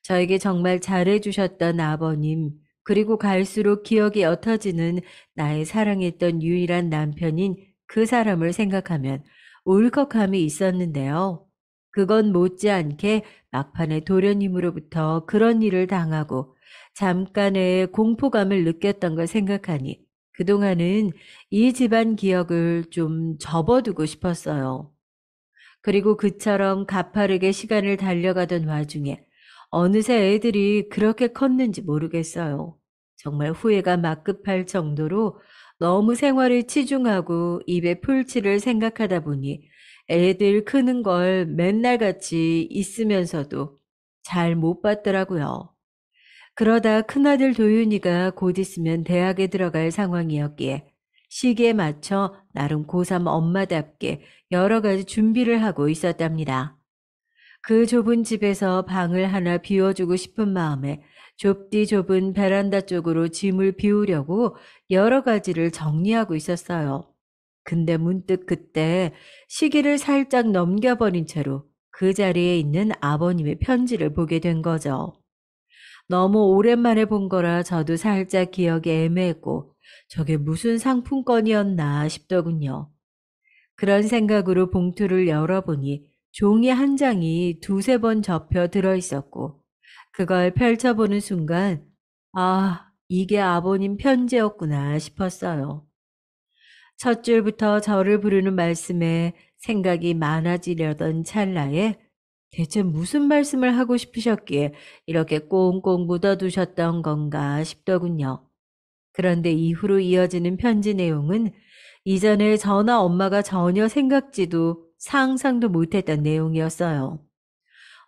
저에게 정말 잘해주셨던 아버님, 그리고 갈수록 기억이 옅어지는 나의 사랑했던 유일한 남편인 그 사람을 생각하면 울컥함이 있었는데요. 그건 못지않게 막판에 도련님으로부터 그런 일을 당하고 잠깐의 공포감을 느꼈던 걸 생각하니 그동안은 이 집안 기억을 좀 접어두고 싶었어요. 그리고 그처럼 가파르게 시간을 달려가던 와중에 어느새 애들이 그렇게 컸는지 모르겠어요. 정말 후회가 막급할 정도로 너무 생활에 치중하고 입에 풀칠을 생각하다 보니 애들 크는 걸 맨날 같이 있으면서도 잘 못 봤더라고요. 그러다 큰아들 도윤이가 곧 있으면 대학에 들어갈 상황이었기에 시기에 맞춰 나름 고3 엄마답게 여러 가지 준비를 하고 있었답니다. 그 좁은 집에서 방을 하나 비워주고 싶은 마음에 좁디 좁은 베란다 쪽으로 짐을 비우려고 여러 가지를 정리하고 있었어요. 근데 문득 그때 시기를 살짝 넘겨버린 채로 그 자리에 있는 아버님의 편지를 보게 된 거죠. 너무 오랜만에 본 거라 저도 살짝 기억이 애매했고 저게 무슨 상품권이었나 싶더군요. 그런 생각으로 봉투를 열어보니 종이 한 장이 두세 번 접혀 들어있었고 그걸 펼쳐보는 순간 아, 이게 아버님 편지였구나 싶었어요. 첫 줄부터 저를 부르는 말씀에 생각이 많아지려던 찰나에 대체 무슨 말씀을 하고 싶으셨기에 이렇게 꽁꽁 묻어두셨던 건가 싶더군요. 그런데 이후로 이어지는 편지 내용은 이전에 저나 엄마가 전혀 생각지도 상상도 못했던 내용이었어요.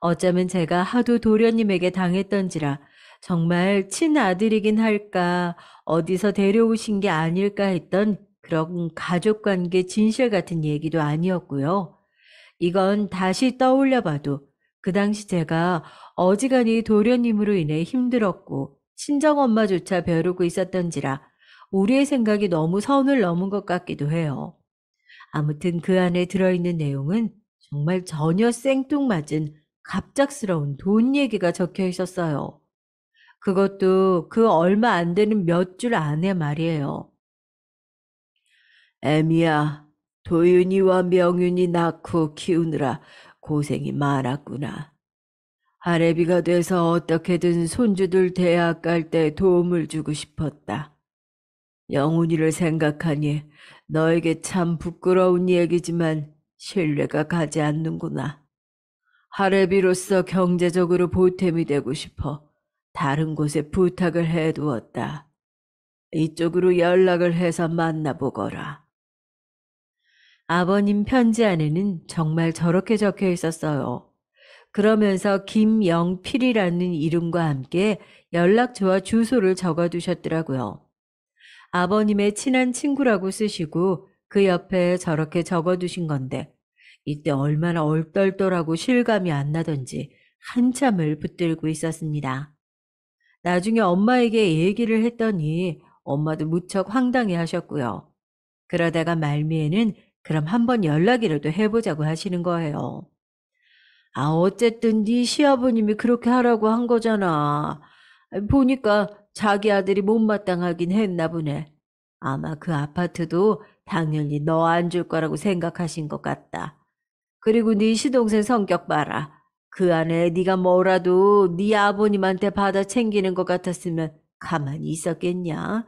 어쩌면 제가 하도 도련님에게 당했던지라 정말 친아들이긴 할까 어디서 데려오신 게 아닐까 했던 그런 가족관계 진실 같은 얘기도 아니었고요. 이건 다시 떠올려 봐도 그 당시 제가 어지간히 도련님으로 인해 힘들었고 친정엄마조차 벼르고 있었던지라 우리의 생각이 너무 선을 넘은 것 같기도 해요. 아무튼 그 안에 들어있는 내용은 정말 전혀 생뚱맞은 갑작스러운 돈 얘기가 적혀 있었어요. 그것도 그 얼마 안 되는 몇 줄 안에 말이에요. 애미야, 도윤이와 명윤이 낳고 키우느라 고생이 많았구나. 아래비가 돼서 어떻게든 손주들 대학 갈 때 도움을 주고 싶었다. 영훈이를 생각하니 너에게 참 부끄러운 얘기지만 신뢰가 가지 않는구나. 하레비로서 경제적으로 보탬이 되고 싶어 다른 곳에 부탁을 해두었다. 이쪽으로 연락을 해서 만나보거라. 아버님 편지 안에는 정말 저렇게 적혀 있었어요. 그러면서 김영필이라는 이름과 함께 연락처와 주소를 적어두셨더라고요. 아버님의 친한 친구라고 쓰시고 그 옆에 저렇게 적어두신 건데 이때 얼마나 얼떨떨하고 실감이 안 나던지 한참을 붙들고 있었습니다. 나중에 엄마에게 얘기를 했더니 엄마도 무척 황당해 하셨고요. 그러다가 말미에는 그럼 한번 연락이라도 해보자고 하시는 거예요. 아, 어쨌든 네 시아버님이 그렇게 하라고 한 거잖아. 보니까 자기 아들이 못마땅하긴 했나 보네. 아마 그 아파트도 당연히 너 안 줄 거라고 생각하신 것 같다. 그리고 네 시동생 성격 봐라. 그 안에 네가 뭐라도 네 아버님한테 받아 챙기는 것 같았으면 가만히 있었겠냐?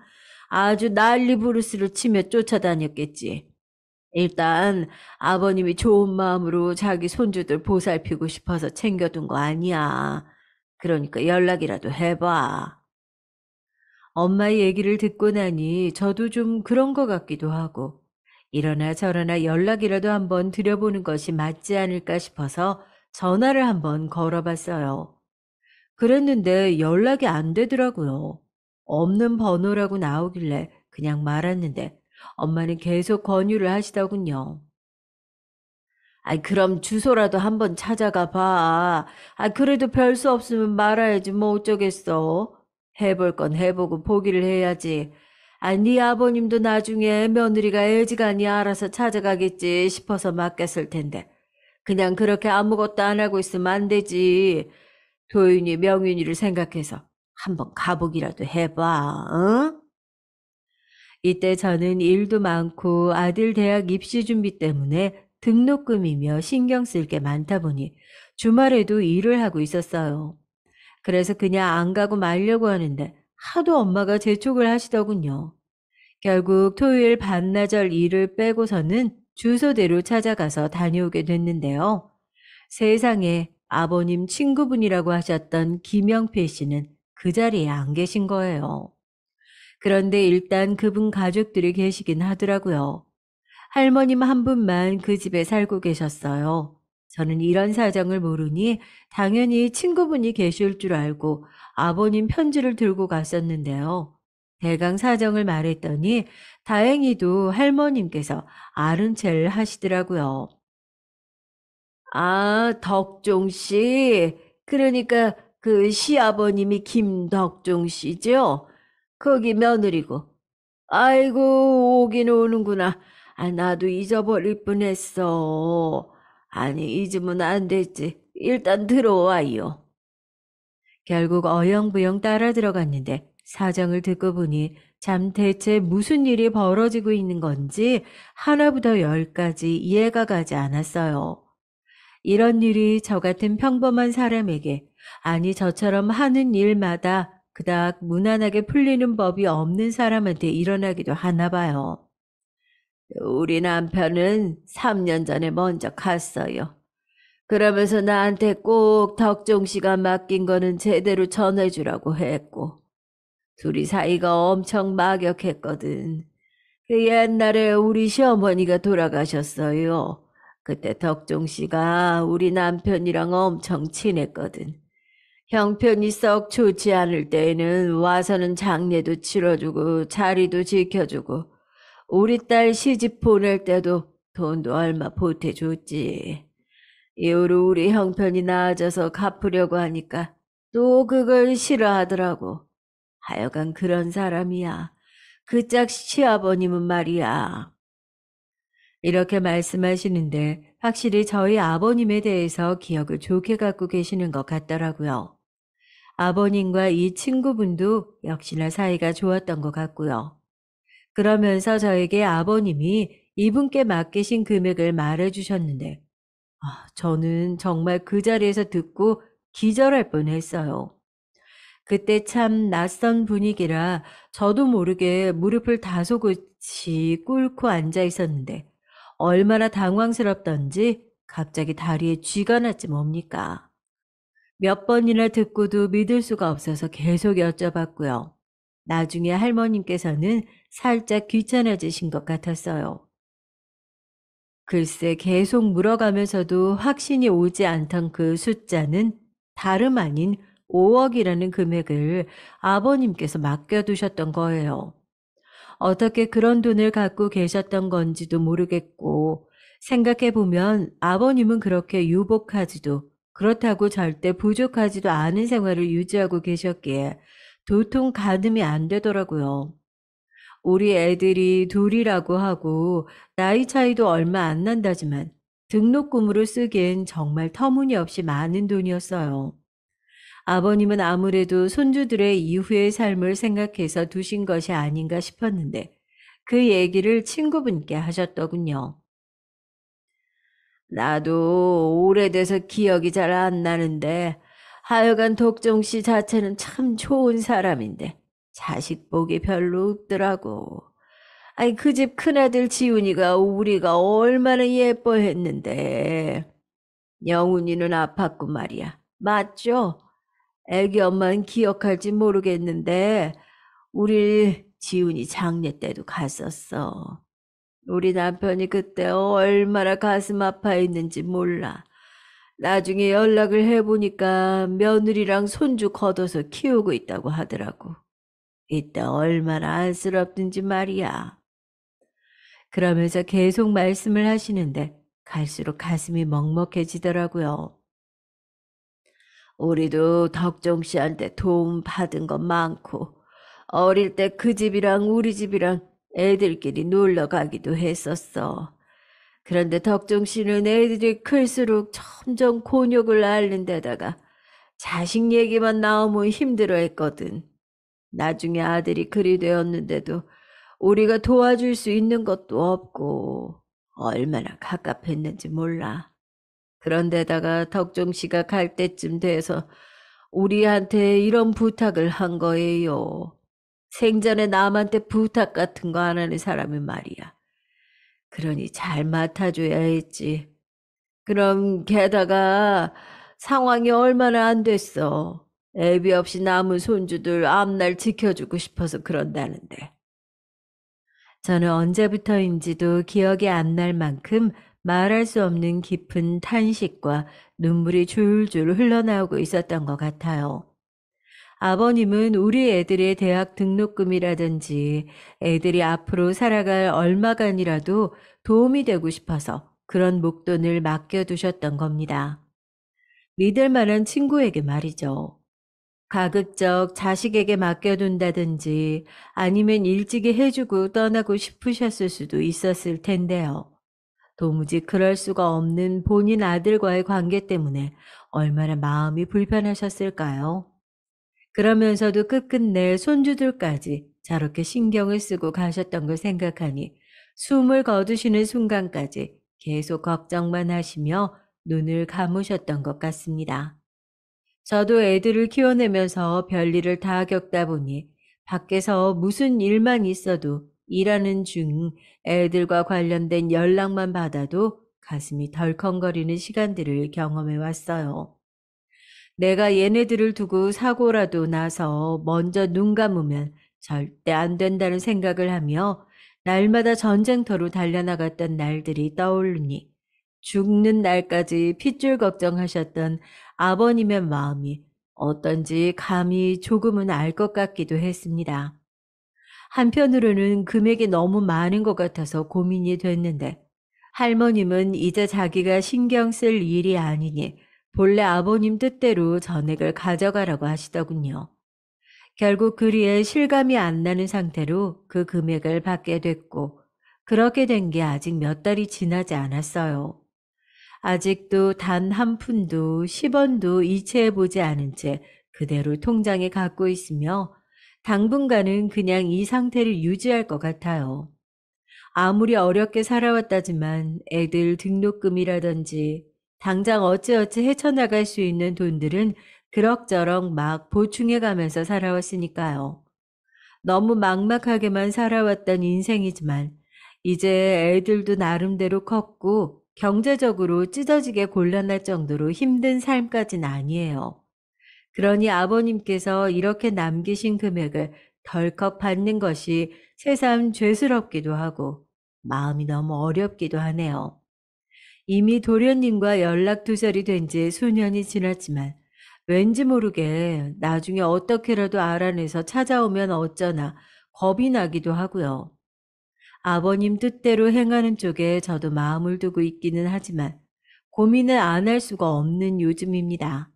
아주 난리 부르스를 치며 쫓아다녔겠지. 일단 아버님이 좋은 마음으로 자기 손주들 보살피고 싶어서 챙겨둔 거 아니야. 그러니까 연락이라도 해봐. 엄마의 얘기를 듣고 나니 저도 좀 그런 것 같기도 하고 이러나 저러나 연락이라도 한번 드려보는 것이 맞지 않을까 싶어서 전화를 한번 걸어봤어요. 그랬는데 연락이 안 되더라고요. 없는 번호라고 나오길래 그냥 말았는데 엄마는 계속 권유를 하시더군요. 아이, 그럼 주소라도 한번 찾아가 봐. 아, 그래도 별 수 없으면 말아야지 뭐 어쩌겠어. 해볼 건 해보고 포기를 해야지. 아, 네 아버님도 나중에 며느리가 애지간히 알아서 찾아가겠지 싶어서 맡겼을 텐데. 그냥 그렇게 아무것도 안 하고 있으면 안 되지. 도윤이, 명윤이를 생각해서 한번 가보기라도 해봐, 응? 이때 저는 일도 많고 아들 대학 입시 준비 때문에 등록금이며 신경 쓸 게 많다 보니 주말에도 일을 하고 있었어요. 그래서 그냥 안 가고 말려고 하는데 하도 엄마가 재촉을 하시더군요. 결국 토요일 반나절 일을 빼고서는 주소대로 찾아가서 다녀오게 됐는데요. 세상에 아버님 친구분이라고 하셨던 김영필 씨는 그 자리에 안 계신 거예요. 그런데 일단 그분 가족들이 계시긴 하더라고요. 할머님 한 분만 그 집에 살고 계셨어요. 저는 이런 사정을 모르니 당연히 친구분이 계실 줄 알고 아버님 편지를 들고 갔었는데요. 대강 사정을 말했더니 다행히도 할머님께서 아는 체를 하시더라고요. 아, 덕종 씨. 그러니까 그 시아버님이 김덕종 씨죠? 거기 며느리고. 아이고, 오긴 오는구나. 아, 나도 잊어버릴 뻔했어. 아니, 잊으면 안 됐지. 일단 들어와요. 결국 어영부영 따라 들어갔는데 사정을 듣고 보니 참 대체 무슨 일이 벌어지고 있는 건지 하나부터 열까지 이해가 가지 않았어요. 이런 일이 저 같은 평범한 사람에게, 아니 저처럼 하는 일마다 그닥 무난하게 풀리는 법이 없는 사람한테 일어나기도 하나 봐요. 우리 남편은 3년 전에 먼저 갔어요. 그러면서 나한테 꼭 덕종 씨가 맡긴 거는 제대로 전해주라고 했고, 둘이 사이가 엄청 막역했거든. 그 옛날에 우리 시어머니가 돌아가셨어요. 그때 덕종 씨가 우리 남편이랑 엄청 친했거든. 형편이 썩 좋지 않을 때에는 와서는 장례도 치러주고 자리도 지켜주고 우리 딸 시집 보낼 때도 돈도 얼마 보태줬지. 이후로 우리 형편이 나아져서 갚으려고 하니까 또 그걸 싫어하더라고. 하여간 그런 사람이야. 그 짝 시아버님은 말이야. 이렇게 말씀하시는데 확실히 저희 아버님에 대해서 기억을 좋게 갖고 계시는 것 같더라고요. 아버님과 이 친구분도 역시나 사이가 좋았던 것 같고요. 그러면서 저에게 아버님이 이분께 맡기신 금액을 말해주셨는데 저는 정말 그 자리에서 듣고 기절할 뻔했어요. 그때 참 낯선 분위기라 저도 모르게 무릎을 다소곳이 꿇고 앉아 있었는데 얼마나 당황스럽던지 갑자기 다리에 쥐가 났지 뭡니까. 몇 번이나 듣고도 믿을 수가 없어서 계속 여쭤봤고요. 나중에 할머님께서는 살짝 귀찮아지신 것 같았어요. 글쎄 계속 물어가면서도 확신이 오지 않던 그 숫자는 다름 아닌 5억이라는 금액을 아버님께서 맡겨두셨던 거예요. 어떻게 그런 돈을 갖고 계셨던 건지도 모르겠고 생각해보면 아버님은 그렇게 유복하지도 그렇다고 절대 부족하지도 않은 생활을 유지하고 계셨기에 도통 가늠이 안 되더라고요. 우리 애들이 둘이라고 하고 나이 차이도 얼마 안 난다지만 등록금으로 쓰기엔 정말 터무니없이 많은 돈이었어요. 아버님은 아무래도 손주들의 이후의 삶을 생각해서 두신 것이 아닌가 싶었는데 그 얘기를 친구분께 하셨더군요. 나도 오래돼서 기억이 잘 안 나는데 하여간 독종 씨 자체는 참 좋은 사람인데 자식 복이 별로 없더라고. 아니 그 집 큰아들 지훈이가 우리가 얼마나 예뻐했는데 영훈이는 아팠고 말이야. 맞죠? 애기 엄마는 기억할지 모르겠는데 우리 지훈이 장례 때도 갔었어. 우리 남편이 그때 얼마나 가슴 아파했는지 몰라. 나중에 연락을 해보니까 며느리랑 손주 걷어서 키우고 있다고 하더라고. 이때 얼마나 안쓰럽든지 말이야. 그러면서 계속 말씀을 하시는데 갈수록 가슴이 먹먹해지더라고요. 우리도 덕종 씨한테 도움 받은 거 많고 어릴 때 그 집이랑 우리 집이랑 애들끼리 놀러 가기도 했었어. 그런데 덕종 씨는 애들이 클수록 점점 곤욕을 앓는 데다가 자식 얘기만 나오면 힘들어했거든. 나중에 아들이 그리 되었는데도 우리가 도와줄 수 있는 것도 없고 얼마나 갑갑했는지 몰라. 그런데다가 덕종 씨가 갈 때쯤 돼서 우리한테 이런 부탁을 한 거예요. 생전에 남한테 부탁 같은 거 안 하는 사람이 말이야. 그러니 잘 맡아줘야 했지. 그럼 게다가 상황이 얼마나 안 됐어. 애비 없이 남은 손주들 앞날 지켜주고 싶어서 그런다는데. 저는 언제부터인지도 기억이 안 날 만큼 말할 수 없는 깊은 탄식과 눈물이 줄줄 흘러나오고 있었던 것 같아요. 아버님은 우리 애들의 대학 등록금이라든지 애들이 앞으로 살아갈 얼마간이라도 도움이 되고 싶어서 그런 목돈을 맡겨두셨던 겁니다. 믿을 만한 친구에게 말이죠. 가급적 자식에게 맡겨둔다든지 아니면 일찍이 해주고 떠나고 싶으셨을 수도 있었을 텐데요. 도무지 그럴 수가 없는 본인 아들과의 관계 때문에 얼마나 마음이 불편하셨을까요? 그러면서도 끝끝내 손주들까지 저렇게 신경을 쓰고 가셨던 걸 생각하니 숨을 거두시는 순간까지 계속 걱정만 하시며 눈을 감으셨던 것 같습니다. 저도 애들을 키워내면서 별일을 다 겪다 보니 밖에서 무슨 일만 있어도 일하는 중 애들과 관련된 연락만 받아도 가슴이 덜컹거리는 시간들을 경험해 왔어요. 내가 얘네들을 두고 사고라도 나서 먼저 눈 감으면 절대 안 된다는 생각을 하며 날마다 전쟁터로 달려나갔던 날들이 떠오르니 죽는 날까지 핏줄 걱정하셨던 아버님의 마음이 어떤지 감히 조금은 알 것 같기도 했습니다. 한편으로는 금액이 너무 많은 것 같아서 고민이 됐는데 할머님은 이제 자기가 신경 쓸 일이 아니니 본래 아버님 뜻대로 전액을 가져가라고 하시더군요. 결국 그리에 실감이 안 나는 상태로 그 금액을 받게 됐고 그렇게 된 게 아직 몇 달이 지나지 않았어요. 아직도 단 한 푼도 10원도 이체해 보지 않은 채 그대로 통장에 갖고 있으며 당분간은 그냥 이 상태를 유지할 것 같아요. 아무리 어렵게 살아왔다지만 애들 등록금이라든지 당장 어찌어찌 헤쳐나갈 수 있는 돈들은 그럭저럭 막 보충해 가면서 살아왔으니까요. 너무 막막하게만 살아왔던 인생이지만 이제 애들도 나름대로 컸고 경제적으로 찢어지게 곤란할 정도로 힘든 삶까진 아니에요. 그러니 아버님께서 이렇게 남기신 금액을 덜컥 받는 것이 새삼 죄스럽기도 하고 마음이 너무 어렵기도 하네요. 이미 도련님과 연락 두절이 된 지 수년이 지났지만 왠지 모르게 나중에 어떻게라도 알아내서 찾아오면 어쩌나 겁이 나기도 하고요. 아버님 뜻대로 행하는 쪽에 저도 마음을 두고 있기는 하지만 고민을 안 할 수가 없는 요즘입니다.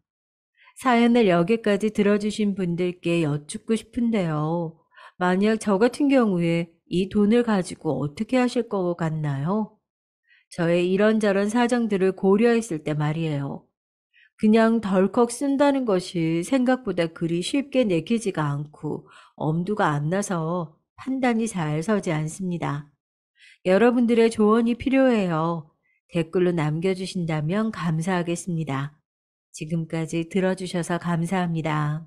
사연을 여기까지 들어주신 분들께 여쭙고 싶은데요. 만약 저 같은 경우에 이 돈을 가지고 어떻게 하실 것 같나요? 저의 이런저런 사정들을 고려했을 때 말이에요. 그냥 덜컥 쓴다는 것이 생각보다 그리 쉽게 내키지가 않고 엄두가 안 나서 판단이 잘 서지 않습니다. 여러분들의 조언이 필요해요. 댓글로 남겨주신다면 감사하겠습니다. 지금까지 들어주셔서 감사합니다.